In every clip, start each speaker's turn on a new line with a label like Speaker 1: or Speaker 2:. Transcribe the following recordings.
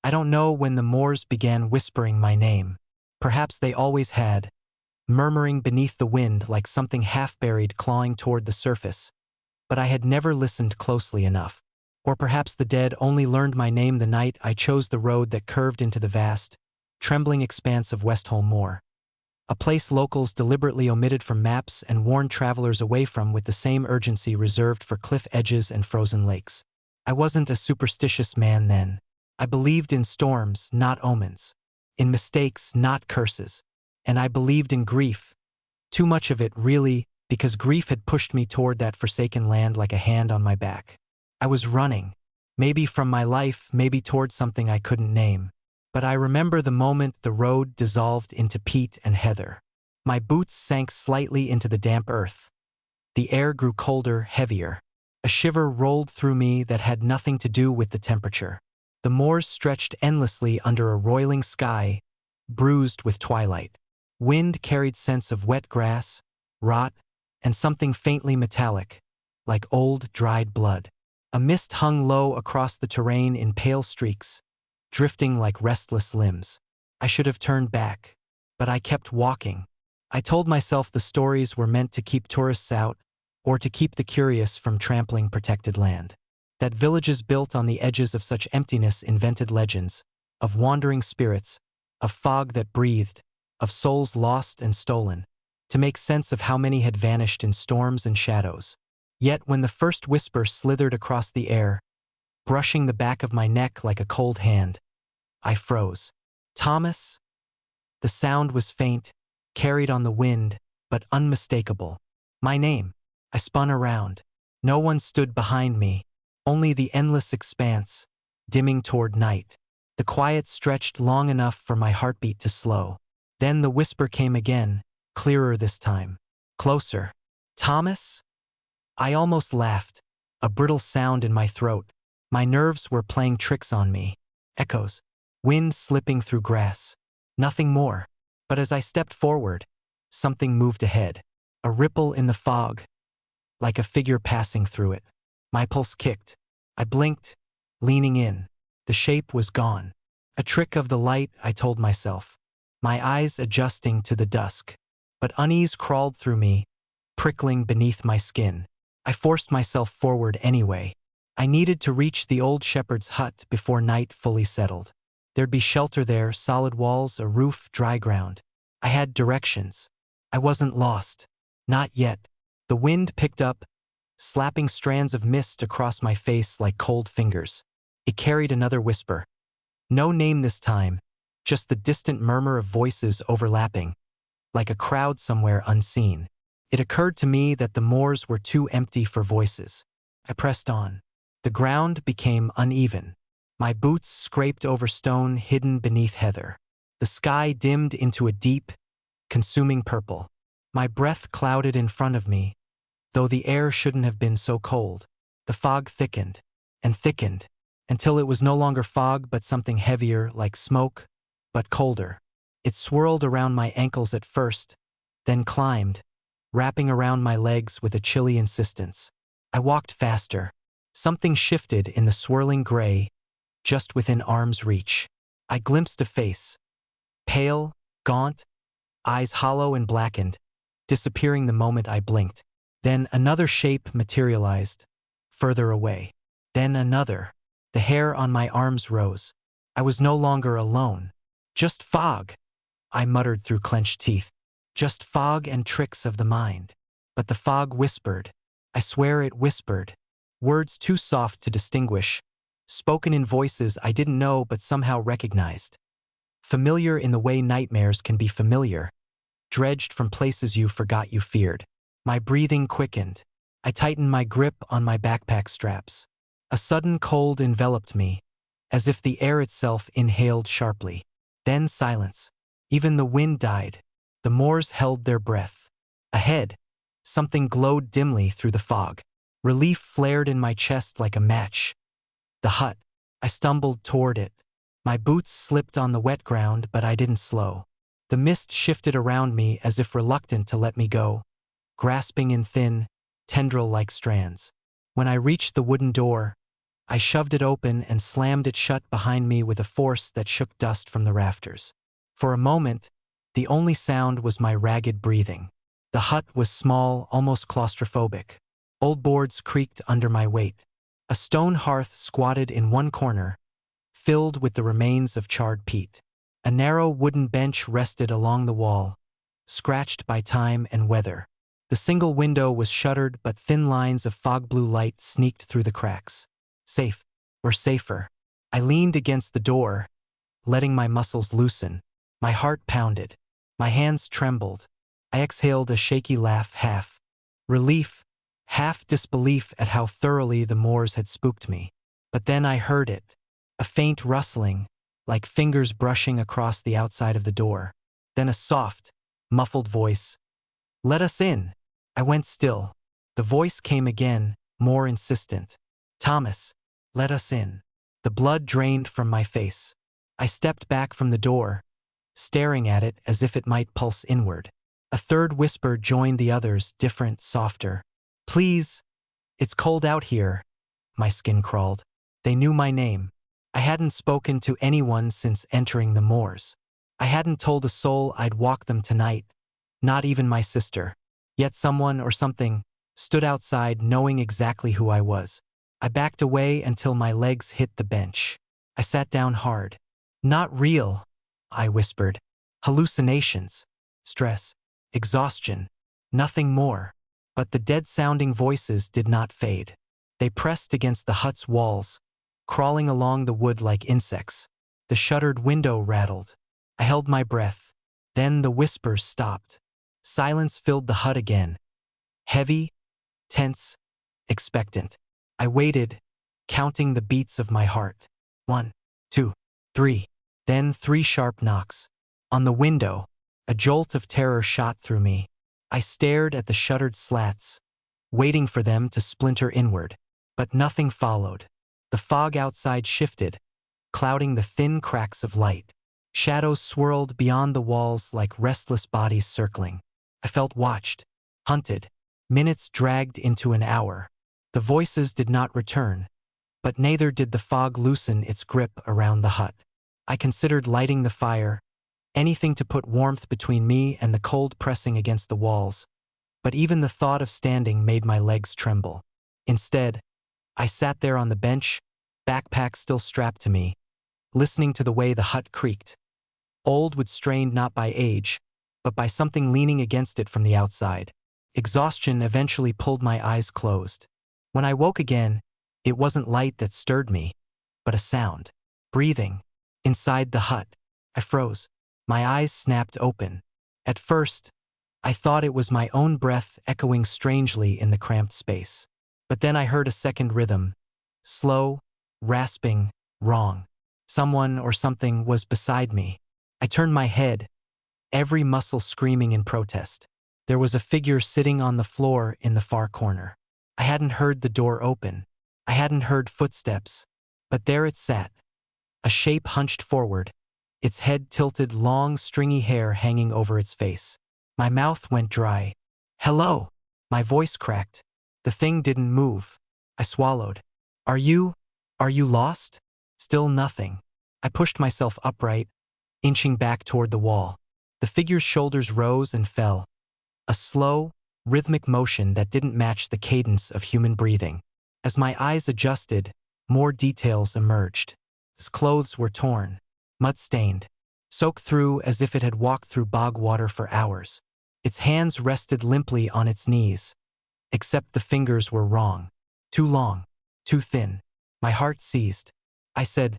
Speaker 1: I don't know when the moors began whispering my name. Perhaps they always had, murmuring beneath the wind like something half-buried clawing toward the surface. But I had never listened closely enough. Or perhaps the dead only learned my name the night I chose the road that curved into the vast, trembling expanse of Westholme Moor. A place locals deliberately omitted from maps and warned travelers away from with the same urgency reserved for cliff edges and frozen lakes. I wasn't a superstitious man then. I believed in storms, not omens. In mistakes, not curses. And I believed in grief. Too much of it, really, because grief had pushed me toward that forsaken land like a hand on my back. I was running. Maybe from my life, maybe toward something I couldn't name. But I remember the moment the road dissolved into peat and heather. My boots sank slightly into the damp earth. The air grew colder, heavier. A shiver rolled through me that had nothing to do with the temperature. The moors stretched endlessly under a roiling sky, bruised with twilight. Wind carried scents of wet grass, rot, and something faintly metallic, like old, dried blood. A mist hung low across the terrain in pale streaks, drifting like restless limbs. I should have turned back, but I kept walking. I told myself the stories were meant to keep tourists out, or to keep the curious from trampling protected land. That villages built on the edges of such emptiness invented legends, of wandering spirits, of fog that breathed, of souls lost and stolen, to make sense of how many had vanished in storms and shadows. Yet when the first whisper slithered across the air, brushing the back of my neck like a cold hand, I froze. Thomas? The sound was faint, carried on the wind, but unmistakable. My name. I spun around. No one stood behind me, only the endless expanse, dimming toward night. The quiet stretched long enough for my heartbeat to slow. Then the whisper came again, clearer this time. Closer. Thomas? I almost laughed, a brittle sound in my throat. My nerves were playing tricks on me. Echoes. Wind slipping through grass. Nothing more. But as I stepped forward, something moved ahead. A ripple in the fog, like a figure passing through it. My pulse kicked. I blinked, leaning in. The shape was gone. A trick of the light, I told myself, my eyes adjusting to the dusk. But unease crawled through me, prickling beneath my skin. I forced myself forward anyway. I needed to reach the old shepherd's hut before night fully settled. There'd be shelter there, solid walls, a roof, dry ground. I had directions. I wasn't lost. Not yet. The wind picked up, slapping strands of mist across my face like cold fingers. It carried another whisper. No name this time, just the distant murmur of voices overlapping, like a crowd somewhere unseen. It occurred to me that the moors were too empty for voices. I pressed on. The ground became uneven. My boots scraped over stone hidden beneath heather. The sky dimmed into a deep, consuming purple. My breath clouded in front of me, though the air shouldn't have been so cold. The fog thickened, and thickened, until it was no longer fog but something heavier, like smoke, but colder. It swirled around my ankles at first, then climbed, wrapping around my legs with a chilly insistence. I walked faster. Something shifted in the swirling gray, just within arm's reach. I glimpsed a face. Pale, gaunt, eyes hollow and blackened, disappearing the moment I blinked. Then another shape materialized, further away. Then another. The hair on my arms rose. I was no longer alone. Just fog, I muttered through clenched teeth. Just fog and tricks of the mind. But the fog whispered. I swear it whispered. Words too soft to distinguish, spoken in voices I didn't know but somehow recognized. Familiar in the way nightmares can be familiar, dredged from places you forgot you feared. My breathing quickened. I tightened my grip on my backpack straps. A sudden cold enveloped me, as if the air itself inhaled sharply. Then silence. Even the wind died. The moors held their breath. Ahead, something glowed dimly through the fog. Relief flared in my chest like a match. The hut. I stumbled toward it. My boots slipped on the wet ground, but I didn't slow. The mist shifted around me as if reluctant to let me go, grasping in thin, tendril-like strands. When I reached the wooden door, I shoved it open and slammed it shut behind me with a force that shook dust from the rafters. For a moment, the only sound was my ragged breathing. The hut was small, almost claustrophobic. Old boards creaked under my weight. A stone hearth squatted in one corner, filled with the remains of charred peat. A narrow wooden bench rested along the wall, scratched by time and weather. The single window was shuttered, but thin lines of fog-blue light sneaked through the cracks. Safe, or safer. I leaned against the door, letting my muscles loosen. My heart pounded. My hands trembled. I exhaled a shaky laugh, half relief, half disbelief at how thoroughly the moors had spooked me. But then I heard it. A faint rustling, like fingers brushing across the outside of the door. Then a soft, muffled voice. "Let us in." I went still. The voice came again, more insistent. "Thomas, let us in." The blood drained from my face. I stepped back from the door, staring at it as if it might pulse inward. A third whisper joined the others, different, softer. "Please, it's cold out here." My skin crawled. They knew my name. I hadn't spoken to anyone since entering the moors. I hadn't told a soul I'd walk them tonight, not even my sister. Yet someone or something stood outside knowing exactly who I was. I backed away until my legs hit the bench. I sat down hard. "Not real," I whispered. "Hallucinations. Stress. Exhaustion. Nothing more." But the dead-sounding voices did not fade. They pressed against the hut's walls, crawling along the wood like insects. The shuttered window rattled. I held my breath. Then the whispers stopped. Silence filled the hut again. Heavy, tense, expectant. I waited, counting the beats of my heart. 1, 2, 3. Then 3 sharp knocks. On the window, a jolt of terror shot through me. I stared at the shuttered slats, waiting for them to splinter inward. But nothing followed. The fog outside shifted, clouding the thin cracks of light. Shadows swirled beyond the walls like restless bodies circling. I felt watched, hunted. Minutes dragged into an hour. The voices did not return, but neither did the fog loosen its grip around the hut. I considered lighting the fire, anything to put warmth between me and the cold pressing against the walls, but even the thought of standing made my legs tremble. Instead, I sat there on the bench, backpack still strapped to me, listening to the way the hut creaked. Old with strained not by age, but by something leaning against it from the outside. Exhaustion eventually pulled my eyes closed. When I woke again, it wasn't light that stirred me, but a sound. Breathing. Inside the hut. I froze. My eyes snapped open. At first, I thought it was my own breath echoing strangely in the cramped space. But then I heard a second rhythm. Slow, rasping, wrong. Someone or something was beside me. I turned my head, every muscle screaming in protest. There was a figure sitting on the floor in the far corner. I hadn't heard the door open. I hadn't heard footsteps. But there it sat. A shape hunched forward, its head tilted, long, stringy hair hanging over its face. My mouth went dry. "Hello!" My voice cracked. The thing didn't move. I swallowed. Are you lost?" Still nothing. I pushed myself upright, inching back toward the wall. The figure's shoulders rose and fell. A slow, rhythmic motion that didn't match the cadence of human breathing. As my eyes adjusted, more details emerged. Its clothes were torn, mud-stained, soaked through as if it had walked through bog water for hours. Its hands rested limply on its knees, except the fingers were wrong. Too long, too thin. My heart seized. I said,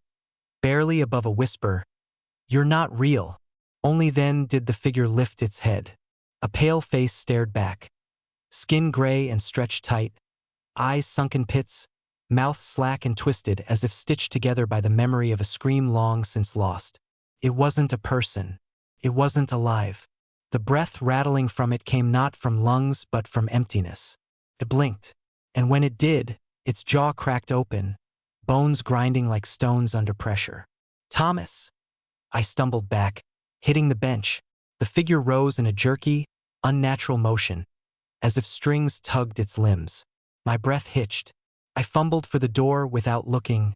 Speaker 1: barely above a whisper, "You're not real." Only then did the figure lift its head. A pale face stared back. Skin gray and stretched tight, eyes sunken pits, mouth slack and twisted as if stitched together by the memory of a scream long since lost. It wasn't a person. It wasn't alive. The breath rattling from it came not from lungs but from emptiness. It blinked, and when it did, its jaw cracked open, bones grinding like stones under pressure. "Thomas!" I stumbled back, hitting the bench. The figure rose in a jerky, unnatural motion, as if strings tugged its limbs. My breath hitched. I fumbled for the door without looking,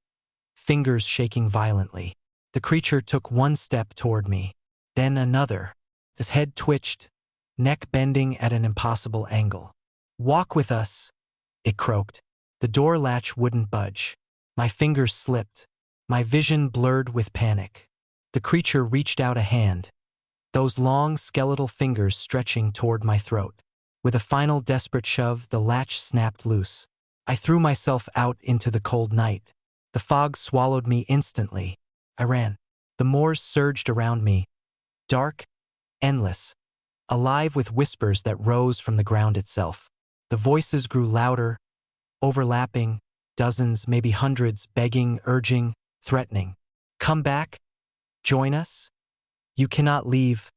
Speaker 1: fingers shaking violently. The creature took one step toward me, then another. His head twitched, neck bending at an impossible angle. "Walk with us," it croaked. The door latch wouldn't budge. My fingers slipped, my vision blurred with panic. The creature reached out a hand, those long skeletal fingers stretching toward my throat. With a final desperate shove, the latch snapped loose. I threw myself out into the cold night. The fog swallowed me instantly. I ran. The moors surged around me, dark, endless, alive with whispers that rose from the ground itself. The voices grew louder, overlapping, dozens, maybe hundreds, begging, urging, threatening. "Come back. Join us. You cannot leave."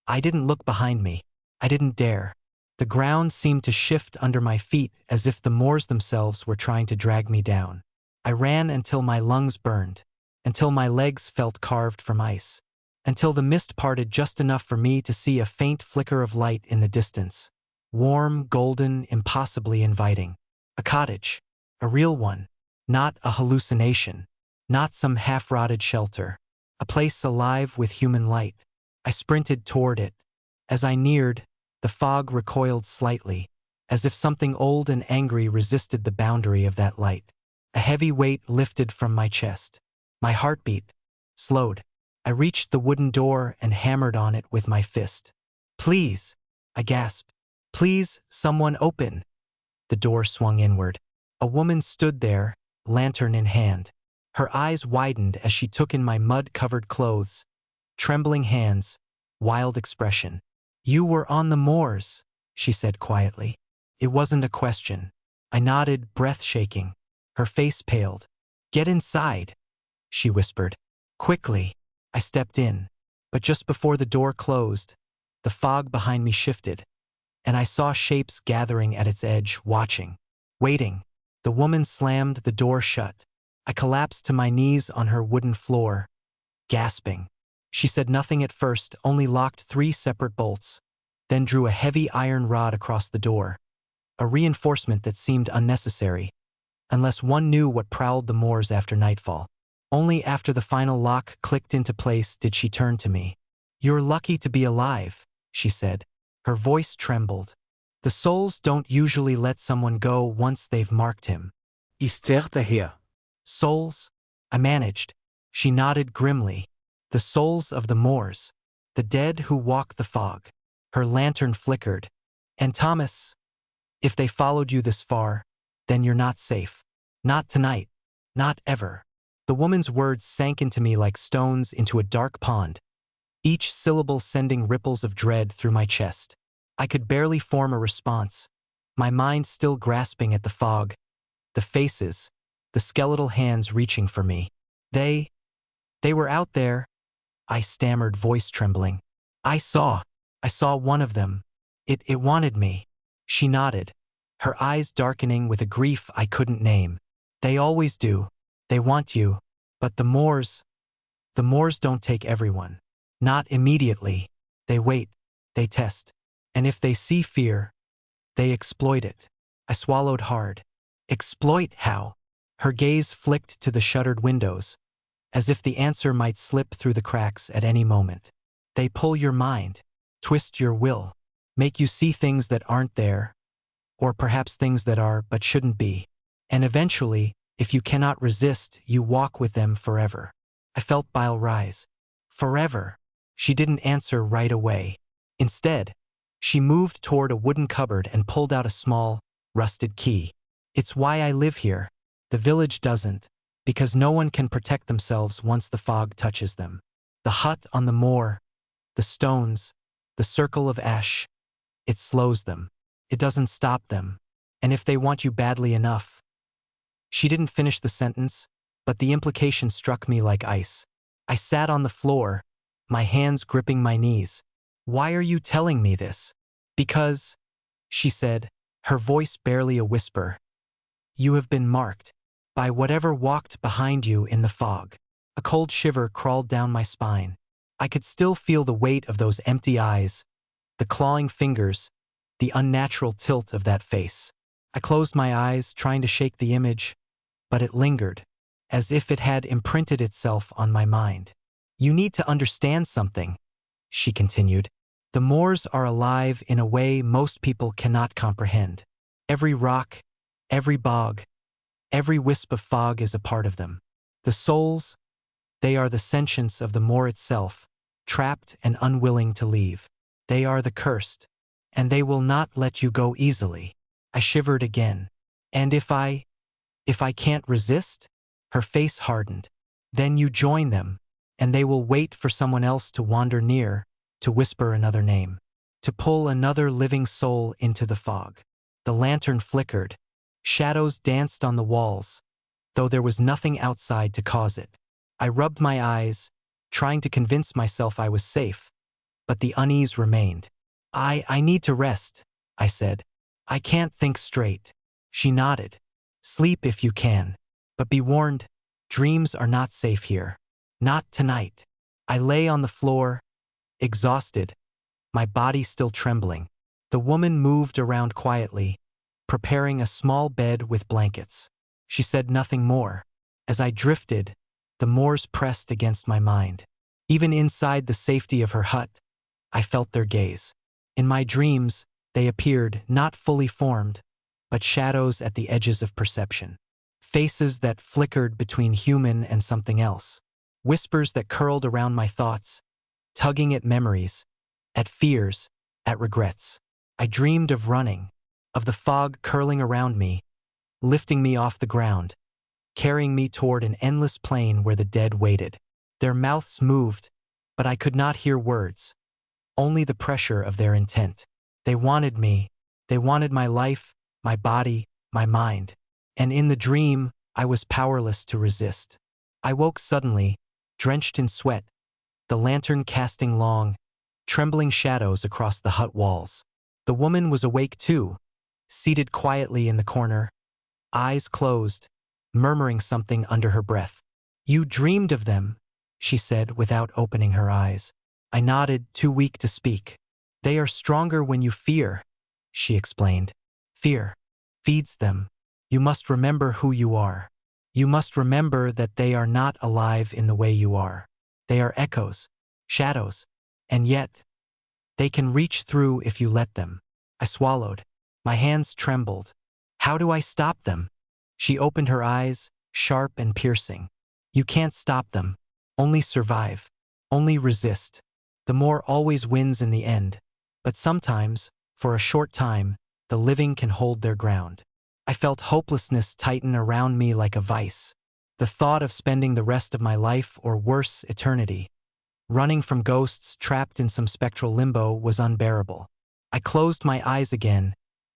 Speaker 1: I didn't look behind me. I didn't dare. The ground seemed to shift under my feet as if the moors themselves were trying to drag me down. I ran until my lungs burned, until my legs felt carved from ice, until the mist parted just enough for me to see a faint flicker of light in the distance. Warm, golden, impossibly inviting. A cottage. A real one. Not a hallucination. Not some half-rotted shelter. A place alive with human light. I sprinted toward it. As I neared, the fog recoiled slightly, as if something old and angry resisted the boundary of that light. A heavy weight lifted from my chest. My heartbeat slowed. I reached the wooden door and hammered on it with my fist. "Please," I gasped. "Please, someone open." The door swung inward. A woman stood there, lantern in hand. Her eyes widened as she took in my mud-covered clothes, trembling hands, wild expression. "You were on the moors," she said quietly. It wasn't a question. I nodded, breath shaking. Her face paled. "Get inside," she whispered. Quickly, I stepped in, but just before the door closed, the fog behind me shifted, and I saw shapes gathering at its edge, watching, waiting. The woman slammed the door shut. I collapsed to my knees on her wooden floor, gasping. She said nothing at first, only locked 3 separate bolts, then drew a heavy iron rod across the door, a reinforcement that seemed unnecessary, unless one knew what prowled the moors after nightfall. Only after the final lock clicked into place did she turn to me. "You're lucky to be alive," she said. Her voice trembled. "The souls don't usually let someone go once they've marked him."
Speaker 2: Ist hier?
Speaker 1: "Souls?" I managed. She nodded grimly. "The souls of the moors. The dead who walk the fog." Her lantern flickered. "And Thomas, if they followed you this far, then you're not safe. Not tonight. Not ever." The woman's words sank into me like stones into a dark pond, each syllable sending ripples of dread through my chest. I could barely form a response, my mind still grasping at the fog, the faces, the skeletal hands reaching for me. They were out there, I stammered, voice trembling. I saw one of them. It wanted me." She nodded, her eyes darkening with a grief I couldn't name. "They always do. They want you. But the moors don't take everyone. Not immediately. They wait. They test. And if they see fear, they exploit it." I swallowed hard. "Exploit how?" Her gaze flicked to the shuttered windows, as if the answer might slip through the cracks at any moment. "They pull your mind, twist your will, make you see things that aren't there, or perhaps things that are but shouldn't be. And eventually, if you cannot resist, you walk with them forever." I felt bile rise. Forever. She didn't answer right away. Instead, she moved toward a wooden cupboard and pulled out a small, rusted key. "It's why I live here. The village doesn't, because no one can protect themselves once the fog touches them. The hut on the moor, the stones, the circle of ash, it slows them. It doesn't stop them. And if they want you badly enough." She didn't finish the sentence, but the implication struck me like ice. I sat on the floor, my hands gripping my knees. "Why are you telling me this?" "Because," she said, her voice barely a whisper, "you have been marked by whatever walked behind you in the fog." A cold shiver crawled down my spine. I could still feel the weight of those empty eyes, the clawing fingers, the unnatural tilt of that face. I closed my eyes, trying to shake the image, but it lingered, as if it had imprinted itself on my mind. You need to understand something, she continued. The moors are alive in a way most people cannot comprehend. Every rock, every bog, every wisp of fog is a part of them. The souls, they are the sentience of the moor itself, trapped and unwilling to leave. They are the cursed, and they will not let you go easily. I shivered again. And if I can't resist? Her face hardened. Then you join them, and they will wait for someone else to wander near, to whisper another name, to pull another living soul into the fog. The lantern flickered. Shadows danced on the walls, though there was nothing outside to cause it. I rubbed my eyes, trying to convince myself I was safe, but the unease remained. I need to rest, I said. I can't think straight. She nodded. Sleep if you can, but be warned, dreams are not safe here. Not tonight. I lay on the floor, exhausted, my body still trembling. The woman moved around quietly, preparing a small bed with blankets. She said nothing more. As I drifted, the moors pressed against my mind. Even inside the safety of her hut, I felt their gaze. In my dreams, they appeared not fully formed, but shadows at the edges of perception. Faces that flickered between human and something else. Whispers that curled around my thoughts, tugging at memories, at fears, at regrets. I dreamed of running, of the fog curling around me, lifting me off the ground, carrying me toward an endless plain where the dead waited. Their mouths moved, but I could not hear words, only the pressure of their intent. They wanted me. They wanted my life, my body, my mind. And in the dream, I was powerless to resist. I woke suddenly, drenched in sweat, the lantern casting long, trembling shadows across the hut walls. The woman was awake too, seated quietly in the corner, eyes closed, murmuring something under her breath. You dreamed of them, she said without opening her eyes. I nodded, too weak to speak. They are stronger when you fear, she explained. Fear feeds them. You must remember who you are. You must remember that they are not alive in the way you are. They are echoes, shadows, and yet, they can reach through if you let them. I swallowed. My hands trembled. How do I stop them? She opened her eyes, sharp and piercing. You can't stop them. Only survive. Only resist. The moor always wins in the end. But sometimes, for a short time, the living can hold their ground. I felt hopelessness tighten around me like a vice. The thought of spending the rest of my life, or worse, eternity, running from ghosts trapped in some spectral limbo, was unbearable. I closed my eyes again,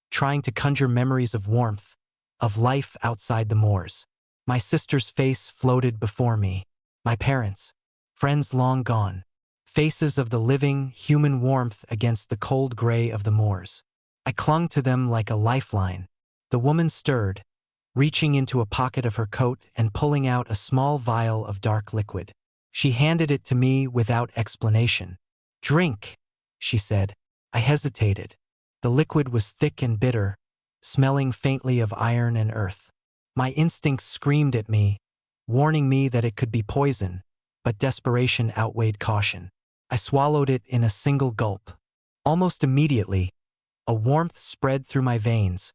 Speaker 1: trying to conjure memories of warmth, of life outside the moors. My sister's face floated before me. My parents, friends long gone, faces of the living, human warmth against the cold gray of the moors. I clung to them like a lifeline. The woman stirred, reaching into a pocket of her coat and pulling out a small vial of dark liquid. She handed it to me without explanation. Drink, she said. I hesitated. The liquid was thick and bitter, smelling faintly of iron and earth. My instincts screamed at me, warning me that it could be poison, but desperation outweighed caution. I swallowed it in a single gulp. Almost immediately, a warmth spread through my veins,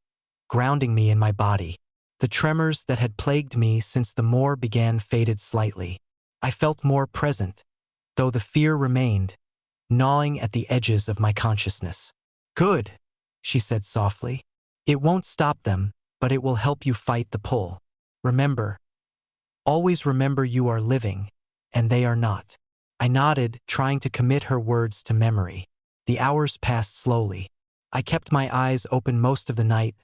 Speaker 1: grounding me in my body. The tremors that had plagued me since the moor began faded slightly. I felt more present, though the fear remained, gnawing at the edges of my consciousness. Good, she said softly. It won't stop them, but it will help you fight the pull. Remember, always remember you are living, and they are not. I nodded, trying to commit her words to memory. The hours passed slowly. I kept my eyes open most of the night,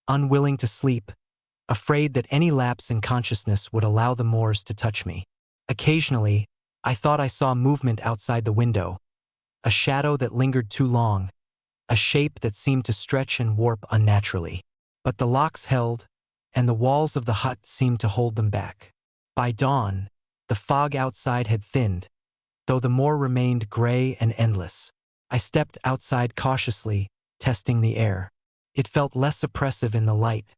Speaker 1: unwilling to sleep, afraid that any lapse in consciousness would allow the moors to touch me. Occasionally, I thought I saw movement outside the window, a shadow that lingered too long, a shape that seemed to stretch and warp unnaturally. But the locks held, and the walls of the hut seemed to hold them back. By dawn, the fog outside had thinned, though the moor remained gray and endless. I stepped outside cautiously, testing the air. It felt less oppressive in the light,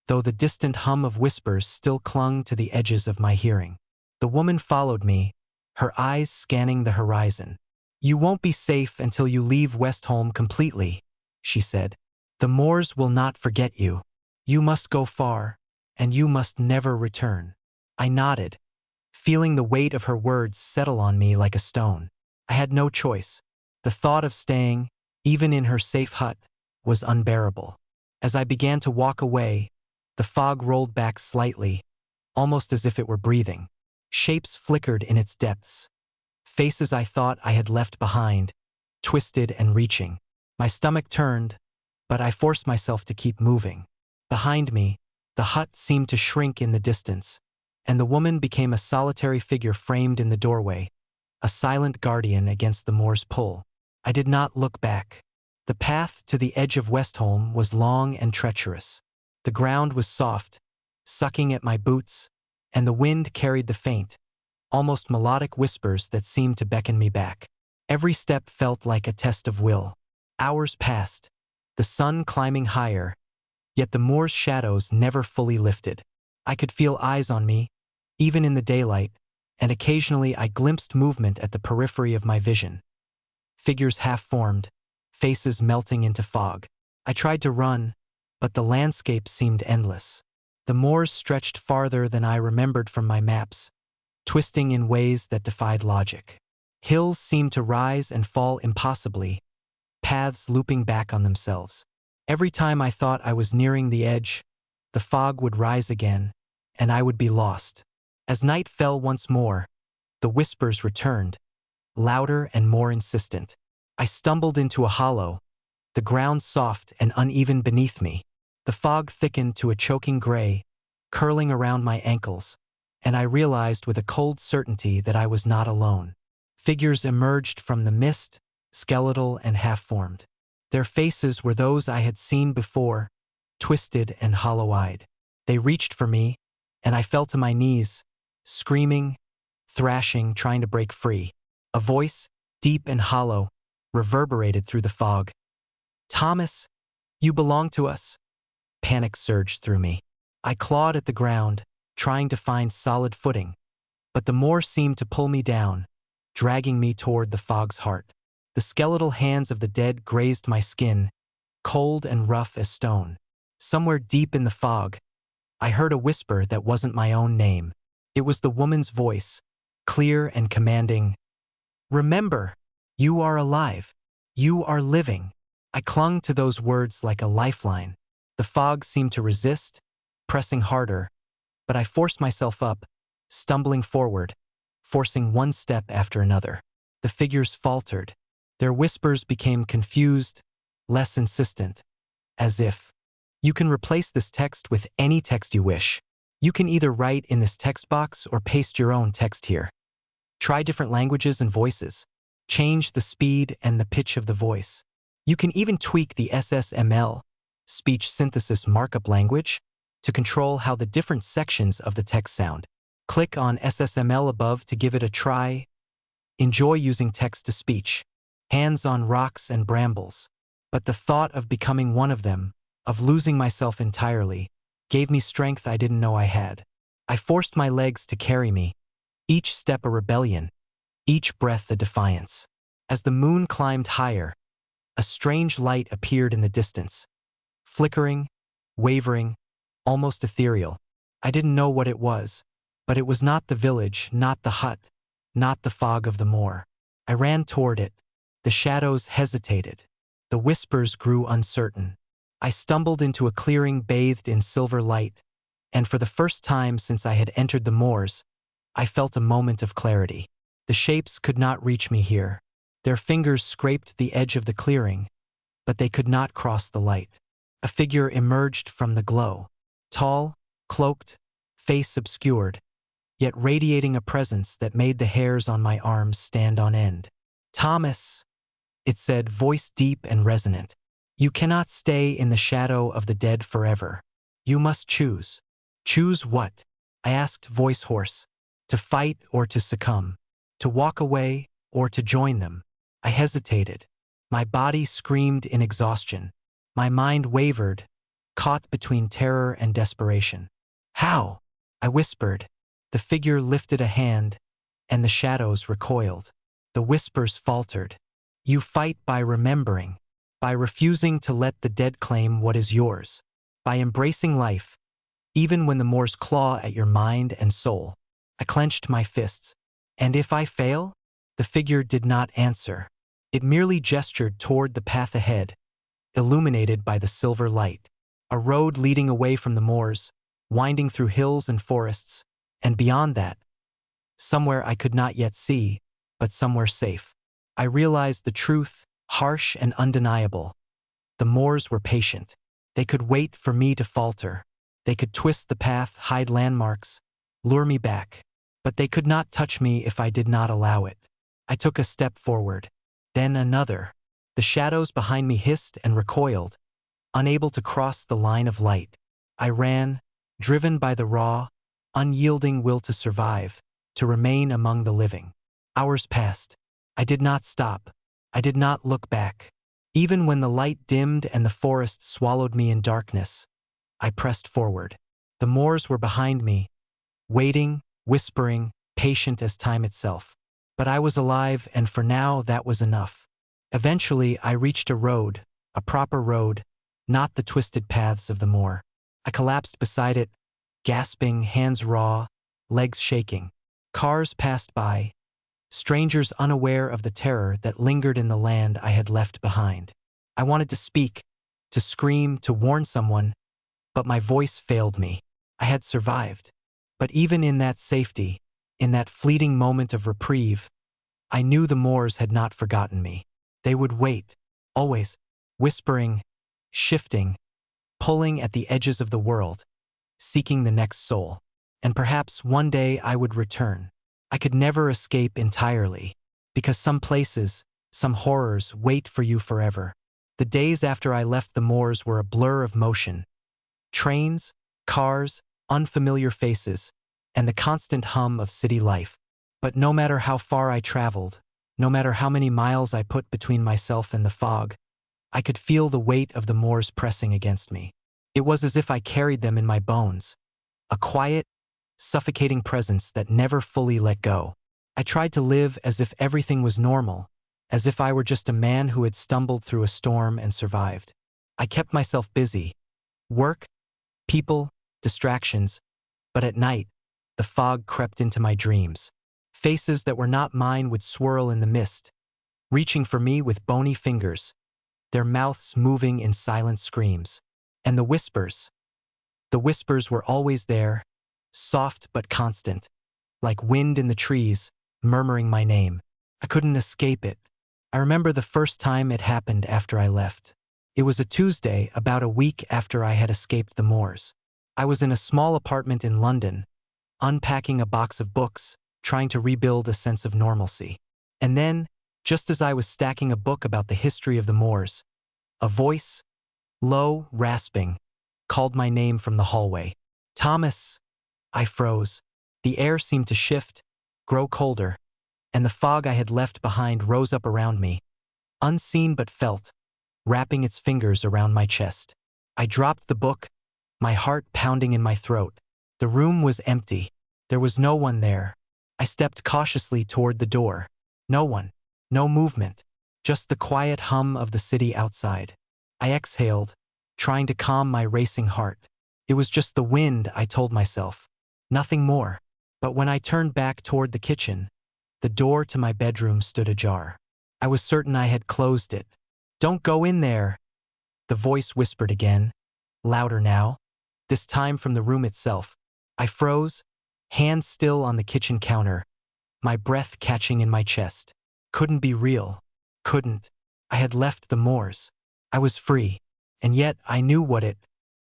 Speaker 1: though the distant hum of whispers still clung to the edges of my hearing. The woman followed me, her eyes scanning the horizon. "You won't be safe until you leave Westholm completely," she said. "The Moors will not forget you. You must go far, and you must never return." I nodded, feeling the weight of her words settle on me like a stone. I had no choice. The thought of staying, even in her safe hut, was unbearable. As I began to walk away, the fog rolled back slightly, almost as if it were breathing. Shapes flickered in its depths. Faces I thought I had left behind, twisted and reaching. My stomach turned, but I forced myself to keep moving. Behind me, the hut seemed to shrink in the distance, and the woman became a solitary figure framed in the doorway, a silent guardian against the Moor's pull. I did not look back. The path to the edge of Westholm was long and treacherous. The ground was soft, sucking at my boots, and the wind carried the faint, almost melodic whispers that seemed to beckon me back. Every step felt like a test of will. Hours passed, the sun climbing higher, yet the Moor's shadows never fully lifted. I could feel eyes on me, even in the daylight, and occasionally I glimpsed movement at the periphery of my vision. Figures half-formed, faces melting into fog. I tried to run, but the landscape seemed endless. The moors stretched farther than I remembered from my maps, twisting in ways that defied logic. Hills seemed to rise and fall impossibly, paths looping back on themselves. Every time I thought I was nearing the edge, the fog would rise again, and I would be lost. As night fell once more, the whispers returned, louder and more insistent. I stumbled into a hollow, the ground soft and uneven beneath me. The fog thickened to a choking gray, curling around my ankles, and I realized with a cold certainty that I was not alone. Figures emerged from the mist, skeletal and half-formed. Their faces were those I had seen before, twisted and hollow-eyed. They reached for me, and I fell to my knees, screaming, thrashing, trying to break free. A voice, deep and hollow, reverberated through the fog. "Thomas, you belong to us." Panic surged through me. I clawed at the ground, trying to find solid footing, but the moor seemed to pull me down, dragging me toward the fog's heart. The skeletal hands of the dead grazed my skin, cold and rough as stone. Somewhere deep in the fog, I heard a whisper that wasn't my own name. It was the woman's voice, clear and commanding. "Remember, you are alive. You are living." I clung to those words like a lifeline. The fog seemed to resist, pressing harder, but I forced myself up, stumbling forward, forcing one step after another. The figures faltered. Their whispers became confused, less insistent, as if, "You can replace this text with any text you wish. You can either write in this text box or paste your own text here. Try different languages and voices. Change the speed and the pitch of the voice. You can even tweak the SSML, speech synthesis markup language, to control how the different sections of the text sound. Click on SSML above to give it a try. Enjoy using text-to-speech. Hands on rocks and brambles. But the thought of becoming one of them, of losing myself entirely, gave me strength I didn't know I had. I forced my legs to carry me, each step a rebellion, each breath a defiance. As the moon climbed higher, a strange light appeared in the distance, flickering, wavering, almost ethereal. I didn't know what it was, but it was not the village, not the hut, not the fog of the moor. I ran toward it. The shadows hesitated. The whispers grew uncertain. I stumbled into a clearing bathed in silver light, and for the first time since I had entered the moors, I felt a moment of clarity. The shapes could not reach me here. Their fingers scraped the edge of the clearing, but they could not cross the light. A figure emerged from the glow. Tall, cloaked, face obscured, yet radiating a presence that made the hairs on my arms stand on end. "Thomas," it said, voice deep and resonant. "You cannot stay in the shadow of the dead forever. You must choose." "Choose what?" I asked, voice hoarse. "To fight or to succumb? To walk away or to join them?" I hesitated. My body screamed in exhaustion. My mind wavered, caught between terror and desperation. How? I whispered. The figure lifted a hand, and the shadows recoiled. The whispers faltered. You fight by remembering, by refusing to let the dead claim what is yours, by embracing life, even when the Moors claw at your mind and soul. I clenched my fists. And if I fail? The figure did not answer. It merely gestured toward the path ahead, illuminated by the silver light. A road leading away from the moors, winding through hills and forests, and beyond that, somewhere I could not yet see, but somewhere safe. I realized the truth, harsh and undeniable. The moors were patient. They could wait for me to falter. They could twist the path, hide landmarks, lure me back. But they could not touch me if I did not allow it. I took a step forward, then another. The shadows behind me hissed and recoiled, unable to cross the line of light. I ran, driven by the raw, unyielding will to survive, to remain among the living. Hours passed. I did not stop. I did not look back. Even when the light dimmed and the forest swallowed me in darkness, I pressed forward. The moors were behind me, waiting, whispering, patient as time itself. But I was alive, and for now that was enough. Eventually I reached a road, a proper road, not the twisted paths of the moor. I collapsed beside it, gasping, hands raw, legs shaking. Cars passed by, strangers unaware of the terror that lingered in the land I had left behind. I wanted to speak, to scream, to warn someone, but my voice failed me. I had survived. But even in that safety, in that fleeting moment of reprieve, I knew the Moors had not forgotten me. They would wait, always, whispering, shifting, pulling at the edges of the world, seeking the next soul. And perhaps one day I would return. I could never escape entirely, because some places, some horrors wait for you forever. The days after I left the Moors were a blur of motion. Trains, cars, unfamiliar faces, and the constant hum of city life. But no matter how far I traveled, no matter how many miles I put between myself and the fog, I could feel the weight of the moors pressing against me. It was as if I carried them in my bones, a quiet, suffocating presence that never fully let go. I tried to live as if everything was normal, as if I were just a man who had stumbled through a storm and survived. I kept myself busy. Work, people, distractions, but at night, the fog crept into my dreams. Faces that were not mine would swirl in the mist, reaching for me with bony fingers, their mouths moving in silent screams. And the whispers were always there, soft but constant, like wind in the trees, murmuring my name. I couldn't escape it. I remember the first time it happened after I left. It was a Tuesday, about a week after I had escaped the moors. I was in a small apartment in London, unpacking a box of books, trying to rebuild a sense of normalcy. And then, just as I was stacking a book about the history of the Moors, a voice, low, rasping, called my name from the hallway. Thomas! I froze. The air seemed to shift, grow colder, and the fog I had left behind rose up around me, unseen but felt, wrapping its fingers around my chest. I dropped the book, my heart pounding in my throat. The room was empty. There was no one there. I stepped cautiously toward the door. No one. No movement. Just the quiet hum of the city outside. I exhaled, trying to calm my racing heart. It was just the wind, I told myself. Nothing more. But when I turned back toward the kitchen, the door to my bedroom stood ajar. I was certain I had closed it. "Don't go in there," the voice whispered again, louder now, this time from the room itself. I froze, hands still on the kitchen counter, my breath catching in my chest. Couldn't be real. Couldn't. I had left the moors. I was free. And yet I knew what it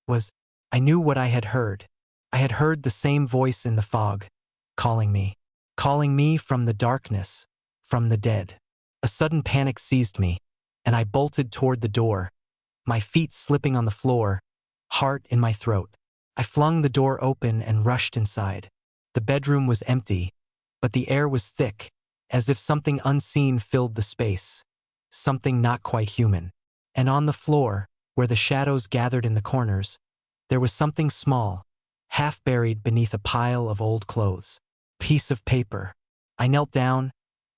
Speaker 1: was. I knew what I had heard. I had heard the same voice in the fog, calling me from the darkness, from the dead. A sudden panic seized me, and I bolted toward the door, my feet slipping on the floor, heart in my throat. I flung the door open and rushed inside. The bedroom was empty, but the air was thick, as if something unseen filled the space, something not quite human. And on the floor, where the shadows gathered in the corners, there was something small, half buried beneath a pile of old clothes. Piece of paper. I knelt down,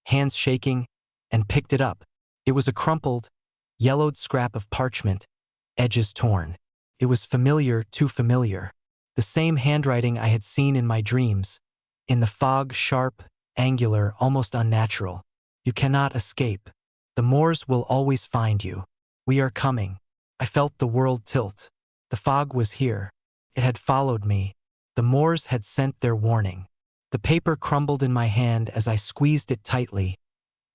Speaker 1: hands shaking, and picked it up. It was a crumpled, yellowed scrap of parchment, edges torn. It was familiar, too familiar. The same handwriting I had seen in my dreams. In the fog, sharp, angular, almost unnatural. You cannot escape. The Moors will always find you. We are coming. I felt the world tilt. The fog was here. It had followed me. The Moors had sent their warning. The paper crumbled in my hand as I squeezed it tightly,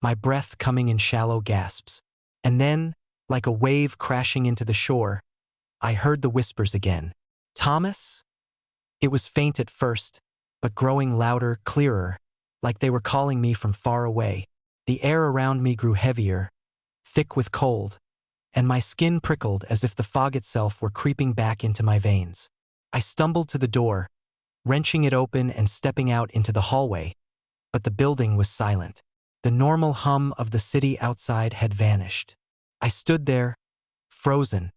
Speaker 1: my breath coming in shallow gasps. And then, like a wave crashing into the shore, I heard the whispers again. Thomas? It was faint at first, but growing louder, clearer, like they were calling me from far away. The air around me grew heavier, thick with cold, and my skin prickled as if the fog itself were creeping back into my veins. I stumbled to the door, wrenching it open and stepping out into the hallway, but the building was silent. The normal hum of the city outside had vanished. I stood there, frozen,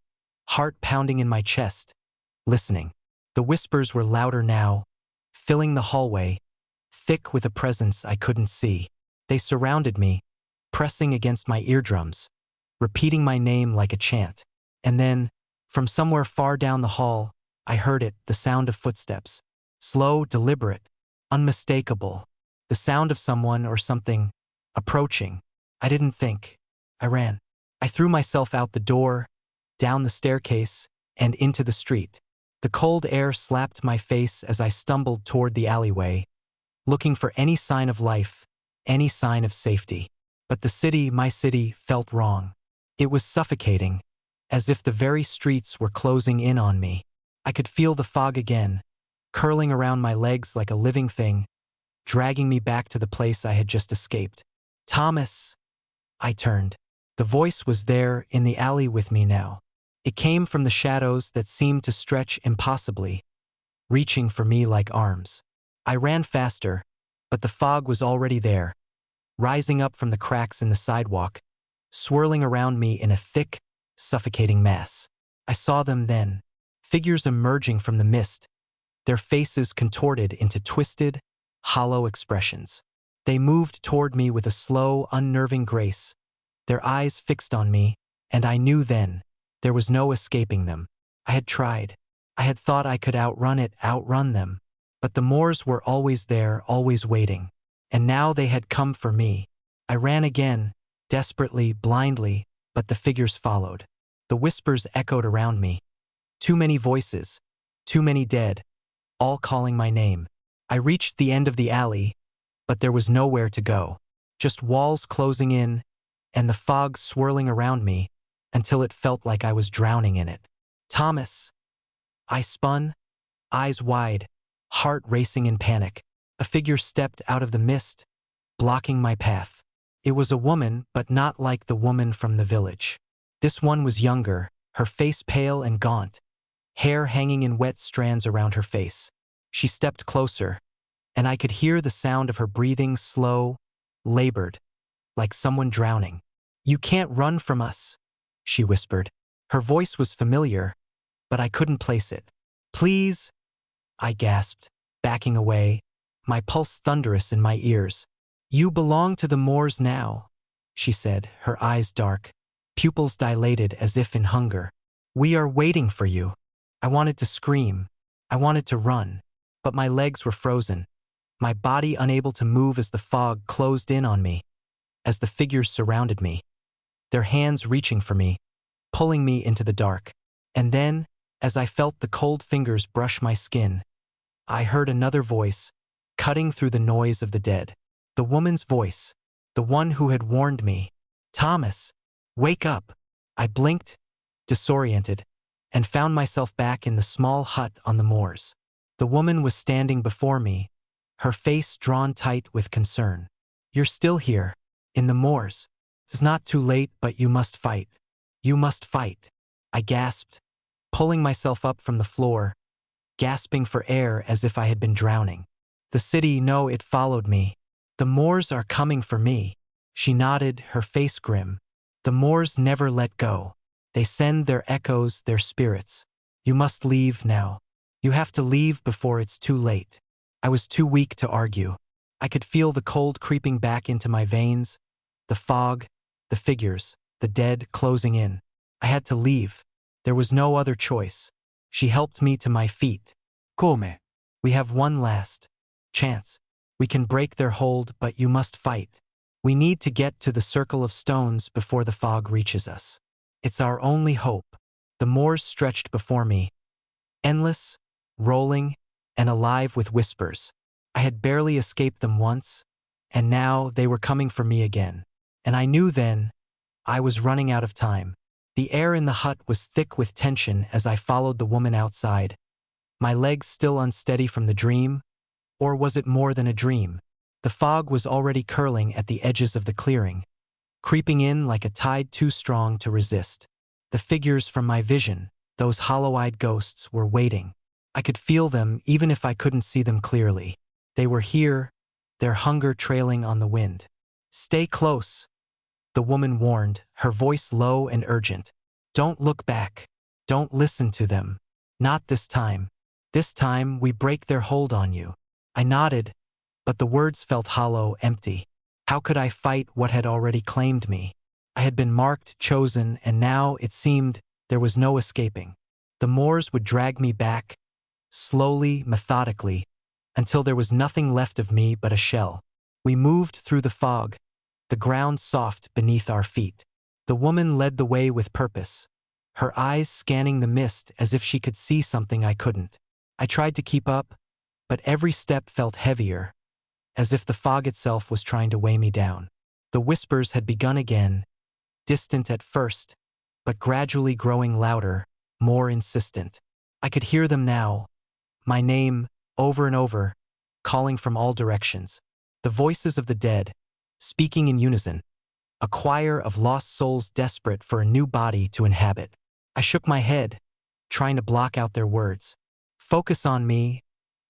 Speaker 1: heart pounding in my chest, listening. The whispers were louder now, filling the hallway, thick with a presence I couldn't see. They surrounded me, pressing against my eardrums, repeating my name like a chant. And then, from somewhere far down the hall, I heard it, the sound of footsteps. Slow, deliberate, unmistakable. The sound of someone or something approaching. I didn't think. I ran. I threw myself out the door, down the staircase, and into the street. The cold air slapped my face as I stumbled toward the alleyway, looking for any sign of life, any sign of safety. But the city, my city, felt wrong. It was suffocating, as if the very streets were closing in on me. I could feel the fog again, curling around my legs like a living thing, dragging me back to the place I had just escaped. Thomas! I turned. The voice was there in the alley with me now. It came from the shadows that seemed to stretch impossibly, reaching for me like arms. I ran faster, but the fog was already there, rising up from the cracks in the sidewalk, swirling around me in a thick, suffocating mass. I saw them then, figures emerging from the mist, their faces contorted into twisted, hollow expressions. They moved toward me with a slow, unnerving grace, their eyes fixed on me, and I knew then there was no escaping them. I had tried. I had thought I could outrun them. But the Moors were always there, always waiting. And now they had come for me. I ran again, desperately, blindly, but the figures followed. The whispers echoed around me. Too many voices, too many dead, all calling my name. I reached the end of the alley, but there was nowhere to go. Just walls closing in, and the fog swirling around me, until it felt like I was drowning in it. Thomas! I spun, eyes wide, heart racing in panic. A figure stepped out of the mist, blocking my path. It was a woman, but not like the woman from the village. This one was younger, her face pale and gaunt, hair hanging in wet strands around her face. She stepped closer, and I could hear the sound of her breathing, slow, labored, like someone drowning. "You can't run from us," she whispered. Her voice was familiar, but I couldn't place it. "Please," I gasped, backing away, my pulse thunderous in my ears. "You belong to the Moors now," she said, her eyes dark, pupils dilated as if in hunger. "We are waiting for you." I wanted to scream. I wanted to run, but my legs were frozen, my body unable to move as the fog closed in on me, as the figures surrounded me, their hands reaching for me, pulling me into the dark. And then, as I felt the cold fingers brush my skin, I heard another voice, cutting through the noise of the dead. The woman's voice, the one who had warned me. "Thomas, wake up!" I blinked, disoriented, and found myself back in the small hut on the moors. The woman was standing before me, her face drawn tight with concern. "You're still here, in the moors. It's not too late, but you must fight. You must fight," I gasped, pulling myself up from the floor, gasping for air as if I had been drowning. "The city, no, it followed me. The Moors are coming for me." She nodded, her face grim. "The Moors never let go. They send their echoes, their spirits. You must leave now. You have to leave before it's too late. I was too weak to argue. I could feel the cold creeping back into my veins, the fog, the figures, the dead closing in. I had to leave. There was no other choice. She helped me to my feet.
Speaker 2: Come?
Speaker 1: We have one last chance. We can break their hold, but you must fight. We need to get to the circle of stones before the fog reaches us. It's our only hope. The moors stretched before me, endless, rolling, and alive with whispers. I had barely escaped them once, and now they were coming for me again. And I knew then I was running out of time. The air in the hut was thick with tension as I followed the woman outside, my legs still unsteady from the dream, or was it more than a dream? The fog was already curling at the edges of the clearing, creeping in like a tide too strong to resist. The figures from my vision, those hollow-eyed ghosts, were waiting. I could feel them even if I couldn't see them clearly. They were here, their hunger trailing on the wind. "Stay close," the woman warned, her voice low and urgent. "Don't look back. Don't listen to them. Not this time. This time we break their hold on you." I nodded, but the words felt hollow, empty. How could I fight what had already claimed me? I had been marked, chosen, and now it seemed there was no escaping. The moors would drag me back, slowly, methodically, until there was nothing left of me but a shell. We moved through the fog, the ground soft beneath our feet. The woman led the way with purpose, her eyes scanning the mist as if she could see something I couldn't. I tried to keep up, but every step felt heavier, as if the fog itself was trying to weigh me down. The whispers had begun again, distant at first, but gradually growing louder, more insistent. I could hear them now, my name, over and over, calling from all directions. The voices of the dead, speaking in unison, a choir of lost souls desperate for a new body to inhabit. I shook my head, trying to block out their words. "Focus on me,"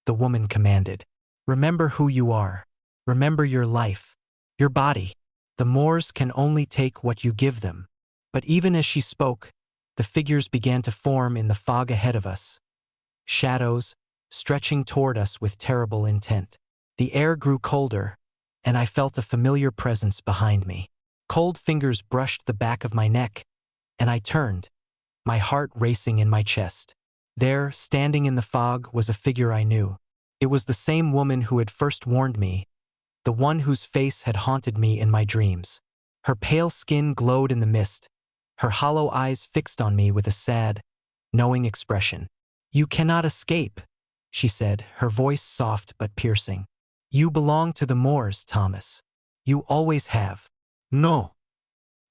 Speaker 1: the woman commanded. "Remember who you are. Remember your life, your body. The moors can only take what you give them." But even as she spoke, the figures began to form in the fog ahead of us. Shadows, stretching toward us with terrible intent. The air grew colder, and I felt a familiar presence behind me. Cold fingers brushed the back of my neck, and I turned, my heart racing in my chest. There, standing in the fog, was a figure I knew. It was the same woman who had first warned me, the one whose face had haunted me in my dreams. Her pale skin glowed in the mist, her hollow eyes fixed on me with a sad, knowing expression. "You cannot escape," she said, her voice soft but piercing. "You belong to the moors, Thomas. You always have." "No,"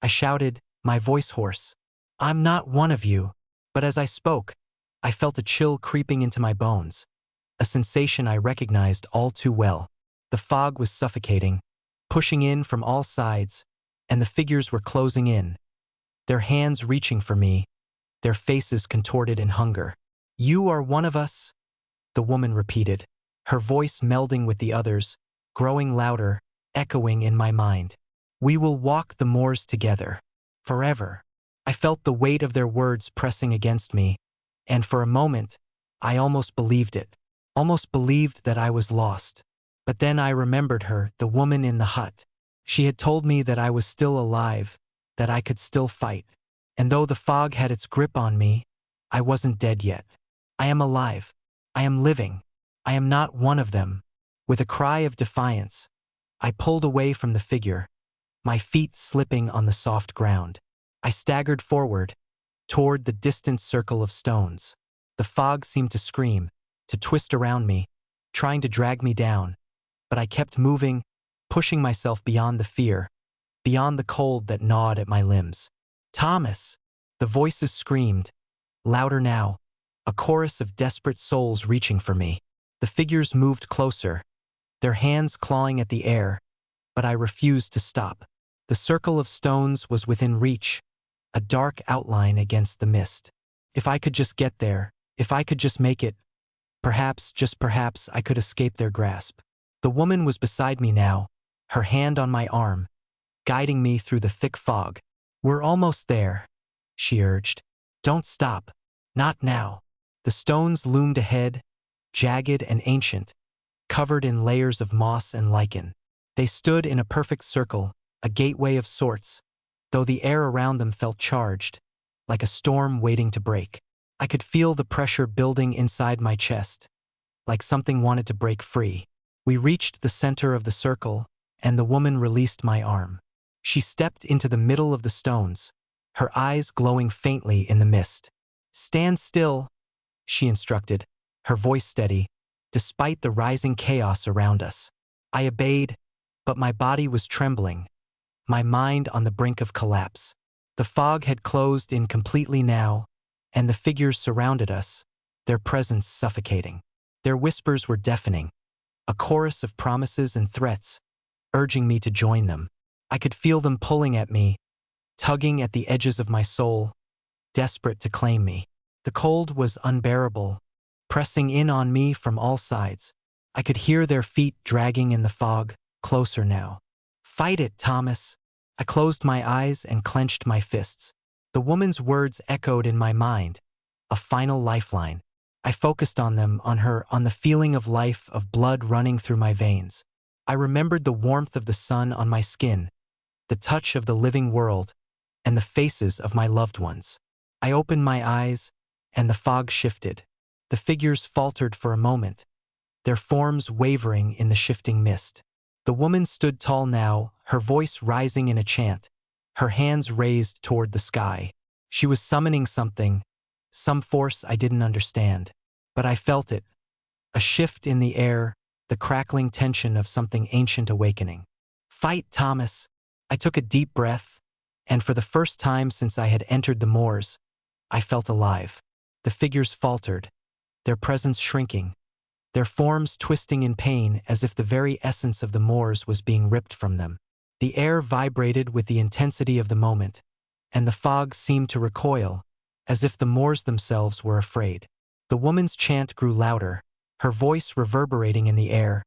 Speaker 1: I shouted, my voice hoarse. "I'm not one of you." But as I spoke, I felt a chill creeping into my bones, a sensation I recognized all too well. The fog was suffocating, pushing in from all sides, and the figures were closing in, their hands reaching for me, their faces contorted in hunger. "You are one of us," the woman repeated, her voice melding with the others, growing louder, echoing in my mind. "We will walk the moors together, forever." I felt the weight of their words pressing against me, and for a moment, I almost believed it, almost believed that I was lost. But then I remembered her, the woman in the hut. She had told me that I was still alive, that I could still fight. And though the fog had its grip on me, I wasn't dead yet. I am alive. I am living. I am not one of them. With a cry of defiance, I pulled away from the figure, my feet slipping on the soft ground. I staggered forward, toward the distant circle of stones. The fog seemed to scream, to twist around me, trying to drag me down. But I kept moving, pushing myself beyond the fear, beyond the cold that gnawed at my limbs. "Thomas!" The voices screamed, louder now, a chorus of desperate souls reaching for me. The figures moved closer, their hands clawing at the air, but I refused to stop. The circle of stones was within reach, a dark outline against the mist. If I could just get there, if I could just make it, perhaps, just perhaps, I could escape their grasp. The woman was beside me now, her hand on my arm, guiding me through the thick fog. "We're almost there," she urged. Don't stop. Not now. The stones loomed ahead, jagged and ancient, covered in layers of moss and lichen. They stood in a perfect circle, a gateway of sorts, though the air around them felt charged, like a storm waiting to break. I could feel the pressure building inside my chest, like something wanted to break free. We reached the center of the circle, and the woman released my arm. She stepped into the middle of the stones, her eyes glowing faintly in the mist. Stand still, she instructed, her voice steady, despite the rising chaos around us. I obeyed, but my body was trembling, my mind on the brink of collapse. The fog had closed in completely now, and the figures surrounded us, their presence suffocating. Their whispers were deafening, a chorus of promises and threats, urging me to join them. I could feel them pulling at me, tugging at the edges of my soul, desperate to claim me. The cold was unbearable, pressing in on me from all sides. I could hear their feet dragging in the fog, closer now. Fight it, Thomas. I closed my eyes and clenched my fists. The woman's words echoed in my mind, a final lifeline. I focused on them, on her, on the feeling of life, of blood running through my veins. I remembered the warmth of the sun on my skin, the touch of the living world, and the faces of my loved ones. I opened my eyes, and the fog shifted. The figures faltered for a moment, their forms wavering in the shifting mist. The woman stood tall now, her voice rising in a chant, her hands raised toward the sky. She was summoning something, some force I didn't understand. But I felt it, a shift in the air, the crackling tension of something ancient awakening. Fight, Thomas! I took a deep breath, and for the first time since I had entered the moors, I felt alive. The figures faltered, their presence shrinking, their forms twisting in pain as if the very essence of the moors was being ripped from them. The air vibrated with the intensity of the moment, and the fog seemed to recoil, as if the moors themselves were afraid. The woman's chant grew louder, her voice reverberating in the air,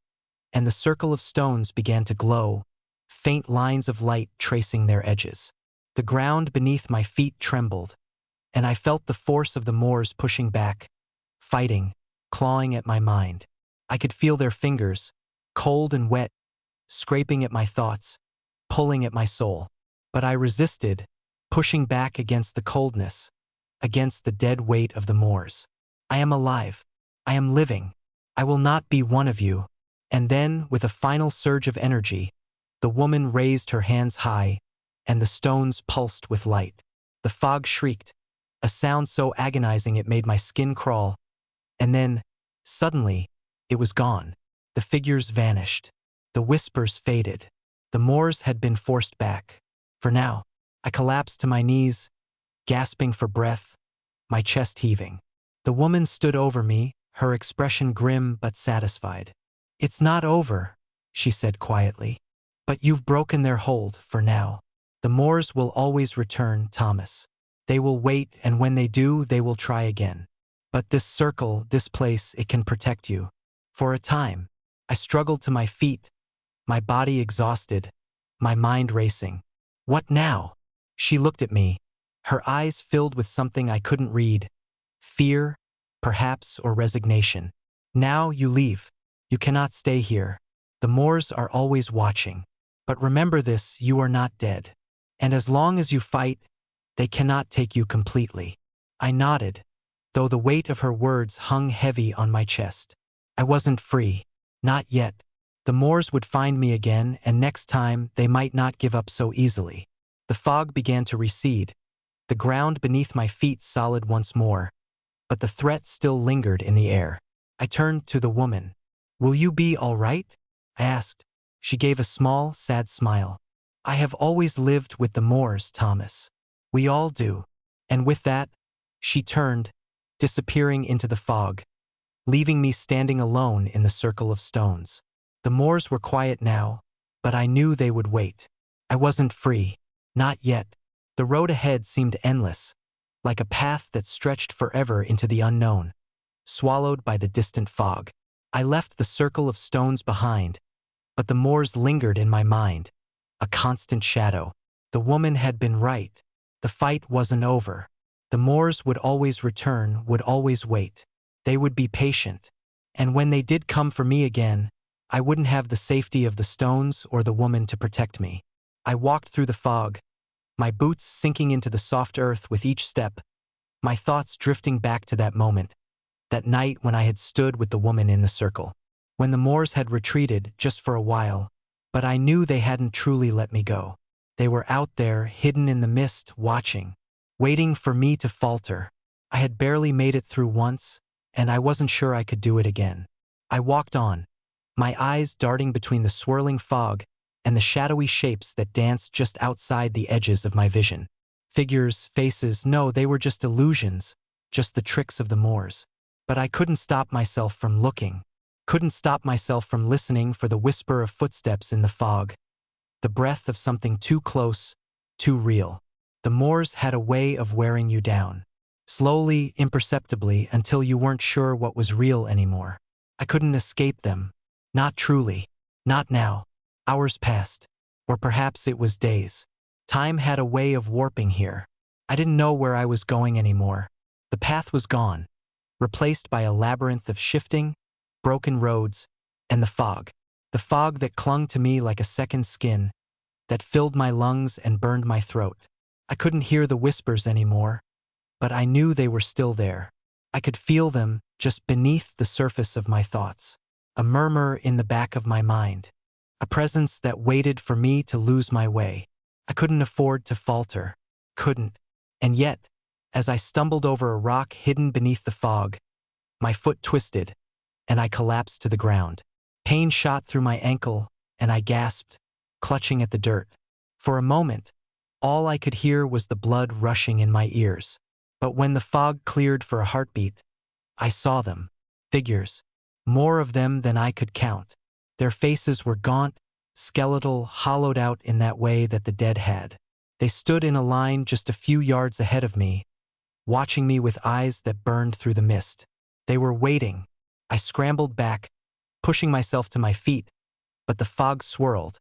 Speaker 1: and the circle of stones began to glow, faint lines of light tracing their edges. The ground beneath my feet trembled, and I felt the force of the moors pushing back, fighting, clawing at my mind. I could feel their fingers, cold and wet, scraping at my thoughts, pulling at my soul. But I resisted, pushing back against the coldness, against the dead weight of the moors. I am alive. I am living. I will not be one of you. And then, with a final surge of energy, the woman raised her hands high, and the stones pulsed with light. The fog shrieked, a sound so agonizing it made my skin crawl, and then, suddenly, it was gone. The figures vanished. The whispers faded. The moors had been forced back. For now, I collapsed to my knees, gasping for breath, my chest heaving. The woman stood over me, her expression grim but satisfied. It's not over, she said quietly. But you've broken their hold, for now. The moors will always return, Thomas. They will wait, and when they do, they will try again. But this circle, this place, it can protect you. For a time, I struggled to my feet, my body exhausted, my mind racing. What now? She looked at me, her eyes filled with something I couldn't read. Fear, perhaps, or resignation. Now you leave. You cannot stay here. The moors are always watching. But remember this, you are not dead. And as long as you fight, they cannot take you completely. I nodded, though the weight of her words hung heavy on my chest. I wasn't free. Not yet. The moors would find me again, and next time they might not give up so easily. The fog began to recede, the ground beneath my feet solid once more, but the threat still lingered in the air. I turned to the woman. Will you be all right? I asked. She gave a small, sad smile. I have always lived with the moors, Thomas. We all do. And with that, she turned, disappearing into the fog, leaving me standing alone in the circle of stones. The moors were quiet now, but I knew they would wait. I wasn't free. Not yet. The road ahead seemed endless, like a path that stretched forever into the unknown, swallowed by the distant fog. I left the circle of stones behind, but the moors lingered in my mind, a constant shadow. The woman had been right. The fight wasn't over. The Moors would always return, would always wait. They would be patient. And when they did come for me again, I wouldn't have the safety of the stones or the woman to protect me. I walked through the fog, my boots sinking into the soft earth with each step, my thoughts drifting back to that moment, that night when I had stood with the woman in the circle. When the Moors had retreated just for a while, but I knew they hadn't truly let me go. They were out there, hidden in the mist, watching, waiting for me to falter. I had barely made it through once, and I wasn't sure I could do it again. I walked on, my eyes darting between the swirling fog and the shadowy shapes that danced just outside the edges of my vision. Figures, faces, no, they were just illusions, just the tricks of the Moors. But I couldn't stop myself from looking, couldn't stop myself from listening for the whisper of footsteps in the fog, the breath of something too close, too real. The Moors had a way of wearing you down, slowly, imperceptibly, until you weren't sure what was real anymore. I couldn't escape them. Not truly. Not now. Hours passed. Or perhaps it was days. Time had a way of warping here. I didn't know where I was going anymore. The path was gone, replaced by a labyrinth of shifting, broken roads, and the fog that clung to me like a second skin, that filled my lungs and burned my throat. I couldn't hear the whispers anymore, but I knew they were still there. I could feel them just beneath the surface of my thoughts, a murmur in the back of my mind, a presence that waited for me to lose my way. I couldn't afford to falter, couldn't. And yet, as I stumbled over a rock hidden beneath the fog, my foot twisted, and I collapsed to the ground. Pain shot through my ankle, and I gasped, clutching at the dirt. For a moment, all I could hear was the blood rushing in my ears. But when the fog cleared for a heartbeat, I saw them. Figures. More of them than I could count. Their faces were gaunt, skeletal, hollowed out in that way that the dead had. They stood in a line just a few yards ahead of me, watching me with eyes that burned through the mist. They were waiting. I scrambled back, pushing myself to my feet, but the fog swirled,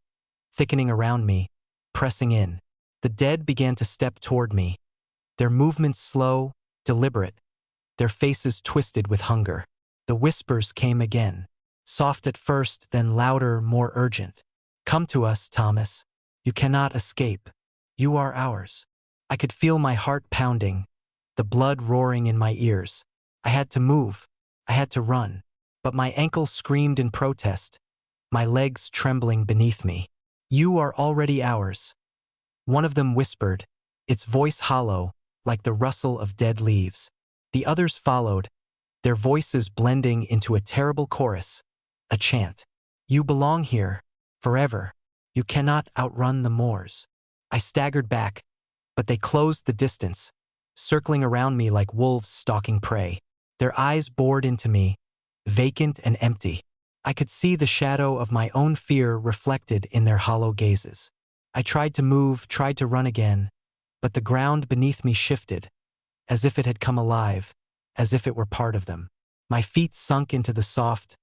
Speaker 1: thickening around me, pressing in. The dead began to step toward me, their movements slow, deliberate, their faces twisted with hunger. The whispers came again, soft at first, then louder, more urgent. "Come to us, Thomas. You cannot escape. You are ours." I could feel my heart pounding, the blood roaring in my ears. I had to move. I had to run. But my ankles screamed in protest, my legs trembling beneath me. "You are already ours." One of them whispered, its voice hollow, like the rustle of dead leaves. The others followed, their voices blending into a terrible chorus, a chant. "You belong here, forever. You cannot outrun the Moors." I staggered back, but they closed the distance, circling around me like wolves stalking prey. Their eyes bored into me, vacant and empty. I could see the shadow of my own fear reflected in their hollow gazes. I tried to move, tried to run again, but the ground beneath me shifted, as if it had come alive, as if it were part of them. My feet sunk into the soft,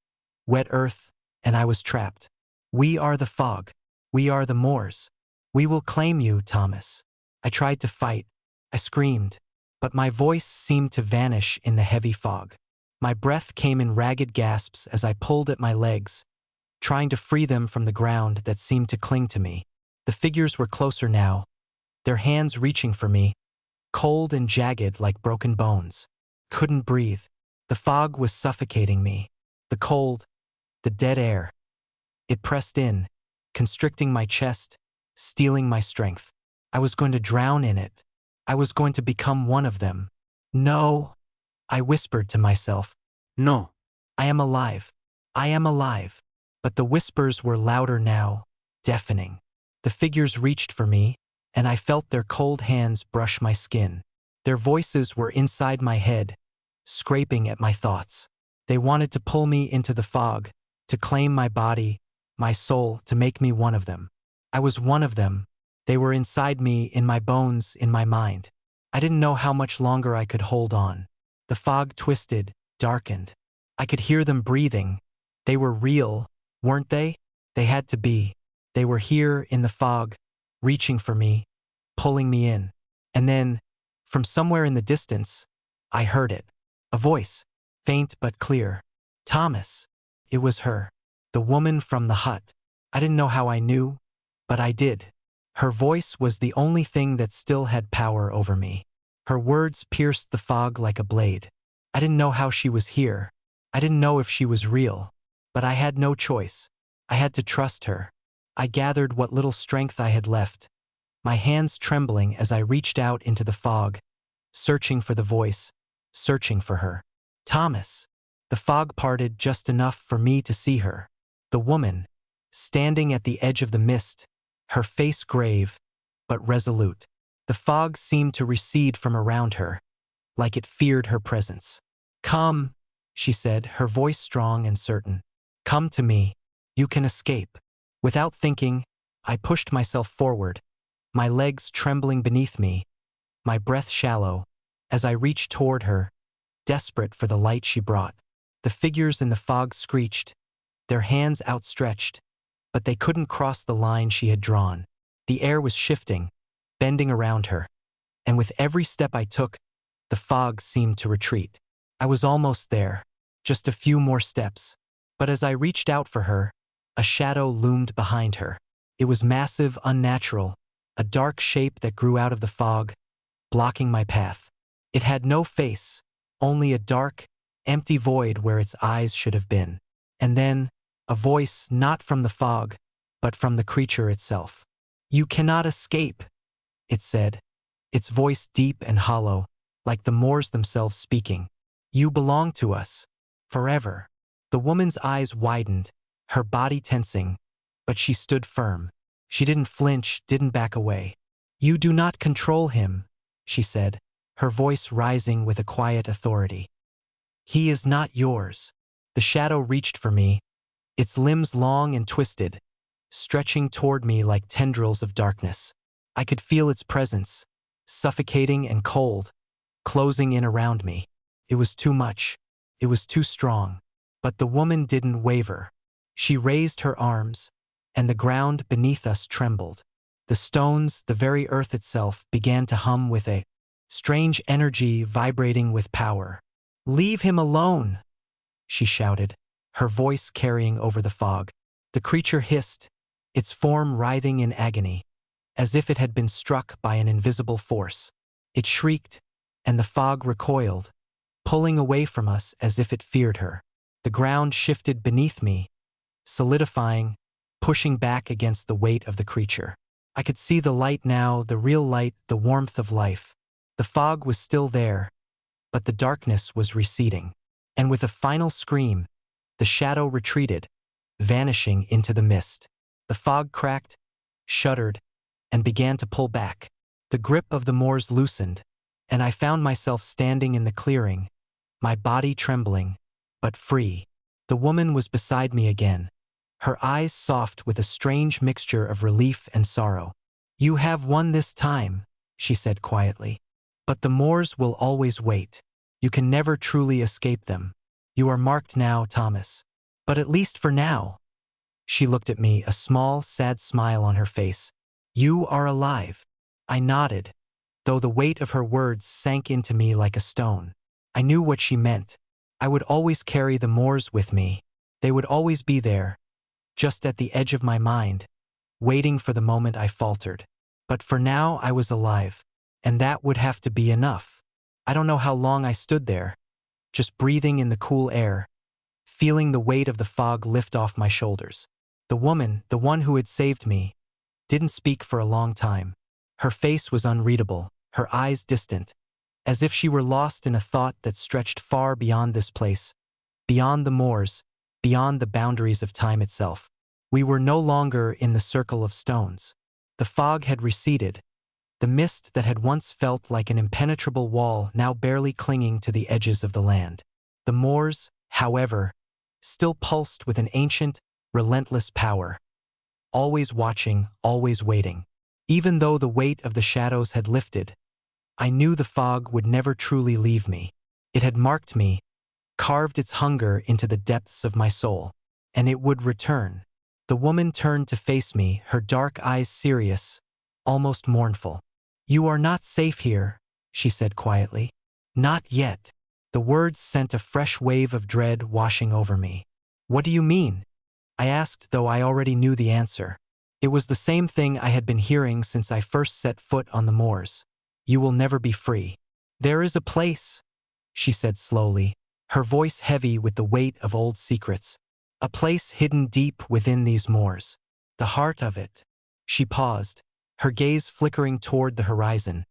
Speaker 1: wet earth, and I was trapped. "We are the fog. We are the Moors. We will claim you, Thomas." I tried to fight. I screamed, but my voice seemed to vanish in the heavy fog. My breath came in ragged gasps as I pulled at my legs, trying to free them from the ground that seemed to cling to me. The figures were closer now, their hands reaching for me, cold and jagged like broken bones. Couldn't breathe. The fog was suffocating me. The cold, the dead air. It pressed in, constricting my chest, stealing my strength. I was going to drown in it. I was going to become one of them. "No," I whispered to myself.
Speaker 2: No.
Speaker 1: "I am alive. I am alive." But the whispers were louder now, deafening. The figures reached for me, and I felt their cold hands brush my skin. Their voices were inside my head, scraping at my thoughts. They wanted to pull me into the fog, to claim my body, my soul, to make me one of them. I was one of them. They were inside me, in my bones, in my mind. I didn't know how much longer I could hold on. The fog twisted, darkened. I could hear them breathing. They were real, weren't they? They had to be. They were here in the fog, reaching for me, pulling me in. And then, from somewhere in the distance, I heard it. A voice, faint but clear. Thomas. It was her. The woman from the hut. I didn't know how I knew, but I did. Her voice was the only thing that still had power over me. Her words pierced the fog like a blade. I didn't know how she was here. I didn't know if she was real. But I had no choice. I had to trust her. I gathered what little strength I had left, my hands trembling as I reached out into the fog, searching for the voice, searching for her. Thomas. The fog parted just enough for me to see her. The woman, standing at the edge of the mist, her face grave, but resolute. The fog seemed to recede from around her, like it feared her presence. Come, she said, her voice strong and certain. Come to me. You can escape. Without thinking, I pushed myself forward, my legs trembling beneath me, my breath shallow, as I reached toward her, desperate for the light she brought. The figures in the fog screeched, their hands outstretched, but they couldn't cross the line she had drawn. The air was shifting, bending around her, and with every step I took, the fog seemed to retreat. I was almost there, just a few more steps, but as I reached out for her, a shadow loomed behind her. It was massive, unnatural, a dark shape that grew out of the fog, blocking my path. It had no face, only a dark, empty void where its eyes should have been. And then, a voice not from the fog, but from the creature itself. You cannot escape, it said, its voice deep and hollow, like the Moors themselves speaking. You belong to us, forever. The woman's eyes widened, her body tensing, but she stood firm. She didn't flinch, didn't back away. You do not control him, she said, her voice rising with a quiet authority. He is not yours. The shadow reached for me, its limbs long and twisted, stretching toward me like tendrils of darkness. I could feel its presence, suffocating and cold, closing in around me. It was too much. It was too strong. But the woman didn't waver. She raised her arms, and the ground beneath us trembled. The stones, the very earth itself, began to hum with a strange energy vibrating with power. Leave him alone, she shouted, her voice carrying over the fog. The creature hissed, its form writhing in agony, as if it had been struck by an invisible force. It shrieked, and the fog recoiled, pulling away from us as if it feared her. The ground shifted beneath me, solidifying, pushing back against the weight of the creature. I could see the light now, the real light, the warmth of life. The fog was still there, but the darkness was receding. And with a final scream, the shadow retreated, vanishing into the mist. The fog cracked, shuddered, and began to pull back. The grip of the Moors loosened, and I found myself standing in the clearing, my body trembling, but free. The woman was beside me again, her eyes soft with a strange mixture of relief and sorrow. You have won this time, she said quietly. But the Moors will always wait. You can never truly escape them. You are marked now, Thomas. But at least for now. She looked at me, a small, sad smile on her face. You are alive. I nodded, though the weight of her words sank into me like a stone. I knew what she meant. I would always carry the Moors with me. They would always be there, just at the edge of my mind, waiting for the moment I faltered. But for now I was alive, and that would have to be enough. I don't know how long I stood there, just breathing in the cool air, feeling the weight of the fog lift off my shoulders. The woman, the one who had saved me, didn't speak for a long time. Her face was unreadable, her eyes distant, as if she were lost in a thought that stretched far beyond this place, beyond the Moors, beyond the boundaries of time itself. We were no longer in the circle of stones. The fog had receded, the mist that had once felt like an impenetrable wall now barely clinging to the edges of the land. The Moors, however, still pulsed with an ancient, relentless power, always watching, always waiting. Even though the weight of the shadows had lifted, I knew the fog would never truly leave me. It had marked me, carved its hunger into the depths of my soul, and it would return. The woman turned to face me, her dark eyes serious, almost mournful. You are not safe here, she said quietly. Not yet. The words sent a fresh wave of dread washing over me. What do you mean? I asked, though I already knew the answer. It was the same thing I had been hearing since I first set foot on the moors. You will never be free. There is a place, she said slowly, her voice heavy with the weight of old secrets. A place hidden deep within these moors. The heart of it. She paused, her gaze flickering toward the horizon,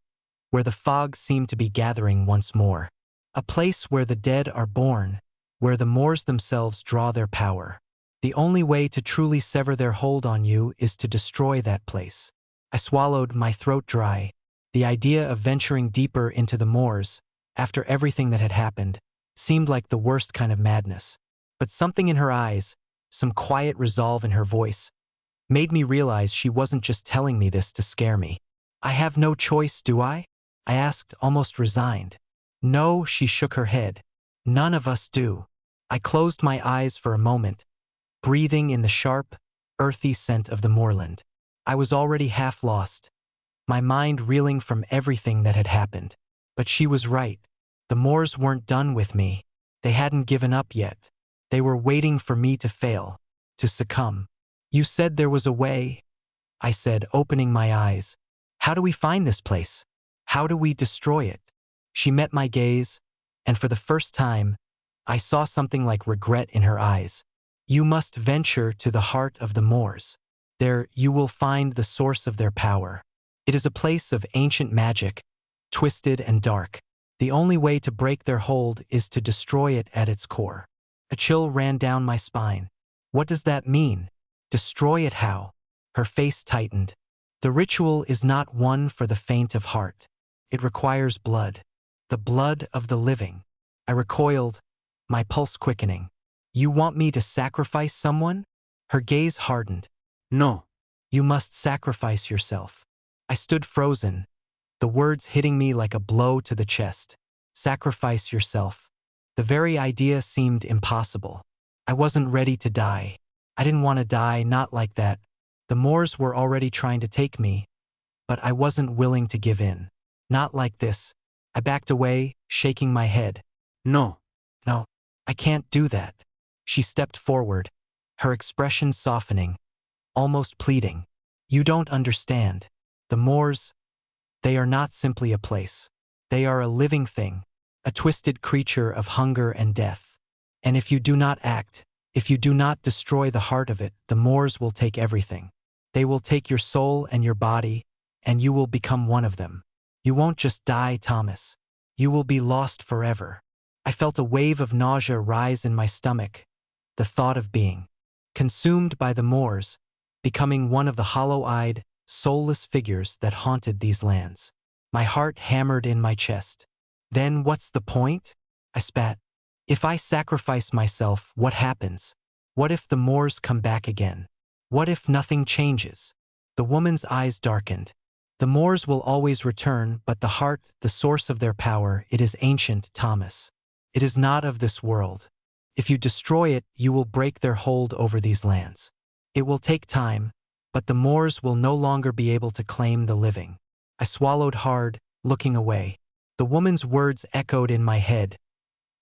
Speaker 1: where the fog seemed to be gathering once more. A place where the dead are born, where the moors themselves draw their power. The only way to truly sever their hold on you is to destroy that place. I swallowed, my throat dry. The idea of venturing deeper into the moors, after everything that had happened, seemed like the worst kind of madness. But something in her eyes, some quiet resolve in her voice, made me realize she wasn't just telling me this to scare me. I have no choice, do I? I asked, almost resigned. No, she shook her head. None of us do. I closed my eyes for a moment, breathing in the sharp, earthy scent of the moorland. I was already half lost, my mind reeling from everything that had happened. But she was right. The moors weren't done with me. They hadn't given up yet. They were waiting for me to fail, to succumb. You said there was a way, I said, opening my eyes. How do we find this place? How do we destroy it? She met my gaze, and for the first time, I saw something like regret in her eyes. You must venture to the heart of the moors. There you will find the source of their power. It is a place of ancient magic, twisted and dark. The only way to break their hold is to destroy it at its core. A chill ran down my spine. What does that mean? Destroy it how? Her face tightened. The ritual is not one for the faint of heart. It requires blood. The blood of the living. I recoiled, my pulse quickening. You want me to sacrifice someone? Her gaze hardened.
Speaker 2: No.
Speaker 1: You must sacrifice yourself. I stood frozen, the words hitting me like a blow to the chest. Sacrifice yourself. The very idea seemed impossible. I wasn't ready to die. I didn't want to die, not like that. The moors were already trying to take me, but I wasn't willing to give in. Not like this. I backed away, shaking my head.
Speaker 2: No.
Speaker 1: No, I can't do that. She stepped forward, her expression softening, almost pleading. You don't understand. The moors, they are not simply a place. They are a living thing, a twisted creature of hunger and death. And if you do not act, if you do not destroy the heart of it, the moors will take everything. They will take your soul and your body, and you will become one of them. You won't just die, Thomas. You will be lost forever. I felt a wave of nausea rise in my stomach, the thought of being consumed by the moors, becoming one of the hollow-eyed, soulless figures that haunted these lands. My heart hammered in my chest. Then what's the point? I spat. If I sacrifice myself, what happens? What if the moors come back again? What if nothing changes? The woman's eyes darkened. The moors will always return, but the heart, the source of their power, it is ancient, Thomas. It is not of this world. If you destroy it, you will break their hold over these lands. It will take time, but the moors will no longer be able to claim the living. I swallowed hard, looking away. The woman's words echoed in my head,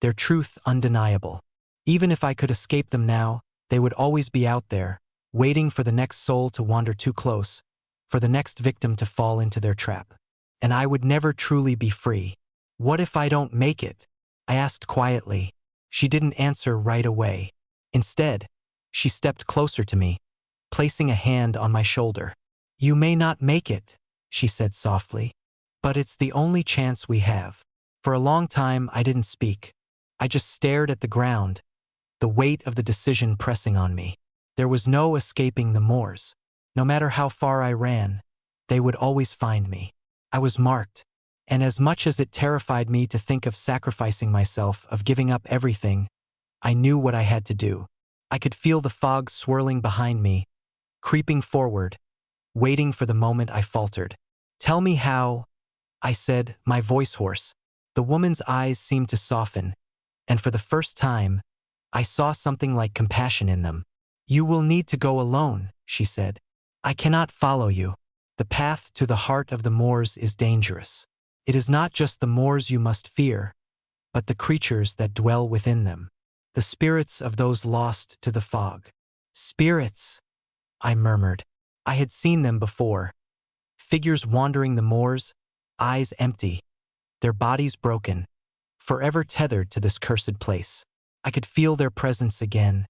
Speaker 1: their truth undeniable. Even if I could escape them now, they would always be out there, waiting for the next soul to wander too close, for the next victim to fall into their trap. And I would never truly be free. What if I don't make it? I asked quietly. She didn't answer right away. Instead, she stepped closer to me, placing a hand on my shoulder. You may not make it, she said softly, but it's the only chance we have. For a long time, I didn't speak. I just stared at the ground, the weight of the decision pressing on me. There was no escaping the moors. No matter how far I ran, they would always find me. I was marked, and as much as it terrified me to think of sacrificing myself, of giving up everything, I knew what I had to do. I could feel the fog swirling behind me, creeping forward, waiting for the moment I faltered. Tell me how, I said, my voice hoarse. The woman's eyes seemed to soften, and for the first time, I saw something like compassion in them. You will need to go alone, she said. I cannot follow you. The path to the heart of the moors is dangerous. It is not just the moors you must fear, but the creatures that dwell within them. The spirits of those lost to the fog. Spirits, I murmured. I had seen them before. Figures wandering the moors, eyes empty, their bodies broken, forever tethered to this cursed place. I could feel their presence again,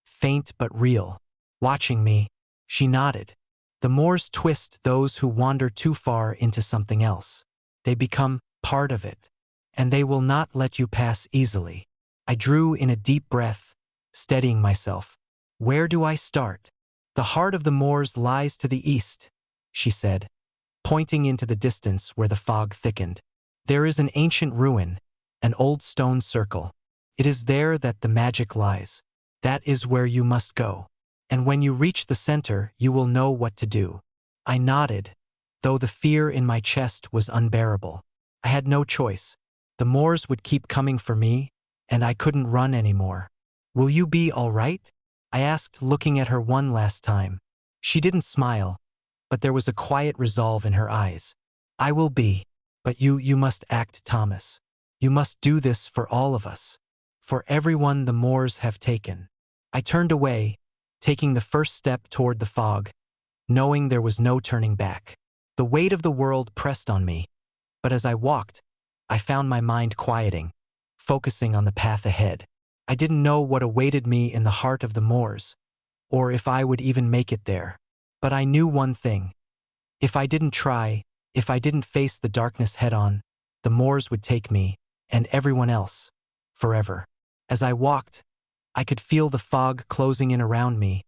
Speaker 1: faint but real. Watching me, she nodded. The moors twist those who wander too far into something else. They become part of it, and they will not let you pass easily. I drew in a deep breath, steadying myself. Where do I start? The heart of the moors lies to the east, she said, pointing into the distance where the fog thickened. There is an ancient ruin, an old stone circle. It is there that the magic lies. That is where you must go. And when you reach the center, you will know what to do. I nodded, though the fear in my chest was unbearable. I had no choice. The moors would keep coming for me, and I couldn't run anymore. Will you be all right? I asked, looking at her one last time. She didn't smile, but there was a quiet resolve in her eyes. I will be, but you must act, Thomas. You must do this for all of us, for everyone the moors have taken. I turned away, taking the first step toward the fog, knowing there was no turning back. The weight of the world pressed on me, but as I walked, I found my mind quieting, focusing on the path ahead. I didn't know what awaited me in the heart of the moors, or if I would even make it there. But I knew one thing. If I didn't try, if I didn't face the darkness head-on, the moors would take me, and everyone else, forever. As I walked, I could feel the fog closing in around me,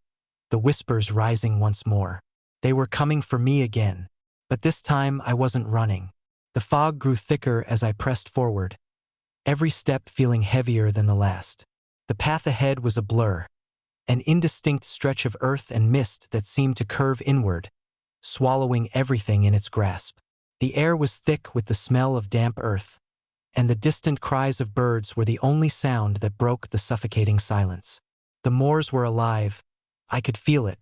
Speaker 1: the whispers rising once more. They were coming for me again, but this time I wasn't running. The fog grew thicker as I pressed forward, every step feeling heavier than the last. The path ahead was a blur, an indistinct stretch of earth and mist that seemed to curve inward, swallowing everything in its grasp. The air was thick with the smell of damp earth, and the distant cries of birds were the only sound that broke the suffocating silence. The moors were alive. I could feel it.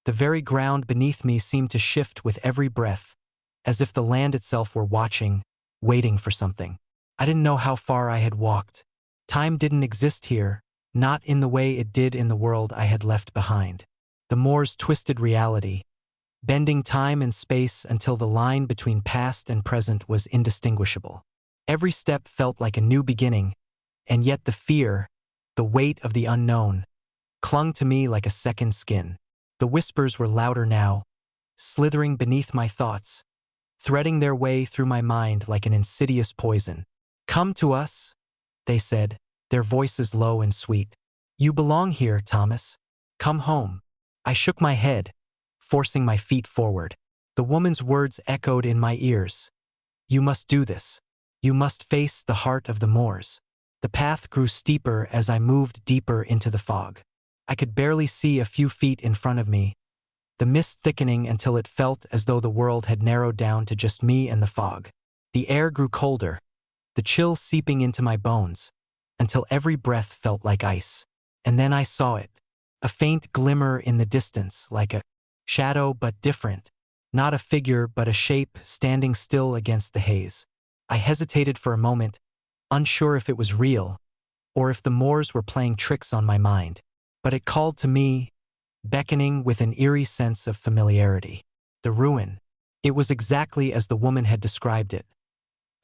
Speaker 1: The very ground beneath me seemed to shift with every breath, as if the land itself were watching, waiting for something. I didn't know how far I had walked. Time didn't exist here, not in the way it did in the world I had left behind. The moors twisted reality, bending time and space until the line between past and present was indistinguishable. Every step felt like a new beginning, and yet the fear, the weight of the unknown, clung to me like a second skin. The whispers were louder now, slithering beneath my thoughts, threading their way through my mind like an insidious poison. Come to us, they said, their voices low and sweet. You belong here, Thomas. Come home. I shook my head, forcing my feet forward. The woman's words echoed in my ears. You must do this. You must face the heart of the moors. The path grew steeper as I moved deeper into the fog. I could barely see a few feet in front of me, the mist thickening until it felt as though the world had narrowed down to just me and the fog. The air grew colder, the chill seeping into my bones, until every breath felt like ice. And then I saw it, a faint glimmer in the distance, like a shadow but different, not a figure but a shape standing still against the haze. I hesitated for a moment, unsure if it was real, or if the moors were playing tricks on my mind. But it called to me, beckoning with an eerie sense of familiarity. The ruin. It was exactly as the woman had described it.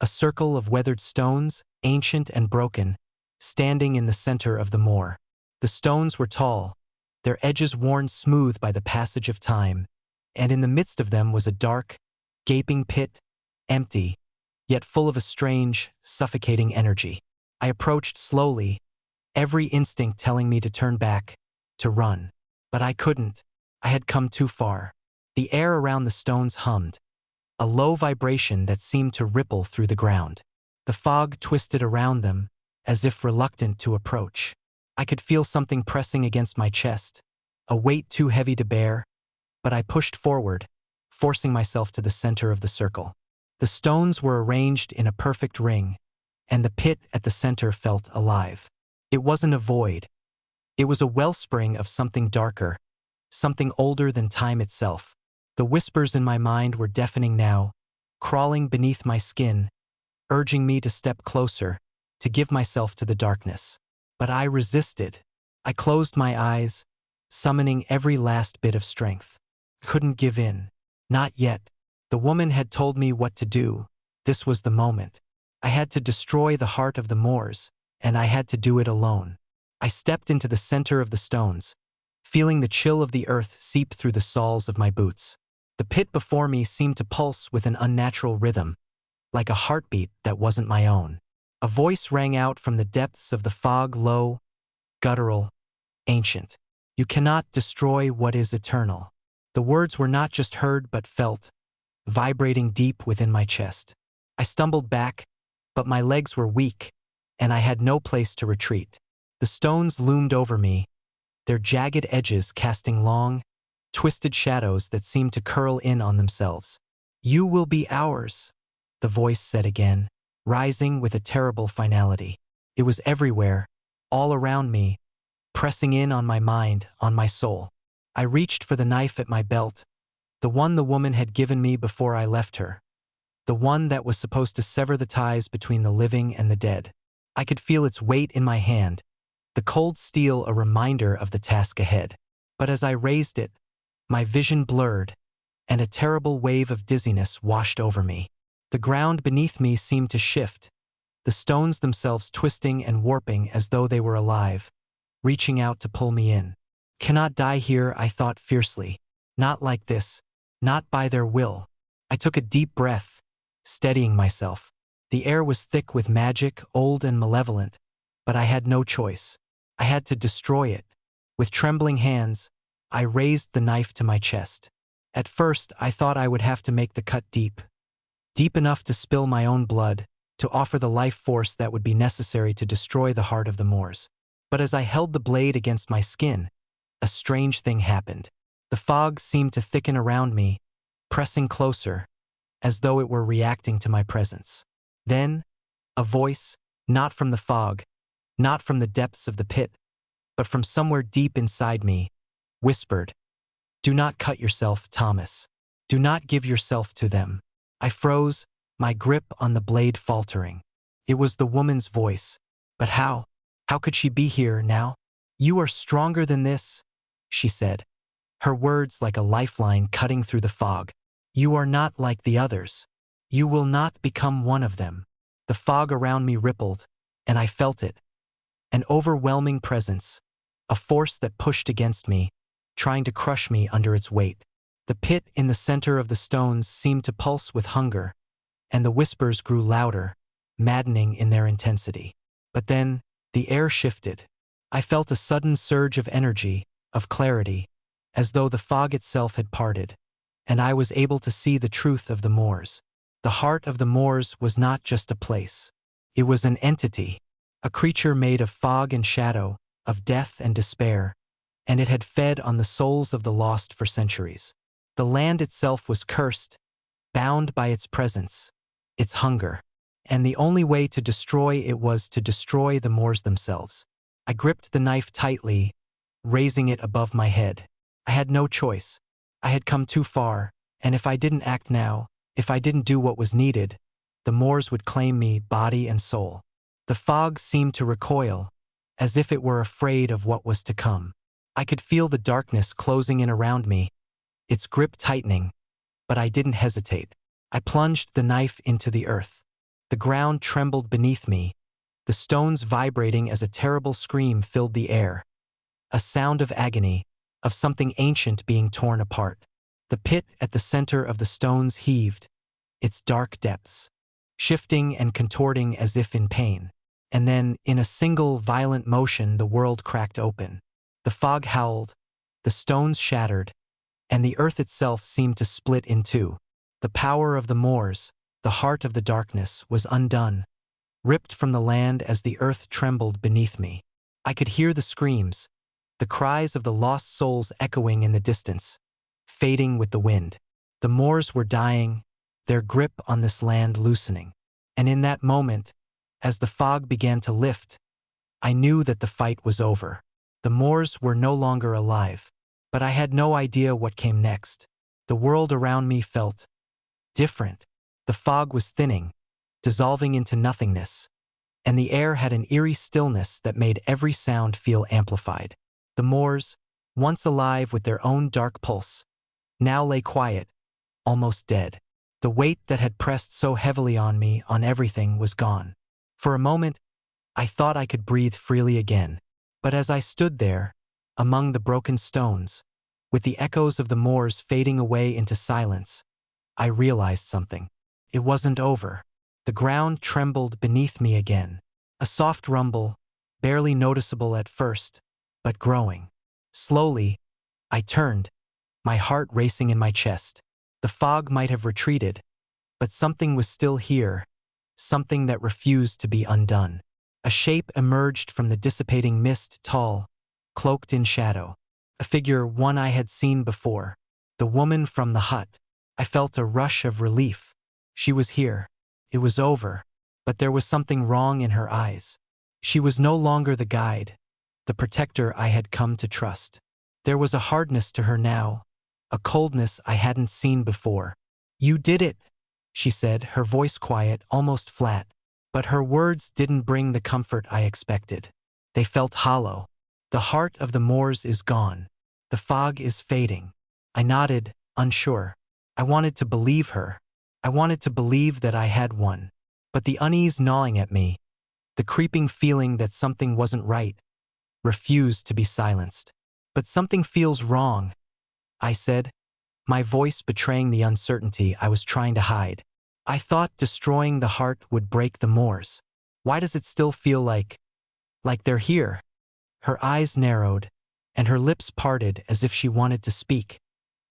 Speaker 1: A circle of weathered stones, ancient and broken, standing in the center of the moor. The stones were tall, their edges worn smooth by the passage of time, and in the midst of them was a dark, gaping pit, empty, yet full of a strange, suffocating energy. I approached slowly, every instinct telling me to turn back, to run. But I couldn't. I had come too far. The air around the stones hummed, a low vibration that seemed to ripple through the ground. The fog twisted around them, as if reluctant to approach. I could feel something pressing against my chest, a weight too heavy to bear, but I pushed forward, forcing myself to the center of the circle. The stones were arranged in a perfect ring, and the pit at the center felt alive. It wasn't a void. It was a wellspring of something darker, something older than time itself. The whispers in my mind were deafening now, crawling beneath my skin, urging me to step closer, to give myself to the darkness. But I resisted. I closed my eyes, summoning every last bit of strength. Couldn't give in. Not yet. The woman had told me what to do. This was the moment. I had to destroy the heart of the moors, and I had to do it alone. I stepped into the center of the stones, feeling the chill of the earth seep through the soles of my boots. The pit before me seemed to pulse with an unnatural rhythm, like a heartbeat that wasn't my own. A voice rang out from the depths of the fog, low, guttural, ancient. You cannot destroy what is eternal. The words were not just heard but felt, vibrating deep within my chest. I stumbled back, but my legs were weak, and I had no place to retreat. The stones loomed over me, their jagged edges casting long, twisted shadows that seemed to curl in on themselves. You will be ours, the voice said again, rising with a terrible finality. It was everywhere, all around me, pressing in on my mind, on my soul. I reached for the knife at my belt, the one the woman had given me before I left her, the one that was supposed to sever the ties between the living and the dead. I could feel its weight in my hand, the cold steel a reminder of the task ahead. But as I raised it, my vision blurred, and a terrible wave of dizziness washed over me. The ground beneath me seemed to shift, the stones themselves twisting and warping as though they were alive, reaching out to pull me in. Cannot die here, I thought fiercely. Not like this, not by their will. I took a deep breath, steadying myself. The air was thick with magic, old and malevolent, but I had no choice. I had to destroy it. With trembling hands, I raised the knife to my chest. At first, I thought I would have to make the cut deep enough to spill my own blood, to offer the life force that would be necessary to destroy the heart of the moors. But as I held the blade against my skin, a strange thing happened. The fog seemed to thicken around me, pressing closer, as though it were reacting to my presence. Then, a voice, not from the fog, not from the depths of the pit, but from somewhere deep inside me, whispered, "Do not cut yourself, Thomas. Do not give yourself to them." I froze, my grip on the blade faltering. It was the woman's voice. But how? How could she be here now? "You are stronger than this," she said, her words like a lifeline cutting through the fog. "You are not like the others. You will not become one of them." The fog around me rippled, and I felt it. An overwhelming presence, a force that pushed against me, trying to crush me under its weight. The pit in the center of the stones seemed to pulse with hunger, and the whispers grew louder, maddening in their intensity. But then, the air shifted. I felt a sudden surge of energy, of clarity, as though the fog itself had parted, and I was able to see the truth of the moors. The heart of the moors was not just a place. It was an entity, a creature made of fog and shadow, of death and despair, and it had fed on the souls of the lost for centuries. The land itself was cursed, bound by its presence, its hunger, and the only way to destroy it was to destroy the moors themselves. I gripped the knife tightly, raising it above my head. I had no choice. I had come too far, and if I didn't act now, if I didn't do what was needed, the moors would claim me body and soul. The fog seemed to recoil, as if it were afraid of what was to come. I could feel the darkness closing in around me, its grip tightening, but I didn't hesitate. I plunged the knife into the earth. The ground trembled beneath me, the stones vibrating as a terrible scream filled the air. A sound of agony, of something ancient being torn apart. The pit at the center of the stones heaved, its dark depths, shifting and contorting as if in pain. And then, in a single violent motion, the world cracked open. The fog howled, the stones shattered, and the earth itself seemed to split in two. The power of the moors, the heart of the darkness, was undone, ripped from the land as the earth trembled beneath me. I could hear the screams, the cries of the lost souls echoing in the distance, fading with the wind. The moors were dying, their grip on this land loosening. And in that moment, as the fog began to lift, I knew that the fight was over. The moors were no longer alive, but I had no idea what came next. The world around me felt different. The fog was thinning, dissolving into nothingness, and the air had an eerie stillness that made every sound feel amplified. The moors, once alive with their own dark pulse, now lay quiet, almost dead. The weight that had pressed so heavily on me, on everything, was gone. For a moment, I thought I could breathe freely again. But as I stood there, among the broken stones, with the echoes of the moors fading away into silence, I realized something. It wasn't over. The ground trembled beneath me again. A soft rumble, barely noticeable at first, but growing. Slowly, I turned, my heart racing in my chest. The fog might have retreated, but something was still here, something that refused to be undone. A shape emerged from the dissipating mist, tall, cloaked in shadow. A figure, one I had seen before. The woman from the hut. I felt a rush of relief. She was here. It was over. But there was something wrong in her eyes. She was no longer the guide, the protector I had come to trust. There was a hardness to her now, a coldness I hadn't seen before. "You did it," she said, her voice quiet, almost flat. But her words didn't bring the comfort I expected. They felt hollow. "The heart of the moors is gone. The fog is fading." I nodded, unsure. I wanted to believe her. I wanted to believe that I had one. But the unease gnawing at me, the creeping feeling that something wasn't right, refused to be silenced. "But something feels wrong," I said, my voice betraying the uncertainty I was trying to hide. "I thought destroying the heart would break the moors. Why does it still feel like they're here?" Her eyes narrowed, and her lips parted as if she wanted to speak.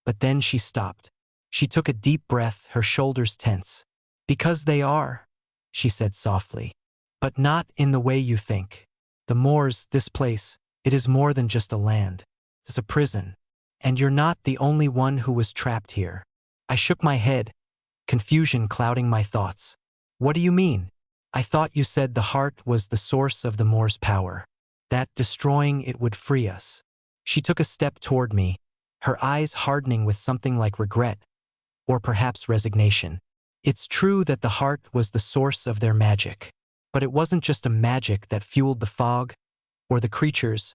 Speaker 1: But then she stopped. She took a deep breath, her shoulders tense. "Because they are," she said softly. "But not in the way you think. The moors, this place, it is more than just a land. It's a prison. And you're not the only one who was trapped here." I shook my head, confusion clouding my thoughts. "What do you mean? I thought you said the heart was the source of the moors' power, that destroying it would free us." She took a step toward me, her eyes hardening with something like regret, or perhaps resignation. "It's true that the heart was the source of their magic. But it wasn't just a magic that fueled the fog, or the creatures,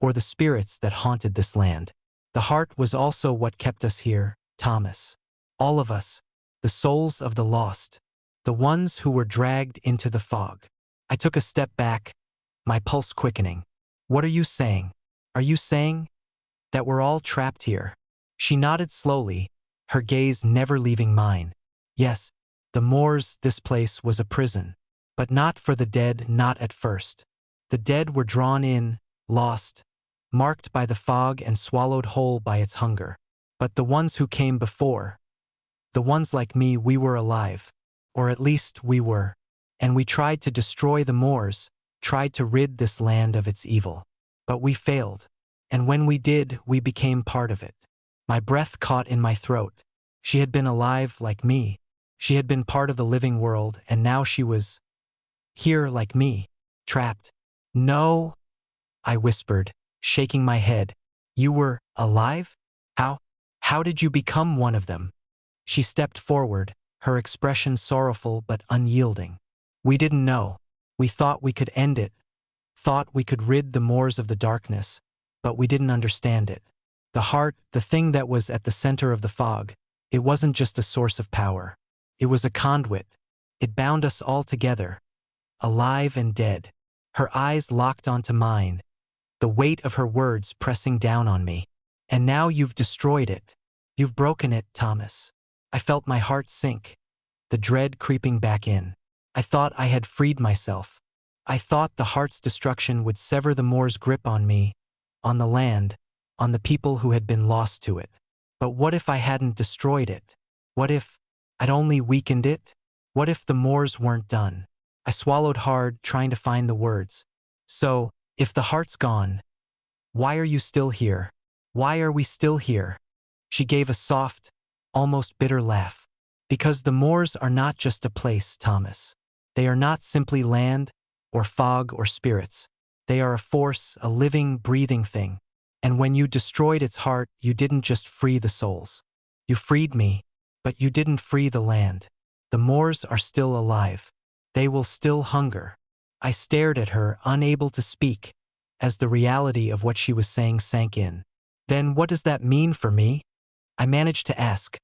Speaker 1: or the spirits that haunted this land. The heart was also what kept us here, Thomas. All of us, the souls of the lost, the ones who were dragged into the fog." I took a step back, my pulse quickening. "What are you saying? Are you saying that we're all trapped here?" She nodded slowly, her gaze never leaving mine. "Yes, the moors, this place, was a prison. But not for the dead, not at first. The dead were drawn in, lost, marked by the fog and swallowed whole by its hunger. But the ones who came before, the ones like me, we were alive. Or at least we were. And we tried to destroy the moors, tried to rid this land of its evil. But we failed. And when we did, we became part of it." My breath caught in my throat. She had been alive like me. She had been part of the living world, and now she was here like me, trapped. "No," I whispered, shaking my head. "You were alive? How did you become one of them?" She stepped forward, her expression sorrowful but unyielding. "We didn't know. We thought we could end it, thought we could rid the moors of the darkness, but we didn't understand it. The heart, the thing that was at the center of the fog, it wasn't just a source of power. It was a conduit. It bound us all together, alive and dead." Her eyes locked onto mine, the weight of her words pressing down on me. "And now you've destroyed it. You've broken it, Thomas." I felt my heart sink, the dread creeping back in. I thought I had freed myself. I thought the heart's destruction would sever the moor's grip on me, on the land, on the people who had been lost to it. But what if I hadn't destroyed it? What if I'd only weakened it? What if the moors weren't done? I swallowed hard, trying to find the words. "So, if the heart's gone, why are you still here? Why are we still here?" She gave a soft, almost bitter laugh. "Because the moors are not just a place, Thomas. They are not simply land, or fog, or spirits. They are a force, a living, breathing thing. And when you destroyed its heart, you didn't just free the souls. You freed me, but you didn't free the land. The Moors are still alive. They will still hunger. I stared at her, unable to speak, as the reality of what she was saying sank in. Then what does that mean for me? I managed to ask,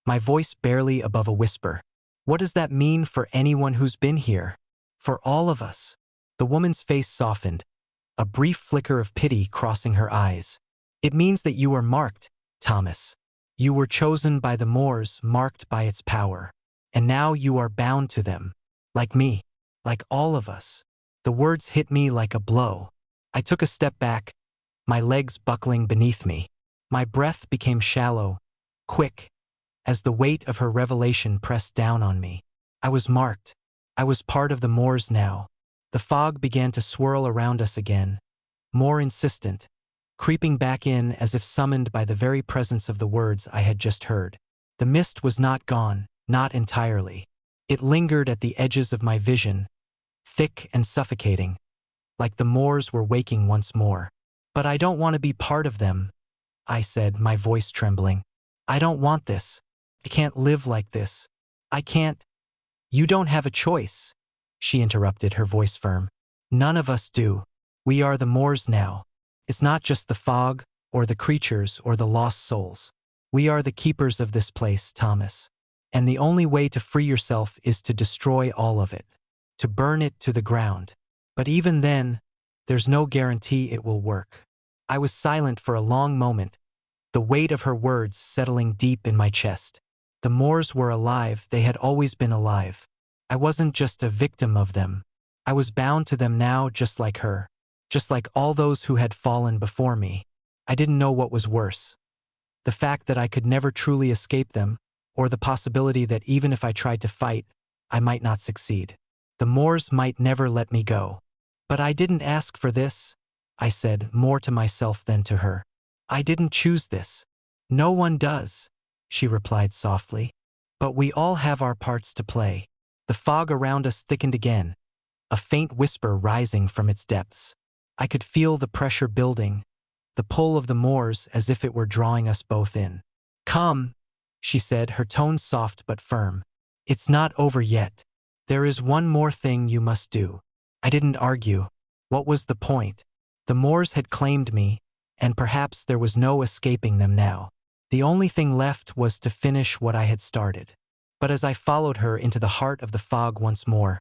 Speaker 1: my voice barely above a whisper. What does that mean for anyone who's been here? For all of us? The woman's face softened, a brief flicker of pity crossing her eyes. It means that you are marked, Thomas. You were chosen by the Moors, marked by its power. And now you are bound to them. Like me. Like all of us. The words hit me like a blow. I took a step back, my legs buckling beneath me. My breath became shallow, quick, as the weight of her revelation pressed down on me. I was marked. I was part of the Moors now. The fog began to swirl around us again, more insistent, creeping back in as if summoned by the very presence of the words I had just heard. The mist was not gone, not entirely. It lingered at the edges of my vision, thick and suffocating, like the Moors were waking once more. But I don't want to be part of them, I said, my voice trembling. I don't want this. I can't live like this. I can't. You don't have a choice, she interrupted, her voice firm. None of us do. We are the Moors now. It's not just the fog, or the creatures, or the lost souls. We are the keepers of this place, Thomas. And the only way to free yourself is to destroy all of it, to burn it to the ground. But even then, there's no guarantee it will work. I was silent for a long moment, the weight of her words settling deep in my chest. The Moors were alive, they had always been alive. I wasn't just a victim of them. I was bound to them now, just like her, just like all those who had fallen before me. I didn't know what was worse. The fact that I could never truly escape them, or the possibility that even if I tried to fight, I might not succeed. The Moors might never let me go. But I didn't ask for this, I said, more to myself than to her. I didn't choose this. No one does, she replied softly. But we all have our parts to play. The fog around us thickened again, a faint whisper rising from its depths. I could feel the pressure building, the pull of the Moors as if it were drawing us both in. Come, she said, her tone soft but firm. It's not over yet. There is one more thing you must do. I didn't argue. What was the point? The Moors had claimed me, and perhaps there was no escaping them now. The only thing left was to finish what I had started. But as I followed her into the heart of the fog once more,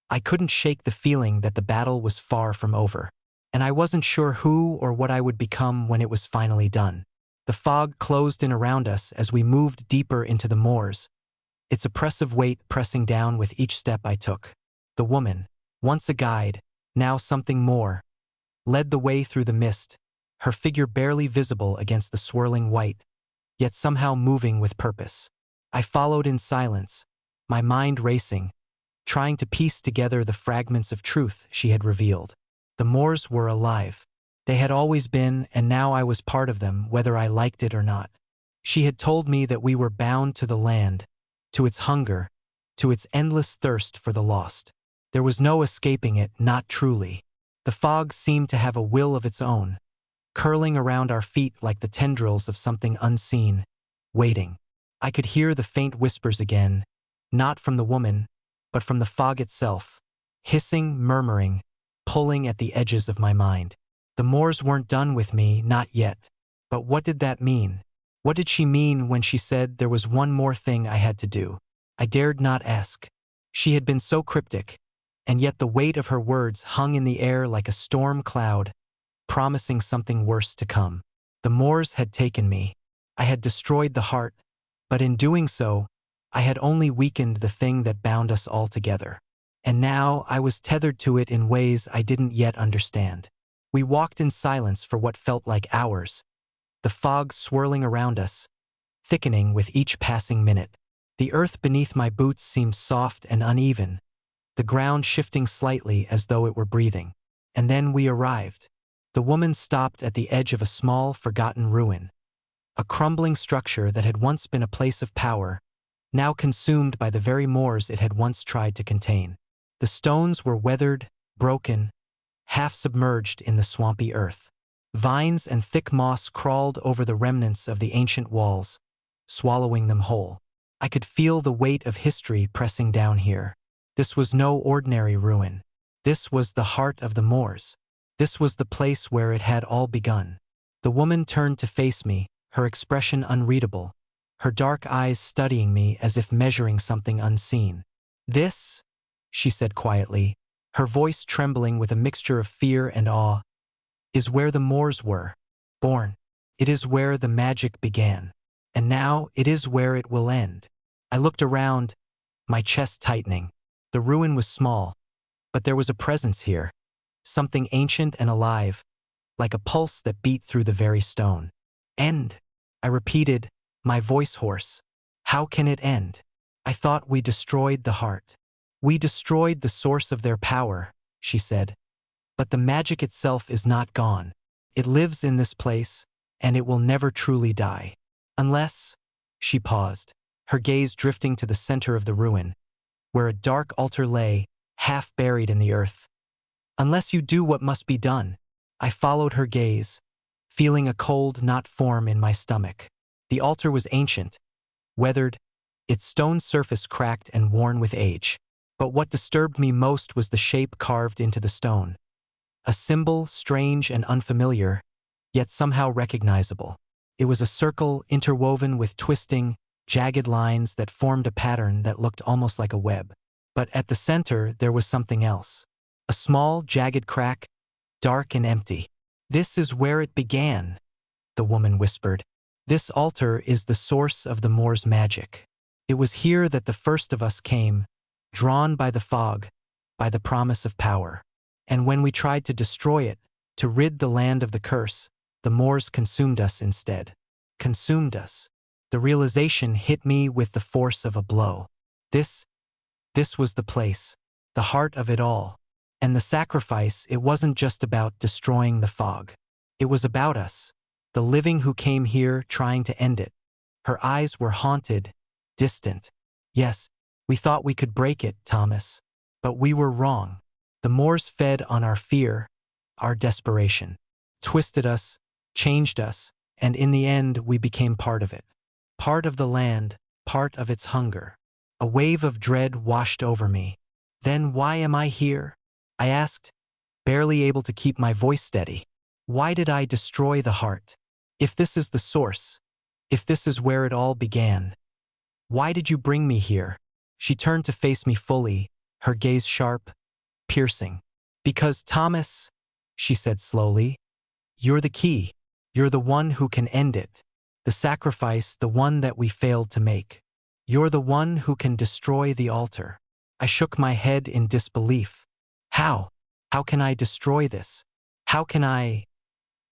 Speaker 1: I couldn't shake the feeling that the battle was far from over, and I wasn't sure who or what I would become when it was finally done. The fog closed in around us as we moved deeper into the moors, its oppressive weight pressing down with each step I took. The woman, once a guide, now something more, led the way through the mist, her figure barely visible against the swirling white, yet somehow moving with purpose. I followed in silence, my mind racing, trying to piece together the fragments of truth she had revealed. The Moors were alive. They had always been, and now I was part of them, whether I liked it or not. She had told me that we were bound to the land, to its hunger, to its endless thirst for the lost. There was no escaping it, not truly. The fog seemed to have a will of its own, curling around our feet like the tendrils of something unseen, waiting. I could hear the faint whispers again, not from the woman, but from the fog itself, hissing, murmuring, pulling at the edges of my mind. The Moors weren't done with me, not yet. But what did that mean? What did she mean when she said there was one more thing I had to do? I dared not ask. She had been so cryptic, and yet the weight of her words hung in the air like a storm cloud, promising something worse to come. The Moors had taken me. I had destroyed the heart, but in doing so, I had only weakened the thing that bound us all together. And now I was tethered to it in ways I didn't yet understand. We walked in silence for what felt like hours, the fog swirling around us, thickening with each passing minute. The earth beneath my boots seemed soft and uneven, the ground shifting slightly as though it were breathing. And then we arrived. The woman stopped at the edge of a small, forgotten ruin, a crumbling structure that had once been a place of power, now consumed by the very Moors it had once tried to contain. The stones were weathered, broken, half submerged in the swampy earth. Vines and thick moss crawled over the remnants of the ancient walls, swallowing them whole. I could feel the weight of history pressing down here. This was no ordinary ruin. This was the heart of the moors. This was the place where it had all begun. The woman turned to face me, her expression unreadable, her dark eyes studying me as if measuring something unseen. "This," she said quietly, her voice trembling with a mixture of fear and awe, "is where the moors were born. It is where the magic began. And now it is where it will end." I looked around, my chest tightening. The ruin was small, but there was a presence here, something ancient and alive, like a pulse that beat through the very stone. "End," I repeated, my voice hoarse. "How can it end? I thought we destroyed the heart." "We destroyed the source of their power," she said. "But the magic itself is not gone. It lives in this place, and it will never truly die. Unless—" she paused, her gaze drifting to the center of the ruin, where a dark altar lay, half buried in the earth. "Unless you do what must be done." I followed her gaze, feeling a cold knot form in my stomach. The altar was ancient, weathered, its stone surface cracked and worn with age. But what disturbed me most was the shape carved into the stone. A symbol strange and unfamiliar, yet somehow recognizable. It was a circle interwoven with twisting, jagged lines that formed a pattern that looked almost like a web. But at the center there was something else. A small, jagged crack, dark and empty. "This is where it began," the woman whispered. "This altar is the source of the moor's magic. It was here that the first of us came, drawn by the fog, by the promise of power. And when we tried to destroy it, to rid the land of the curse, the moors consumed us instead." Consumed us. The realization hit me with the force of a blow. This was the place, the heart of it all. And the sacrifice, it wasn't just about destroying the fog. It was about us, the living who came here trying to end it. Her eyes were haunted, distant. "Yes, we thought we could break it, Thomas. But we were wrong. The moors fed on our fear, our desperation. Twisted us, changed us, and in the end we became part of it. Part of the land, part of its hunger." A wave of dread washed over me. "Then why am I here?" I asked, barely able to keep my voice steady. "Why did I destroy the heart? If this is the source, if this is where it all began, why did you bring me here?" She turned to face me fully, her gaze sharp, piercing. "Because, Thomas," she said slowly, "you're the key. You're the one who can end it. The sacrifice, the one that we failed to make. You're the one who can destroy the altar." I shook my head in disbelief. "How? How can I destroy this? How can I—"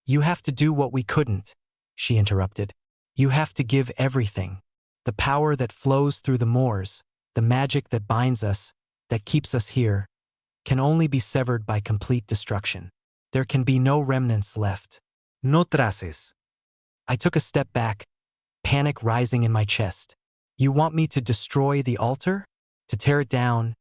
Speaker 1: "You have to do what we couldn't," she interrupted. "You have to give everything. The power that flows through the moors, the magic that binds us, that keeps us here, can only be severed by complete destruction. There can be no remnants left. No traces." I took a step back, panic rising in my chest. "You want me to destroy the altar? To tear it down,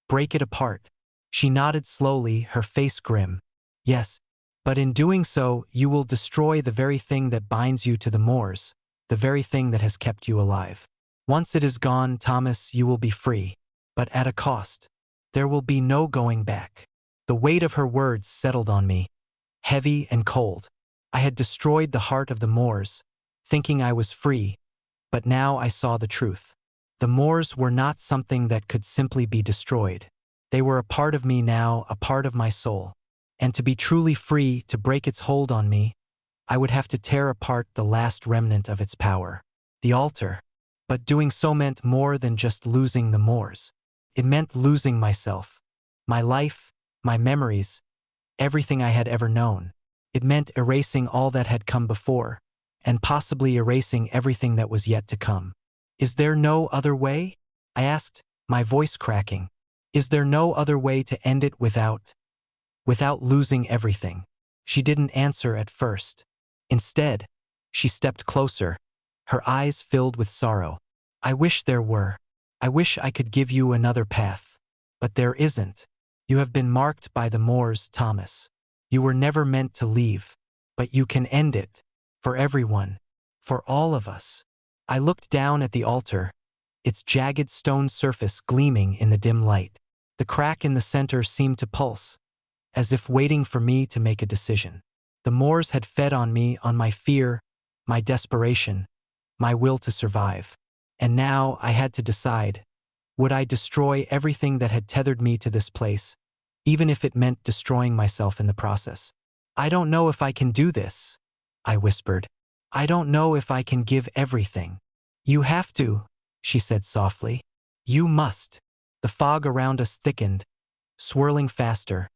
Speaker 1: break it apart?" She nodded slowly, her face grim. "Yes, but in doing so, you will destroy the very thing that binds you to the moors, the very thing that has kept you alive. Once it is gone, Thomas, you will be free, but at a cost. There will be no going back." The weight of her words settled on me, heavy and cold. I had destroyed the heart of the moors, thinking I was free, but now I saw the truth. The moors were not something that could simply be destroyed. They were a part of me now, a part of my soul. And to be truly free, to break its hold on me, I would have to tear apart the last remnant of its power, the altar. But doing so meant more than just losing the moors. It meant losing myself, my life, my memories, everything I had ever known. It meant erasing all that had come before, and possibly erasing everything that was yet to come. "Is there no other way?" I asked, my voice cracking. "Is there no other way to end it without losing everything?" She didn't answer at first. Instead, she stepped closer, her eyes filled with sorrow. "I wish there were. I wish I could give you another path. But there isn't. You have been marked by the moors, Thomas. You were never meant to leave. But you can end it. For everyone. For all of us." I looked down at the altar, its jagged stone surface gleaming in the dim light. The crack in the center seemed to pulse, as if waiting for me to make a decision. The Moors had fed on me, on my fear, my desperation, my will to survive. And now I had to decide, would I destroy everything that had tethered me to this place, even if it meant destroying myself in the process? I don't know if I can do this, I whispered. I don't know if I can give everything. You have to, she said softly. You must. The fog around us thickened, swirling faster,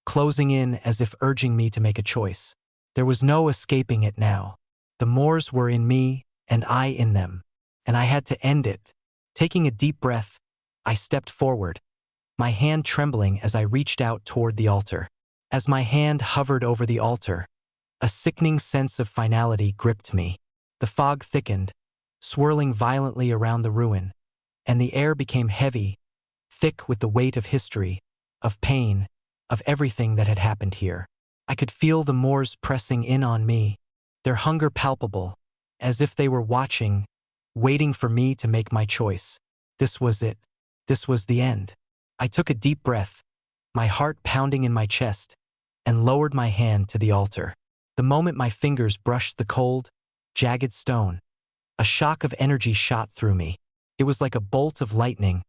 Speaker 1: closing in as if urging me to make a choice. There was no escaping it now. The Moors were in me, and I in them, and I had to end it. Taking a deep breath, I stepped forward, my hand trembling as I reached out toward the altar. As my hand hovered over the altar, a sickening sense of finality gripped me. The fog thickened, swirling violently around the ruin, and the air became heavy, thick with the weight of history, of pain, of everything that had happened here. I could feel the Moors pressing in on me, their hunger palpable, as if they were watching, waiting for me to make my choice. This was it. This was the end. I took a deep breath, my heart pounding in my chest, and lowered my hand to the altar. The moment my fingers brushed the cold, jagged stone, a shock of energy shot through me. It was like a bolt of lightning,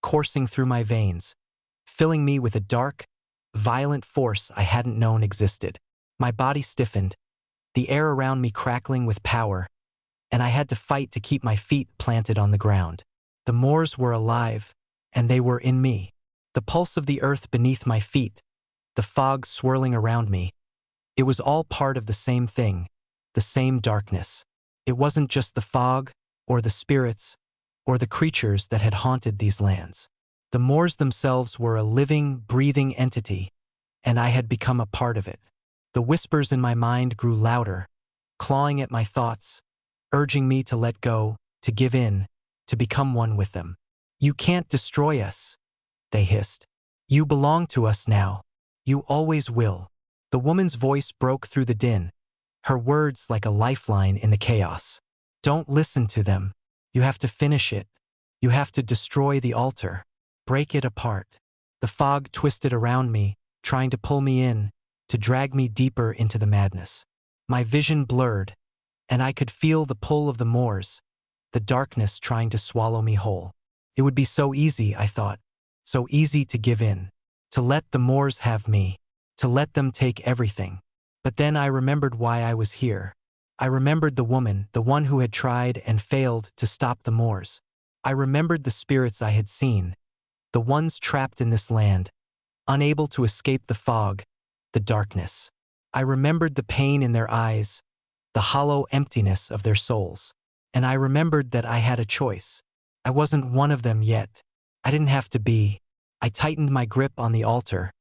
Speaker 1: coursing through my veins, filling me with a dark, violent force I hadn't known existed. My body stiffened, the air around me crackling with power, and I had to fight to keep my feet planted on the ground. The Moors were alive, and they were in me. The pulse of the earth beneath my feet, the fog swirling around me. It was all part of the same thing, the same darkness. It wasn't just the fog, or the spirits, or the creatures that had haunted these lands. The Moors themselves were a living, breathing entity, and I had become a part of it. The whispers in my mind grew louder, clawing at my thoughts, urging me to let go, to give in, to become one with them. You can't destroy us, they hissed. You belong to us now. You always will. The woman's voice broke through the din, her words like a lifeline in the chaos. Don't listen to them. You have to finish it. You have to destroy the altar. Break it apart. The fog twisted around me, trying to pull me in, to drag me deeper into the madness. My vision blurred, and I could feel the pull of the Moors, the darkness trying to swallow me whole. It would be so easy, I thought, so easy to give in, to let the Moors have me, to let them take everything. But then I remembered why I was here. I remembered the woman, the one who had tried and failed to stop the Moors. I remembered the spirits I had seen, the ones trapped in this land, unable to escape the fog, the darkness. I remembered the pain in their eyes, the hollow emptiness of their souls. And I remembered that I had a choice. I wasn't one of them yet. I didn't have to be. I tightened my grip on the altar,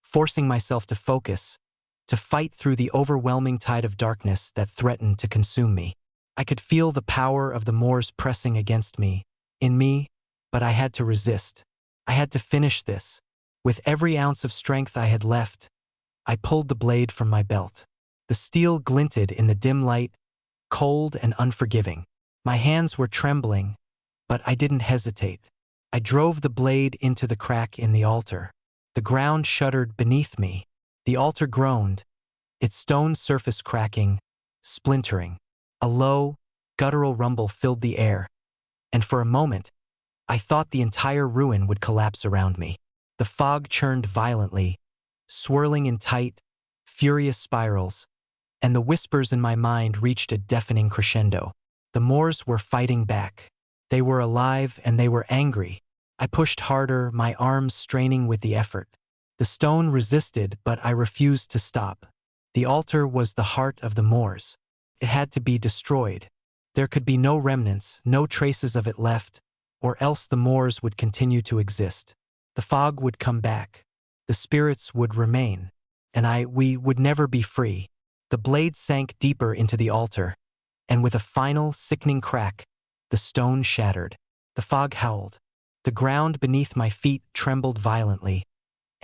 Speaker 1: forcing myself to focus, to fight through the overwhelming tide of darkness that threatened to consume me. I could feel the power of the Moors pressing against me, in me, but I had to resist. I had to finish this. With every ounce of strength I had left, I pulled the blade from my belt. The steel glinted in the dim light, cold and unforgiving. My hands were trembling, but I didn't hesitate. I drove the blade into the crack in the altar. The ground shuddered beneath me. The altar groaned, its stone surface cracking, splintering. A low, guttural rumble filled the air, and for a moment, I thought the entire ruin would collapse around me. The fog churned violently, swirling in tight, furious spirals, and the whispers in my mind reached a deafening crescendo. The Moors were fighting back. They were alive and they were angry. I pushed harder, my arms straining with the effort. The stone resisted, but I refused to stop. The altar was the heart of the Moors. It had to be destroyed. There could be no remnants, no traces of it left, or else the Moors would continue to exist. The fog would come back. The spirits would remain. And we would never be free. The blade sank deeper into the altar, and with a final, sickening crack, the stone shattered. The fog howled. The ground beneath my feet trembled violently,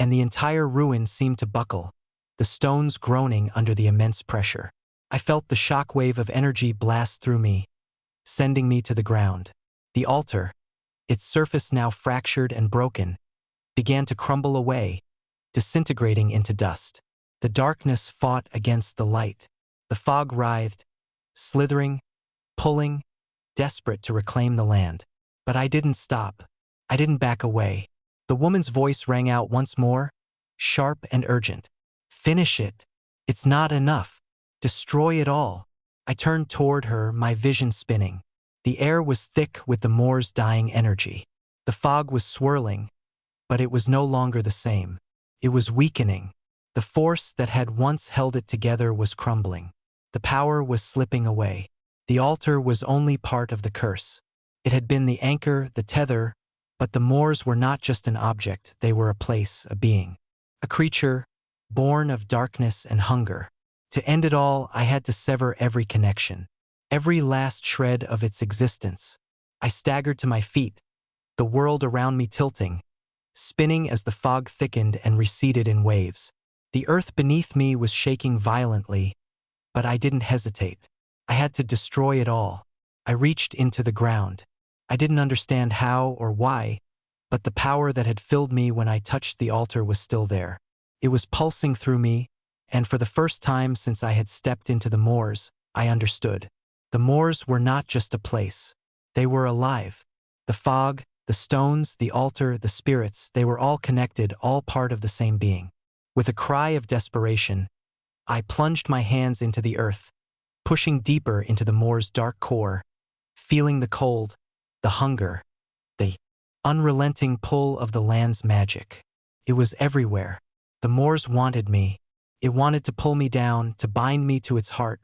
Speaker 1: and the entire ruin seemed to buckle, the stones groaning under the immense pressure. I felt the shock wave of energy blast through me, sending me to the ground. The altar, its surface now fractured and broken, began to crumble away, disintegrating into dust. The darkness fought against the light. The fog writhed, slithering, pulling, desperate to reclaim the land. But I didn't stop. I didn't back away. The woman's voice rang out once more, sharp and urgent. Finish it. It's not enough. Destroy it all. I turned toward her, my vision spinning. The air was thick with the moor's dying energy. The fog was swirling, but it was no longer the same. It was weakening. The force that had once held it together was crumbling. The power was slipping away. The altar was only part of the curse. It had been the anchor, the tether, but the moors were not just an object, they were a place, a being. A creature, born of darkness and hunger. To end it all, I had to sever every connection, every last shred of its existence. I staggered to my feet, the world around me tilting, spinning as the fog thickened and receded in waves. The earth beneath me was shaking violently, but I didn't hesitate. I had to destroy it all. I reached into the ground. I didn't understand how or why, but the power that had filled me when I touched the altar was still there. It was pulsing through me, and for the first time since I had stepped into the moors, I understood. The moors were not just a place. They were alive. The fog, the stones, the altar, the spirits, they were all connected, all part of the same being. With a cry of desperation, I plunged my hands into the earth, pushing deeper into the moor's dark core, feeling the cold, the hunger, the unrelenting pull of the land's magic. It was everywhere. The moors wanted me. It wanted to pull me down, to bind me to its heart,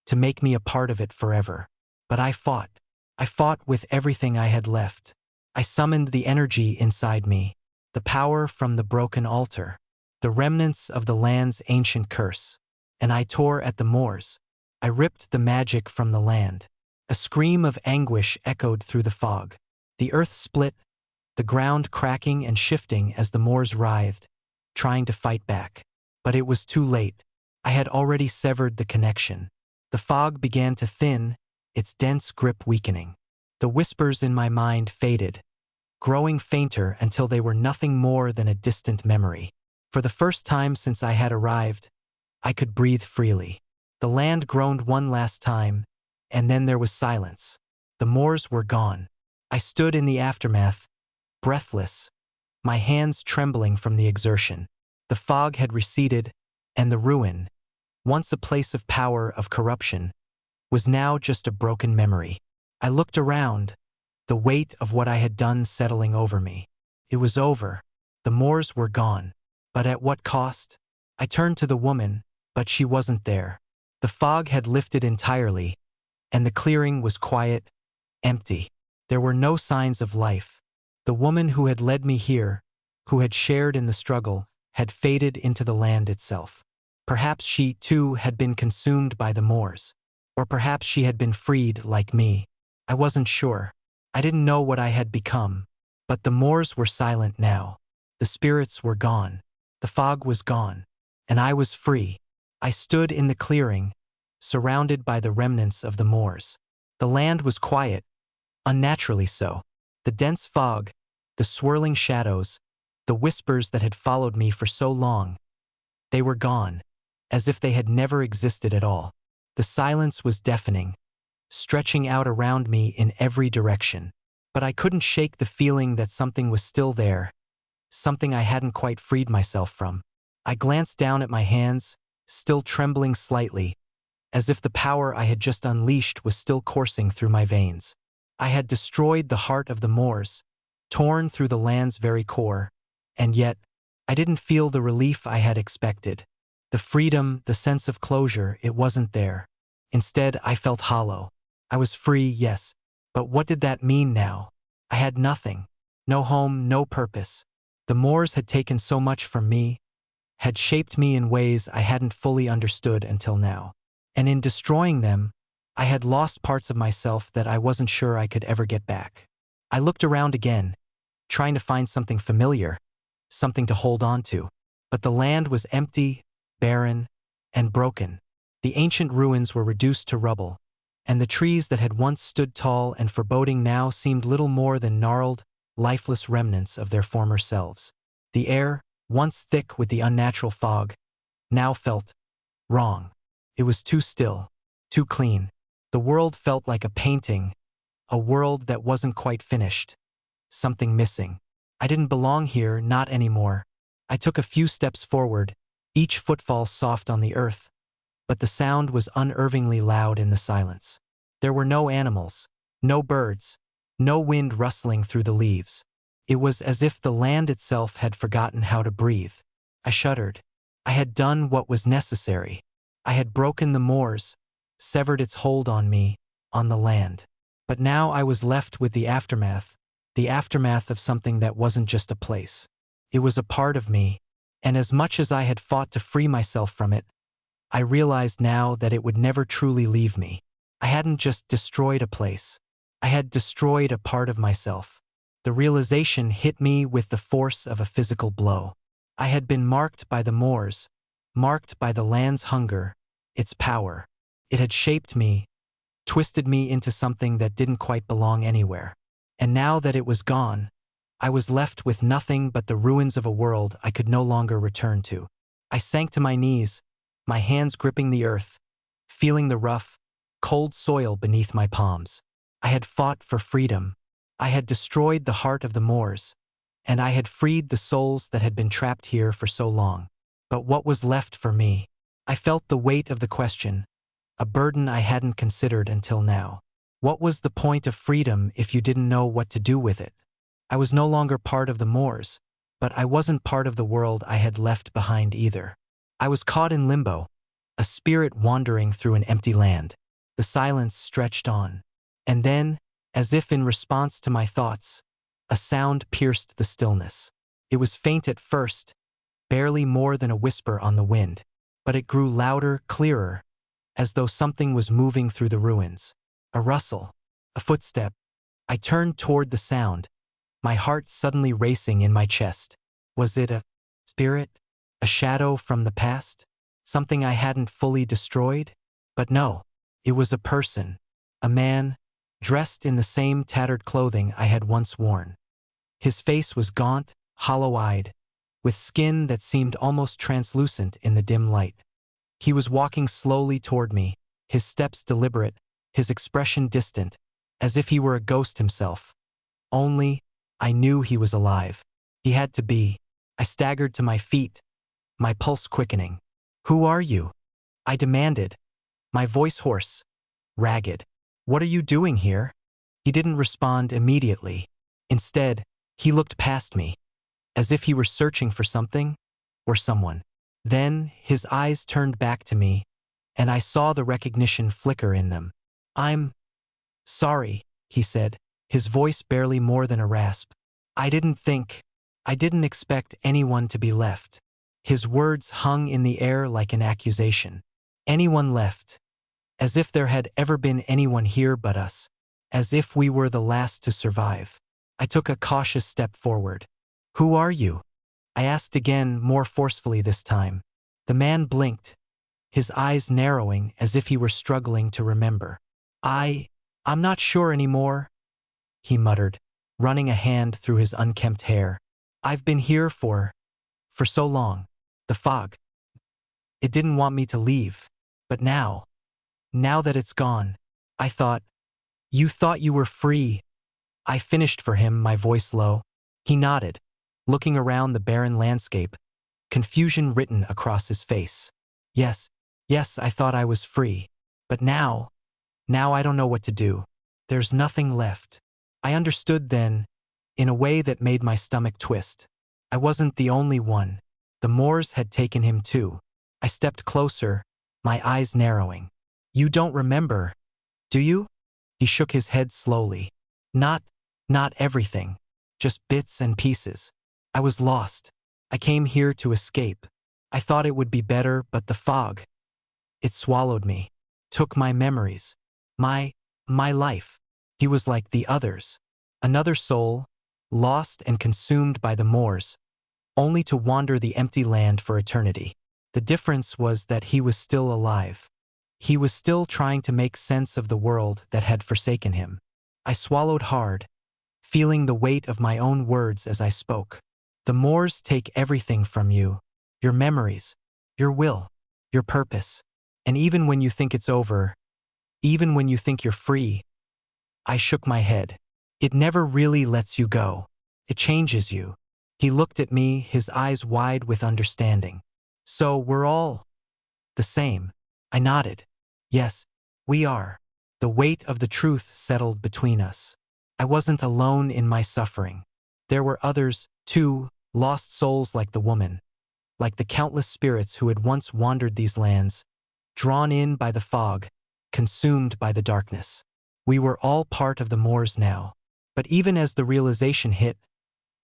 Speaker 1: to make me a part of it forever. But I fought. I fought with everything I had left. I summoned the energy inside me, the power from the broken altar, the remnants of the land's ancient curse, and I tore at the moors. I ripped the magic from the land. A scream of anguish echoed through the fog. The earth split, the ground cracking and shifting as the moors writhed, trying to fight back. But it was too late. I had already severed the connection. The fog began to thin, its dense grip weakening. The whispers in my mind faded, growing fainter until they were nothing more than a distant memory. For the first time since I had arrived, I could breathe freely. The land groaned one last time, and then there was silence. The moors were gone. I stood in the aftermath, breathless, my hands trembling from the exertion. The fog had receded, and the ruin, once a place of power, of corruption, was now just a broken memory. I looked around, the weight of what I had done settling over me. It was over. The moors were gone. But at what cost? I turned to the woman, but she wasn't there. The fog had lifted entirely, and the clearing was quiet, empty. There were no signs of life. The woman who had led me here, who had shared in the struggle, had faded into the land itself. Perhaps she, too, had been consumed by the moors. Or perhaps she had been freed like me. I wasn't sure. I didn't know what I had become. But the moors were silent now. The spirits were gone. The fog was gone. And I was free. I stood in the clearing, surrounded by the remnants of the moors. The land was quiet, unnaturally so. The dense fog, the swirling shadows, the whispers that had followed me for so long, they were gone, as if they had never existed at all. The silence was deafening, stretching out around me in every direction. But I couldn't shake the feeling that something was still there, something I hadn't quite freed myself from. I glanced down at my hands, still trembling slightly, as if the power I had just unleashed was still coursing through my veins. I had destroyed the heart of the moors, torn through the land's very core, and yet, I didn't feel the relief I had expected. The freedom, the sense of closure, it wasn't there. Instead, I felt hollow. I was free, yes, but what did that mean now? I had nothing. No home, no purpose. The moors had taken so much from me, had shaped me in ways I hadn't fully understood until now. And in destroying them, I had lost parts of myself that I wasn't sure I could ever get back. I looked around again, trying to find something familiar, something to hold on to. But the land was empty, barren, and broken. The ancient ruins were reduced to rubble, and the trees that had once stood tall and foreboding now seemed little more than gnarled, lifeless remnants of their former selves. The air, once thick with the unnatural fog, now felt wrong. It was too still, too clean. The world felt like a painting, a world that wasn't quite finished. Something missing. I didn't belong here, not anymore. I took a few steps forward, each footfall soft on the earth, but the sound was unervingly loud in the silence. There were no animals, no birds, no wind rustling through the leaves. It was as if the land itself had forgotten how to breathe. I shuddered. I had done what was necessary. I had broken the moors, severed its hold on me, on the land. But now I was left with the aftermath of something that wasn't just a place. It was a part of me, and as much as I had fought to free myself from it, I realized now that it would never truly leave me. I hadn't just destroyed a place. I had destroyed a part of myself. The realization hit me with the force of a physical blow. I had been marked by the moors, marked by the land's hunger, its power. It had shaped me, twisted me into something that didn't quite belong anywhere. And now that it was gone, I was left with nothing but the ruins of a world I could no longer return to. I sank to my knees, my hands gripping the earth, feeling the rough, cold soil beneath my palms. I had fought for freedom. I had destroyed the heart of the moors, and I had freed the souls that had been trapped here for so long. But what was left for me? I felt the weight of the question, a burden I hadn't considered until now. What was the point of freedom if you didn't know what to do with it? I was no longer part of the moors, but I wasn't part of the world I had left behind either. I was caught in limbo, a spirit wandering through an empty land. The silence stretched on, and then, as if in response to my thoughts, a sound pierced the stillness. It was faint at first, barely more than a whisper on the wind, but it grew louder, clearer, as though something was moving through the ruins. A rustle, a footstep. I turned toward the sound, my heart suddenly racing in my chest. Was it a spirit? A shadow from the past? Something I hadn't fully destroyed? But no, it was a person, a man, dressed in the same tattered clothing I had once worn. His face was gaunt, hollow-eyed, with skin that seemed almost translucent in the dim light. He was walking slowly toward me, his steps deliberate, his expression distant, as if he were a ghost himself. Only, I knew he was alive. He had to be. I staggered to my feet, my pulse quickening. "Who are you?" I demanded, my voice hoarse, ragged. "What are you doing here?" He didn't respond immediately. Instead, he looked past me, as if he were searching for something or someone. Then, his eyes turned back to me, and I saw the recognition flicker in them. "I'm sorry," he said, his voice barely more than a rasp. I didn't expect anyone to be left." His words hung in the air like an accusation. Anyone left? As if there had ever been anyone here but us. As if we were the last to survive. I took a cautious step forward. "Who are you?" I asked again, more forcefully this time. The man blinked, his eyes narrowing as if he were struggling to remember. I'm not sure anymore," he muttered, running a hand through his unkempt hair. "I've been here for so long. The fog. It didn't want me to leave. But now that it's gone, I thought, you thought you were free." I finished for him, my voice low. He nodded, looking around the barren landscape, confusion written across his face. Yes, I thought I was free. But now I don't know what to do. There's nothing left. I understood then, in a way that made my stomach twist. I wasn't the only one. The Moors had taken him too. I stepped closer, my eyes narrowing. "You don't remember, do you?" He shook his head slowly. Not everything. Just bits and pieces. I was lost. I came here to escape. I thought it would be better, but the fog, it swallowed me, took my memories, my life. He was like the others. Another soul, lost and consumed by the Moors, only to wander the empty land for eternity. The difference was that he was still alive. He was still trying to make sense of the world that had forsaken him. I swallowed hard, feeling the weight of my own words as I spoke. The moors take everything from you, your memories, your will, your purpose, and even when you think it's over, even when you think you're free. I shook my head. It never really lets you go. It changes you. He looked at me, his eyes wide with understanding. So we're all the same. I nodded. Yes, we are. The weight of the truth settled between us. I wasn't alone in my suffering. There were others, too, lost souls like the woman, like the countless spirits who had once wandered these lands, drawn in by the fog, consumed by the darkness. We were all part of the moors now. But even as the realization hit,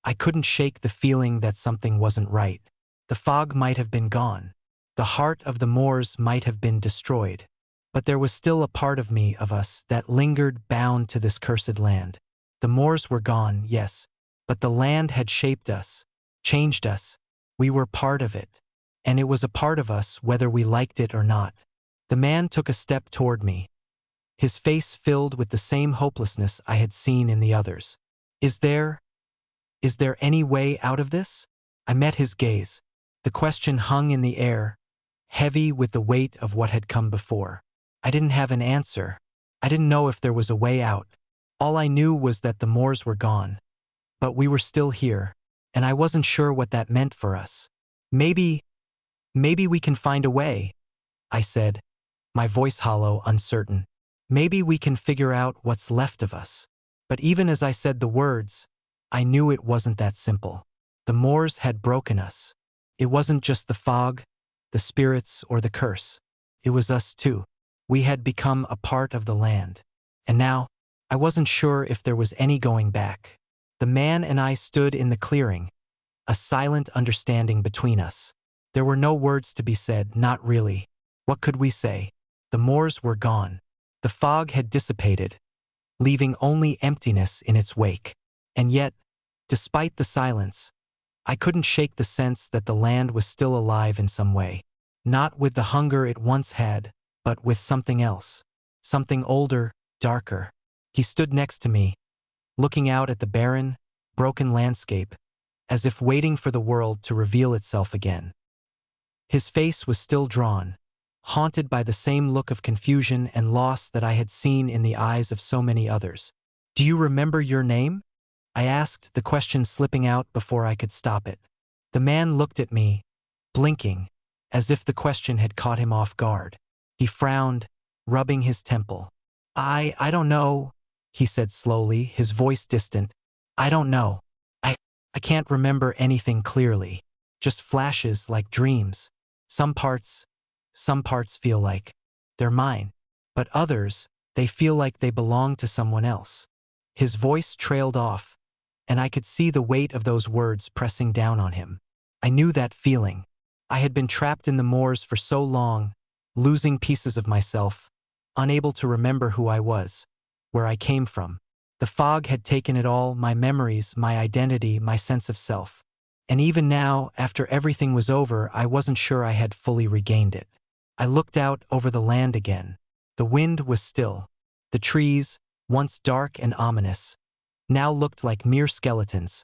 Speaker 1: I couldn't shake the feeling that something wasn't right. The fog might have been gone. The heart of the moors might have been destroyed. But there was still a part of me, of us, that lingered bound to this cursed land. The moors were gone, yes, but the land had shaped us, changed us. We were part of it, and it was a part of us whether we liked it or not. The man took a step toward me, his face filled with the same hopelessness I had seen in the others. Is there any way out of this? I met his gaze. The question hung in the air, heavy with the weight of what had come before. I didn't have an answer. I didn't know if there was a way out. All I knew was that the moors were gone. But we were still here, and I wasn't sure what that meant for us. Maybe we can find a way, I said, my voice hollow, uncertain. Maybe we can figure out what's left of us. But even as I said the words, I knew it wasn't that simple. The moors had broken us. It wasn't just the fog, the spirits, or the curse. It was us too. We had become a part of the land. And now, I wasn't sure if there was any going back. The man and I stood in the clearing, a silent understanding between us. There were no words to be said, not really. What could we say? The moors were gone. The fog had dissipated, leaving only emptiness in its wake. And yet, despite the silence, I couldn't shake the sense that the land was still alive in some way. Not with the hunger it once had, but with something else. Something older, darker. He stood next to me, looking out at the barren, broken landscape, as if waiting for the world to reveal itself again. His face was still drawn, haunted by the same look of confusion and loss that I had seen in the eyes of so many others. Do you remember your name? I asked, the question slipping out before I could stop it. The man looked at me, blinking, as if the question had caught him off guard. He frowned, rubbing his temple. I don't know, he said slowly, his voice distant. I don't know. I can't remember anything clearly. Just flashes like dreams. Some parts feel like they're mine. But others, they feel like they belong to someone else. His voice trailed off, and I could see the weight of those words pressing down on him. I knew that feeling. I had been trapped in the moors for so long, losing pieces of myself, unable to remember who I was, where I came from. The fog had taken it all, my memories, my identity, my sense of self. And even now, after everything was over, I wasn't sure I had fully regained it. I looked out over the land again. The wind was still. The trees, once dark and ominous, now looked like mere skeletons,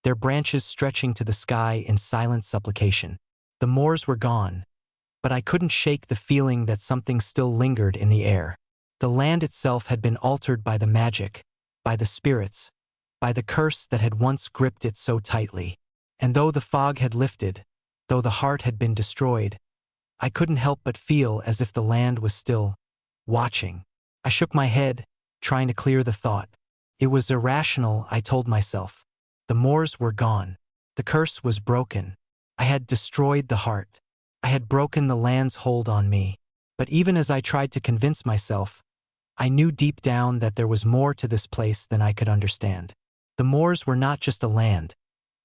Speaker 1: their branches stretching to the sky in silent supplication. The moors were gone, but I couldn't shake the feeling that something still lingered in the air. The land itself had been altered by the magic, by the spirits, by the curse that had once gripped it so tightly. And though the fog had lifted, though the heart had been destroyed, I couldn't help but feel as if the land was still watching. I shook my head, trying to clear the thought. It was irrational, I told myself. The moors were gone. The curse was broken. I had destroyed the heart. I had broken the land's hold on me. But even as I tried to convince myself, I knew deep down that there was more to this place than I could understand. The moors were not just a land,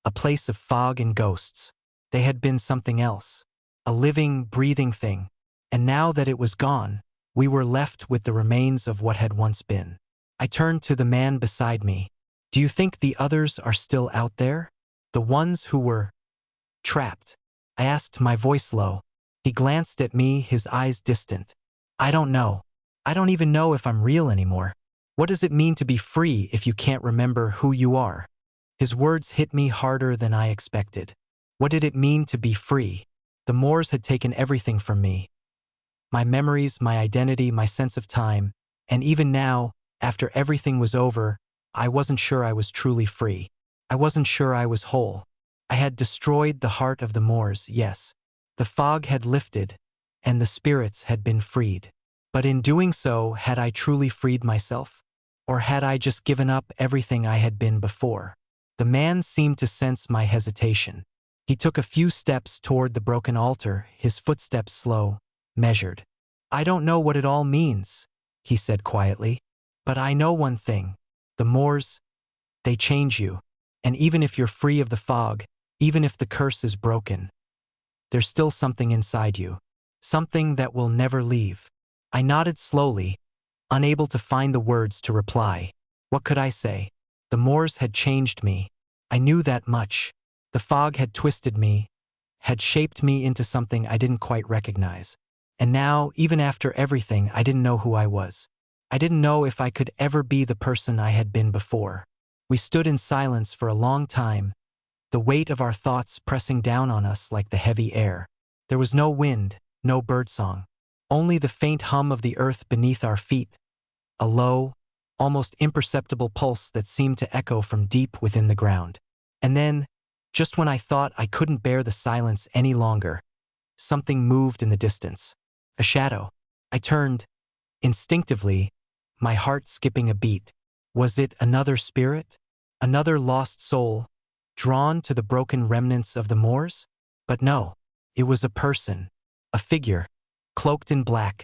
Speaker 1: a place of fog and ghosts. They had been something else, a living, breathing thing. And now that it was gone, we were left with the remains of what had once been. I turned to the man beside me. Do you think the others are still out there? The ones who were trapped? I asked, my voice low. He glanced at me, his eyes distant. I don't know. I don't even know if I'm real anymore. What does it mean to be free if you can't remember who you are? His words hit me harder than I expected. What did it mean to be free? The Moors had taken everything from me. My memories, my identity, my sense of time, and even now, after everything was over, I wasn't sure I was truly free. I wasn't sure I was whole. I had destroyed the heart of the Moors, yes. The fog had lifted, and the spirits had been freed. But in doing so, had I truly freed myself? Or had I just given up everything I had been before? The man seemed to sense my hesitation. He took a few steps toward the broken altar, his footsteps slow, measured. I don't know what it all means, he said quietly, but I know one thing. The Moors, they change you. And even if you're free of the fog, even if the curse is broken, there's still something inside you. Something that will never leave. I nodded slowly, unable to find the words to reply. What could I say? The Moors had changed me. I knew that much. The fog had twisted me, had shaped me into something I didn't quite recognize. And now, even after everything, I didn't know who I was. I didn't know if I could ever be the person I had been before. We stood in silence for a long time, the weight of our thoughts pressing down on us like the heavy air. There was no wind, no birdsong, only the faint hum of the earth beneath our feet, a low, almost imperceptible pulse that seemed to echo from deep within the ground. And then, just when I thought I couldn't bear the silence any longer, something moved in the distance. A shadow. I turned, instinctively, my heart skipping a beat. Was it another spirit? Another lost soul, drawn to the broken remnants of the Moors? But no, it was a person, a figure, cloaked in black,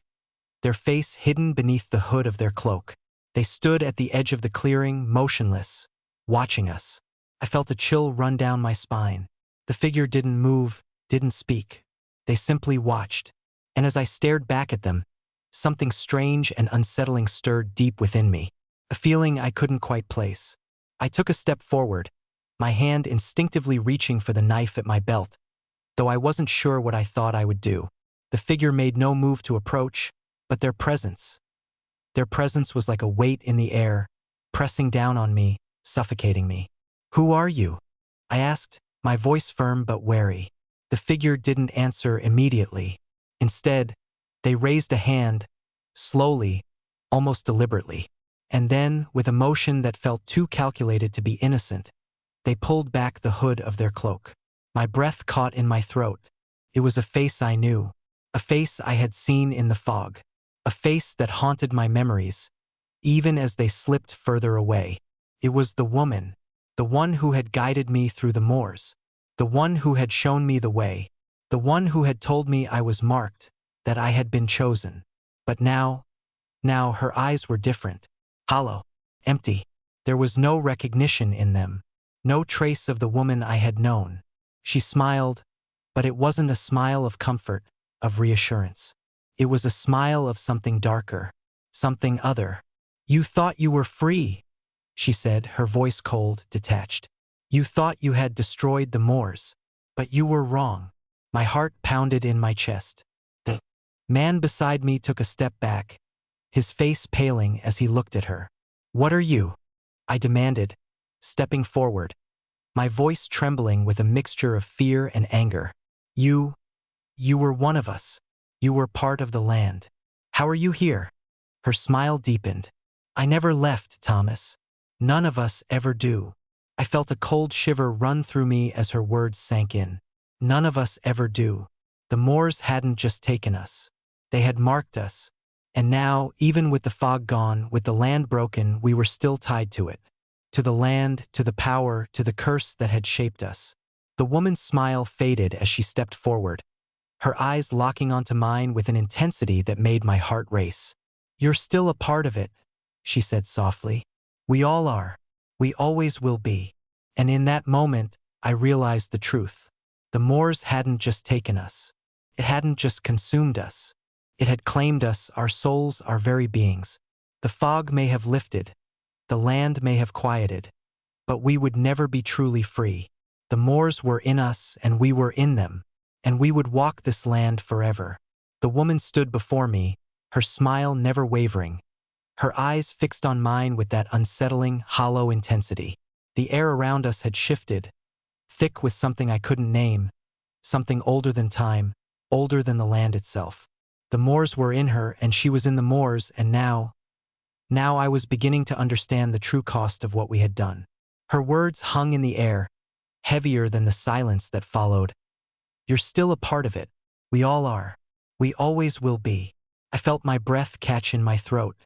Speaker 1: their face hidden beneath the hood of their cloak. They stood at the edge of the clearing, motionless, watching us. I felt a chill run down my spine. The figure didn't move, didn't speak. They simply watched. And as I stared back at them, something strange and unsettling stirred deep within me, a feeling I couldn't quite place. I took a step forward, my hand instinctively reaching for the knife at my belt, though I wasn't sure what I thought I would do. The figure made no move to approach, but their presence was like a weight in the air, pressing down on me, suffocating me. "Who are you?" I asked, my voice firm but wary. The figure didn't answer immediately. Instead, they raised a hand, slowly, almost deliberately. And then, with a motion that felt too calculated to be innocent, they pulled back the hood of their cloak. My breath caught in my throat. It was a face I knew, a face I had seen in the fog, a face that haunted my memories, even as they slipped further away. It was the woman, the one who had guided me through the moors, the one who had shown me the way, the one who had told me I was marked, that I had been chosen. But now her eyes were different, hollow, empty. There was no recognition in them, no trace of the woman I had known. She smiled, but it wasn't a smile of comfort, of reassurance. It was a smile of something darker, something other. "You thought you were free," she said, her voice cold, detached. "You thought you had destroyed the Moors, but you were wrong." My heart pounded in my chest. The man beside me took a step back, his face paling as he looked at her. "What are you?" I demanded, stepping forward, my voice trembling with a mixture of fear and anger. You were one of us. You were part of the land. How are you here?" Her smile deepened. "I never left, Thomas. None of us ever do." I felt a cold shiver run through me as her words sank in. None of us ever do. The Moors hadn't just taken us. They had marked us. And now, even with the fog gone, with the land broken, we were still tied to it. To the land, to the power, to the curse that had shaped us. The woman's smile faded as she stepped forward, her eyes locking onto mine with an intensity that made my heart race. "You're still a part of it," she said softly. "We all are. We always will be." And in that moment, I realized the truth. The Moors hadn't just taken us. It hadn't just consumed us. It had claimed us, our souls, our very beings. The fog may have lifted, the land may have quieted, but we would never be truly free. The Moors were in us and we were in them, and we would walk this land forever. The woman stood before me, her smile never wavering, her eyes fixed on mine with that unsettling, hollow intensity. The air around us had shifted, thick with something I couldn't name, something older than time, older than the land itself. The moors were in her and she was in the moors, and now I was beginning to understand the true cost of what we had done. Her words hung in the air, heavier than the silence that followed. You're still a part of it. We all are. We always will be. I felt my breath catch in my throat.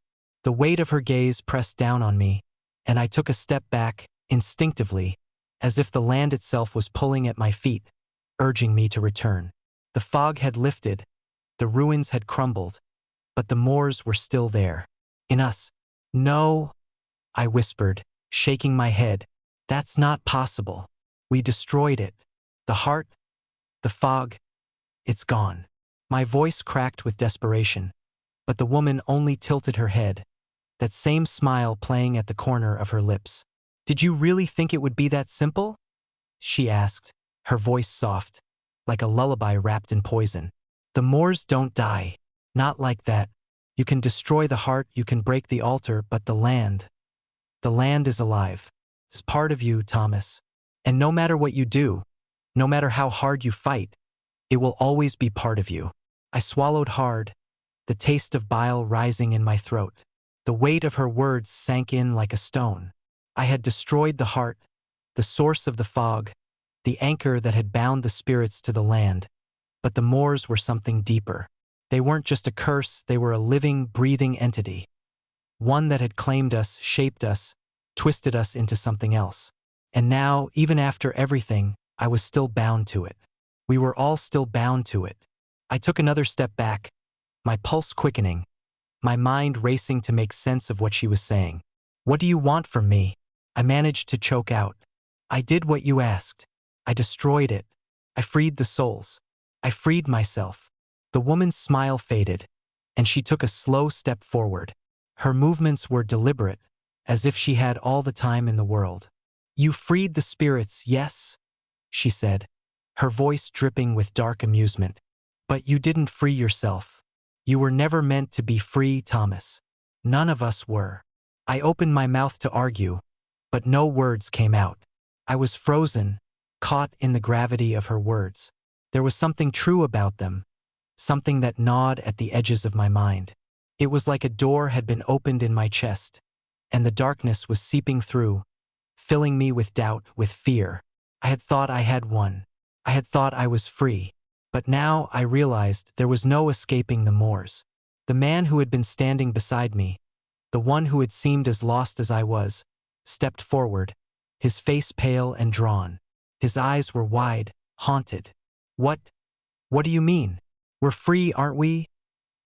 Speaker 1: The weight of her gaze pressed down on me, and I took a step back, instinctively, as if the land itself was pulling at my feet, urging me to return. The fog had lifted, the ruins had crumbled, but the moors were still there. In us. No, I whispered, shaking my head. That's not possible. We destroyed it. The heart, the fog, it's gone. My voice cracked with desperation, but the woman only tilted her head, that same smile playing at the corner of her lips. Did you really think it would be that simple? She asked, her voice soft, like a lullaby wrapped in poison. The moors don't die. Not like that. You can destroy the heart, you can break the altar, but the land is alive. It's part of you, Thomas. And no matter what you do, no matter how hard you fight, it will always be part of you. I swallowed hard, the taste of bile rising in my throat. The weight of her words sank in like a stone. I had destroyed the heart, the source of the fog, the anchor that had bound the spirits to the land. But the moors were something deeper. They weren't just a curse, they were a living, breathing entity. One that had claimed us, shaped us, twisted us into something else. And now, even after everything, I was still bound to it. We were all still bound to it. I took another step back, my pulse quickening, my mind racing to make sense of what she was saying. What do you want from me? I managed to choke out. I did what you asked. I destroyed it. I freed the souls. I freed myself. The woman's smile faded, and she took a slow step forward. Her movements were deliberate, as if she had all the time in the world. You freed the spirits, yes? She said, her voice dripping with dark amusement. But you didn't free yourself. You were never meant to be free, Thomas. None of us were. I opened my mouth to argue, but no words came out. I was frozen, caught in the gravity of her words. There was something true about them, something that gnawed at the edges of my mind. It was like a door had been opened in my chest, and the darkness was seeping through, filling me with doubt, with fear. I had thought I had won. I had thought I was free. But now I realized there was no escaping the moors. The man who had been standing beside me, the one who had seemed as lost as I was, stepped forward, his face pale and drawn. His eyes were wide, haunted. What do you mean? We're free, aren't we?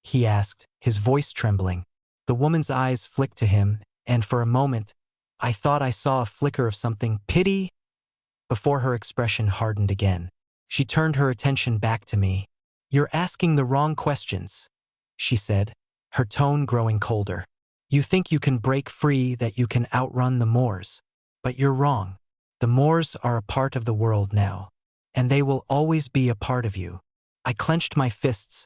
Speaker 1: He asked, his voice trembling. The woman's eyes flicked to him, and for a moment, I thought I saw a flicker of something, pity, before her expression hardened again. She turned her attention back to me. You're asking the wrong questions, she said, her tone growing colder. You think you can break free, that you can outrun the moors. But you're wrong. The moors are a part of the world now, and they will always be a part of you. I clenched my fists,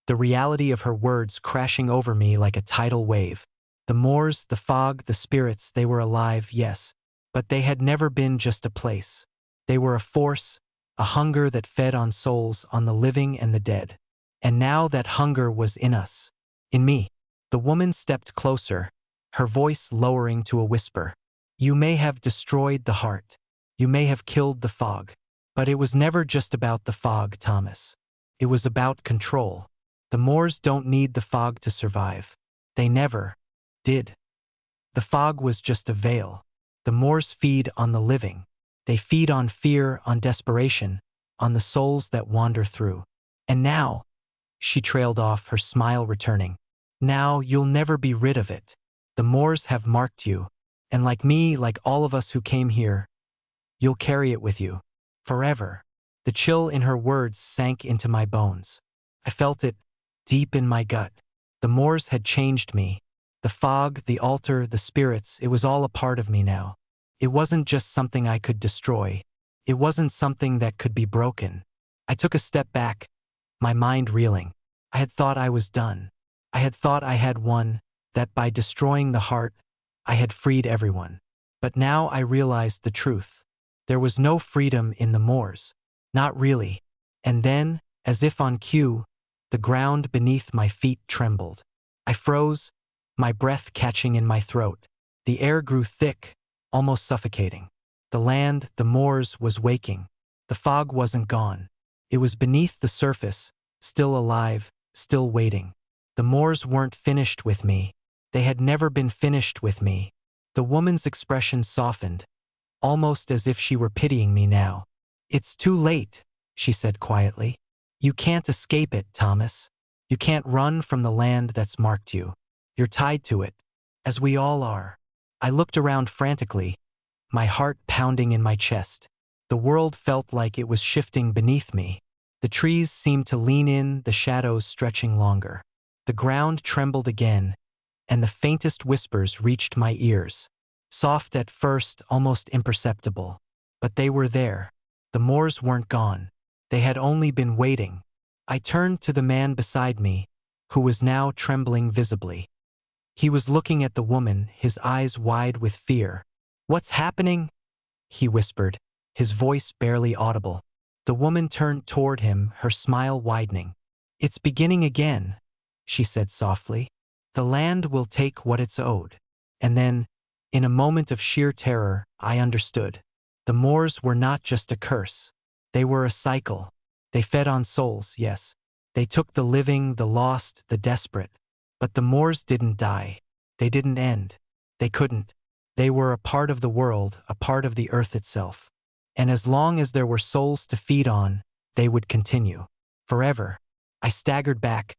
Speaker 1: the reality of her words crashing over me like a tidal wave. The moors, the fog, the spirits, they were alive, yes, but they had never been just a place. They were a force, a hunger that fed on souls, on the living and the dead. And now that hunger was in us, in me. The woman stepped closer, her voice lowering to a whisper. You may have destroyed the heart. You may have killed the fog. But it was never just about the fog, Thomas. It was about control. The moors don't need the fog to survive. They never did. The fog was just a veil. The moors feed on the living. They feed on fear, on desperation, on the souls that wander through. And now, she trailed off, her smile returning. Now you'll never be rid of it. The moors have marked you. And like me, like all of us who came here, you'll carry it with you. Forever. The chill in her words sank into my bones. I felt it deep in my gut. The moors had changed me. The fog, the altar, the spirits, it was all a part of me now. It wasn't just something I could destroy. It wasn't something that could be broken. I took a step back, my mind reeling. I had thought I was done. I had thought I had won, that by destroying the heart, I had freed everyone. But now I realized the truth. There was no freedom in the moors. Not really. And then, as if on cue, the ground beneath my feet trembled. I froze, my breath catching in my throat. The air grew thick, almost suffocating. The land, the moors, was waking. The fog wasn't gone. It was beneath the surface, still alive, still waiting. The moors weren't finished with me. They had never been finished with me. The woman's expression softened, almost as if she were pitying me now. "It's too late," she said quietly. "You can't escape it, Thomas. You can't run from the land that's marked you. You're tied to it, as we all are." I looked around frantically, my heart pounding in my chest. The world felt like it was shifting beneath me. The trees seemed to lean in, the shadows stretching longer. The ground trembled again, and the faintest whispers reached my ears. Soft at first, almost imperceptible. But they were there. The moors weren't gone. They had only been waiting. I turned to the man beside me, who was now trembling visibly. He was looking at the woman, his eyes wide with fear. "What's happening?" he whispered, his voice barely audible. The woman turned toward him, her smile widening. "It's beginning again," she said softly. "The land will take what it's owed." And then, in a moment of sheer terror, I understood. The moors were not just a curse. They were a cycle. They fed on souls, yes. They took the living, the lost, the desperate. But the moors didn't die. They didn't end. They couldn't. They were a part of the world, a part of the earth itself. And as long as there were souls to feed on, they would continue. Forever. I staggered back,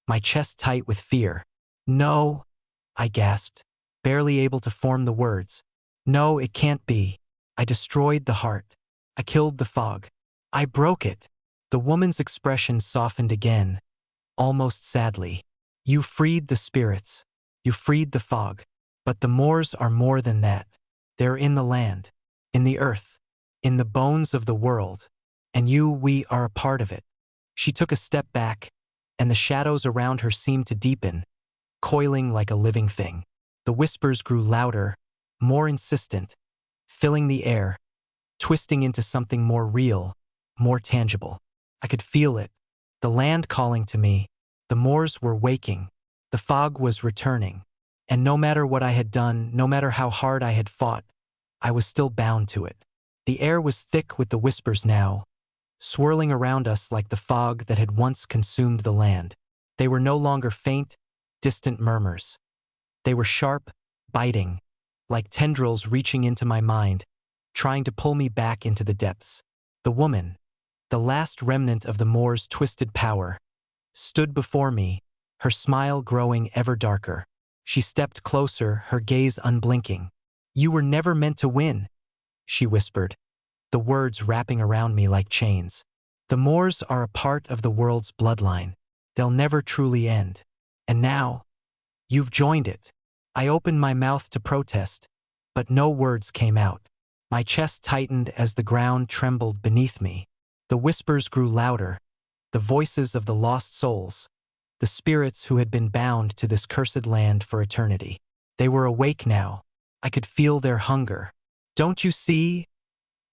Speaker 1: my chest tight with fear. "No," I gasped, barely able to form the words. "No, it can't be. I destroyed the heart. I killed the fog. I broke it." The woman's expression softened again, almost sadly. "You freed the spirits. You freed the fog. But the moors are more than that. They're in the land, in the earth, in the bones of the world. And we are a part of it." She took a step back, and the shadows around her seemed to deepen, coiling like a living thing. The whispers grew louder, more insistent, filling the air, twisting into something more real, more tangible. I could feel it, the land calling to me. The moors were waking. The fog was returning. And no matter what I had done, no matter how hard I had fought, I was still bound to it. The air was thick with the whispers now, swirling around us like the fog that had once consumed the land. They were no longer faint, distant murmurs. They were sharp, biting, like tendrils reaching into my mind, trying to pull me back into the depths. The woman, the last remnant of the moors' twisted power, stood before me, her smile growing ever darker. She stepped closer, her gaze unblinking. "You were never meant to win," she whispered, the words wrapping around me like chains. "The moors are a part of the world's bloodline. They'll never truly end. And now, you've joined it." I opened my mouth to protest, but no words came out. My chest tightened as the ground trembled beneath me. The whispers grew louder, the voices of the lost souls, the spirits who had been bound to this cursed land for eternity. They were awake now. I could feel their hunger. "Don't you see?"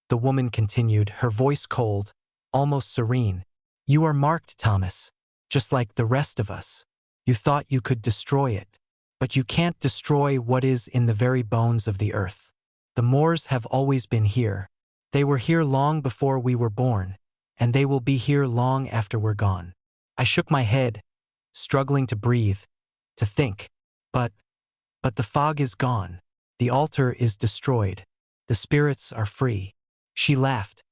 Speaker 1: the woman continued, her voice cold, almost serene. "You are marked, Thomas, just like the rest of us. You thought you could destroy it. But you can't destroy what is in the very bones of the earth. The moors have always been here. They were here long before we were born, and they will be here long after we're gone." I shook my head, struggling to breathe, to think. But the fog is gone. The altar is destroyed. The spirits are free." She laughed,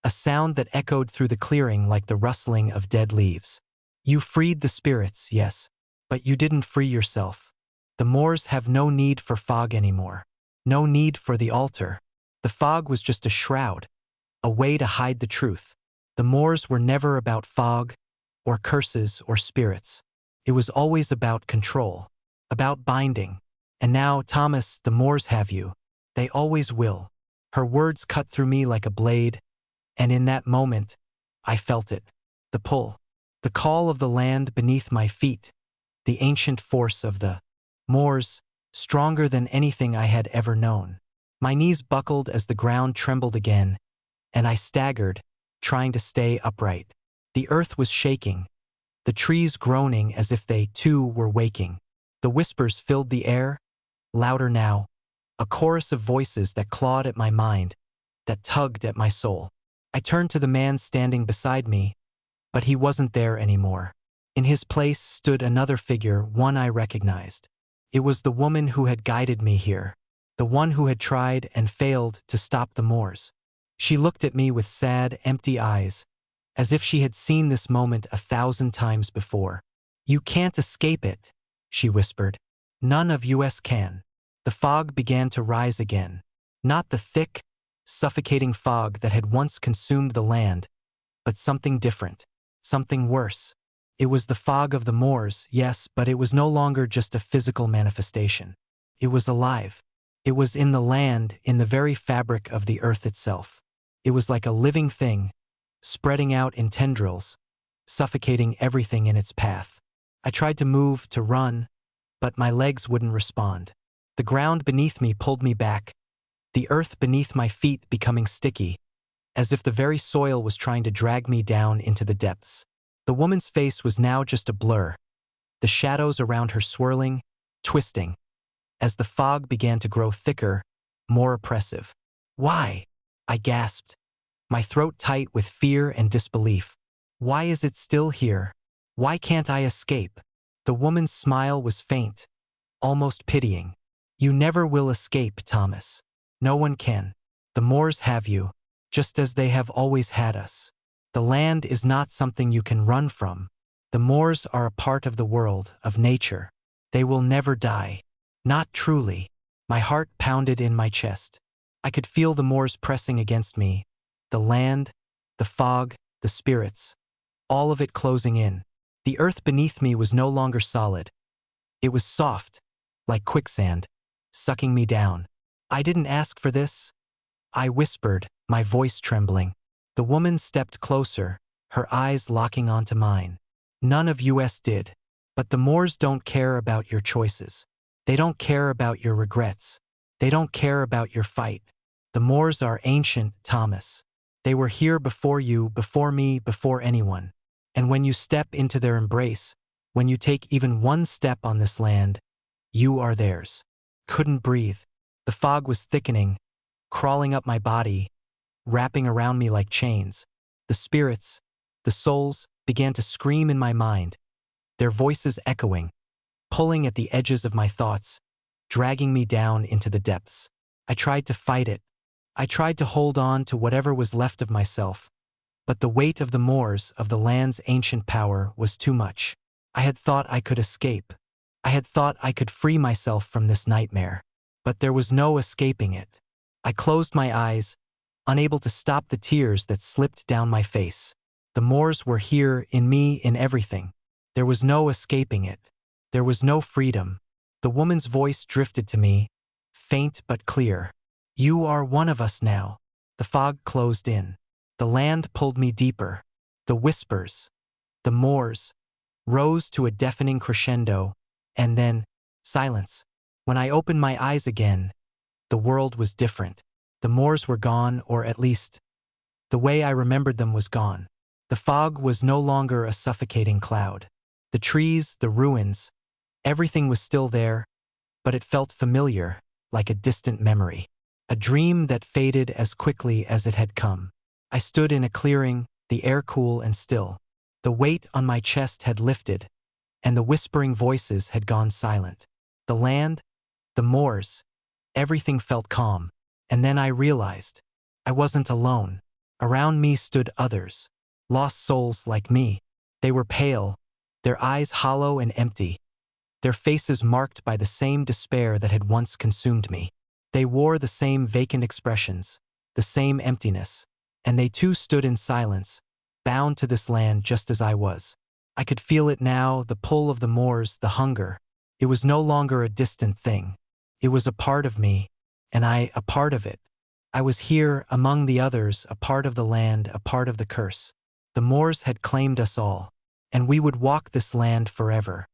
Speaker 1: a sound that echoed through the clearing like the rustling of dead leaves. "You freed the spirits, yes, but you didn't free yourself. The moors have no need for fog anymore. No need for the altar. The fog was just a shroud, a way to hide the truth. The moors were never about fog, or curses, or spirits. It was always about control, about binding. And now, Thomas, the moors have you. They always will." Her words cut through me like a blade, and in that moment, I felt it. The pull. The call of the land beneath my feet. the ancient force of the moors, stronger than anything I had ever known. My knees buckled as the ground trembled again, and I staggered, trying to stay upright. The earth was shaking, the trees groaning as if they, too, were waking. The whispers filled the air, louder now, a chorus of voices that clawed at my mind, that tugged at my soul. I turned to the man standing beside me, but he wasn't there anymore. In his place stood another figure, one I recognized. It was the woman who had guided me here, the one who had tried and failed to stop the moors. She looked at me with sad, empty eyes, as if she had seen this moment 1,000 times before. "You can't escape it," she whispered. "None of us can." The fog began to rise again. Not the thick, suffocating fog that had once consumed the land, but something different, something worse. It was the fog of the moors, yes, but it was no longer just a physical manifestation. It was alive. It was in the land, in the very fabric of the earth itself. It was like a living thing, spreading out in tendrils, suffocating everything in its path. I tried to move, to run, but my legs wouldn't respond. The ground beneath me pulled me back, the earth beneath my feet becoming sticky, as if the very soil was trying to drag me down into the depths. The woman's face was now just a blur, the shadows around her swirling, twisting, as the fog began to grow thicker, more oppressive. "Why?" I gasped, my throat tight with fear and disbelief. "Why is it still here? Why can't I escape?" The woman's smile was faint, almost pitying. "You never will escape, Thomas. No one can. The moors have you, just as they have always had us. The land is not something you can run from. The moors are a part of the world, of nature. They will never die. Not truly." My heart pounded in my chest. I could feel the moors pressing against me, the land, the fog, the spirits, all of it closing in. The earth beneath me was no longer solid. It was soft, like quicksand, sucking me down. "I didn't ask for this," I whispered, my voice trembling. The woman stepped closer, her eyes locking onto mine. "None of us did. But the moors don't care about your choices. They don't care about your regrets. They don't care about your fight. The moors are ancient, Thomas. They were here before you, before me, before anyone. And when you step into their embrace, when you take even one step on this land, you are theirs." Couldn't breathe. The fog was thickening, crawling up my body, wrapping around me like chains. The spirits, the souls, began to scream in my mind, their voices echoing, pulling at the edges of my thoughts, dragging me down into the depths. I tried to fight it. I tried to hold on to whatever was left of myself, but the weight of the moors, of the land's ancient power, was too much. I had thought I could escape. I had thought I could free myself from this nightmare, but there was no escaping it. I closed my eyes, unable to stop the tears that slipped down my face. The moors were here, in me, in everything. There was no escaping it. There was no freedom. The woman's voice drifted to me, faint but clear. "You are one of us now." The fog closed in. The land pulled me deeper. The whispers, the moors, rose to a deafening crescendo, and then silence. When I opened my eyes again, the world was different. The moors were gone, or at least, the way I remembered them was gone. The fog was no longer a suffocating cloud. The trees, the ruins, everything was still there, but it felt familiar, like a distant memory. A dream that faded as quickly as it had come. I stood in a clearing, the air cool and still. The weight on my chest had lifted, and the whispering voices had gone silent. The land, the moors, everything felt calm. And then I realized I wasn't alone. Around me stood others, lost souls like me. They were pale, their eyes hollow and empty, their faces marked by the same despair that had once consumed me. They wore the same vacant expressions, the same emptiness, and they too stood in silence, bound to this land just as I was. I could feel it now, the pull of the moors, the hunger. It was no longer a distant thing. It was a part of me, and I a part of it. I was here, among the others, a part of the land, a part of the curse. The moors had claimed us all, and we would walk this land forever.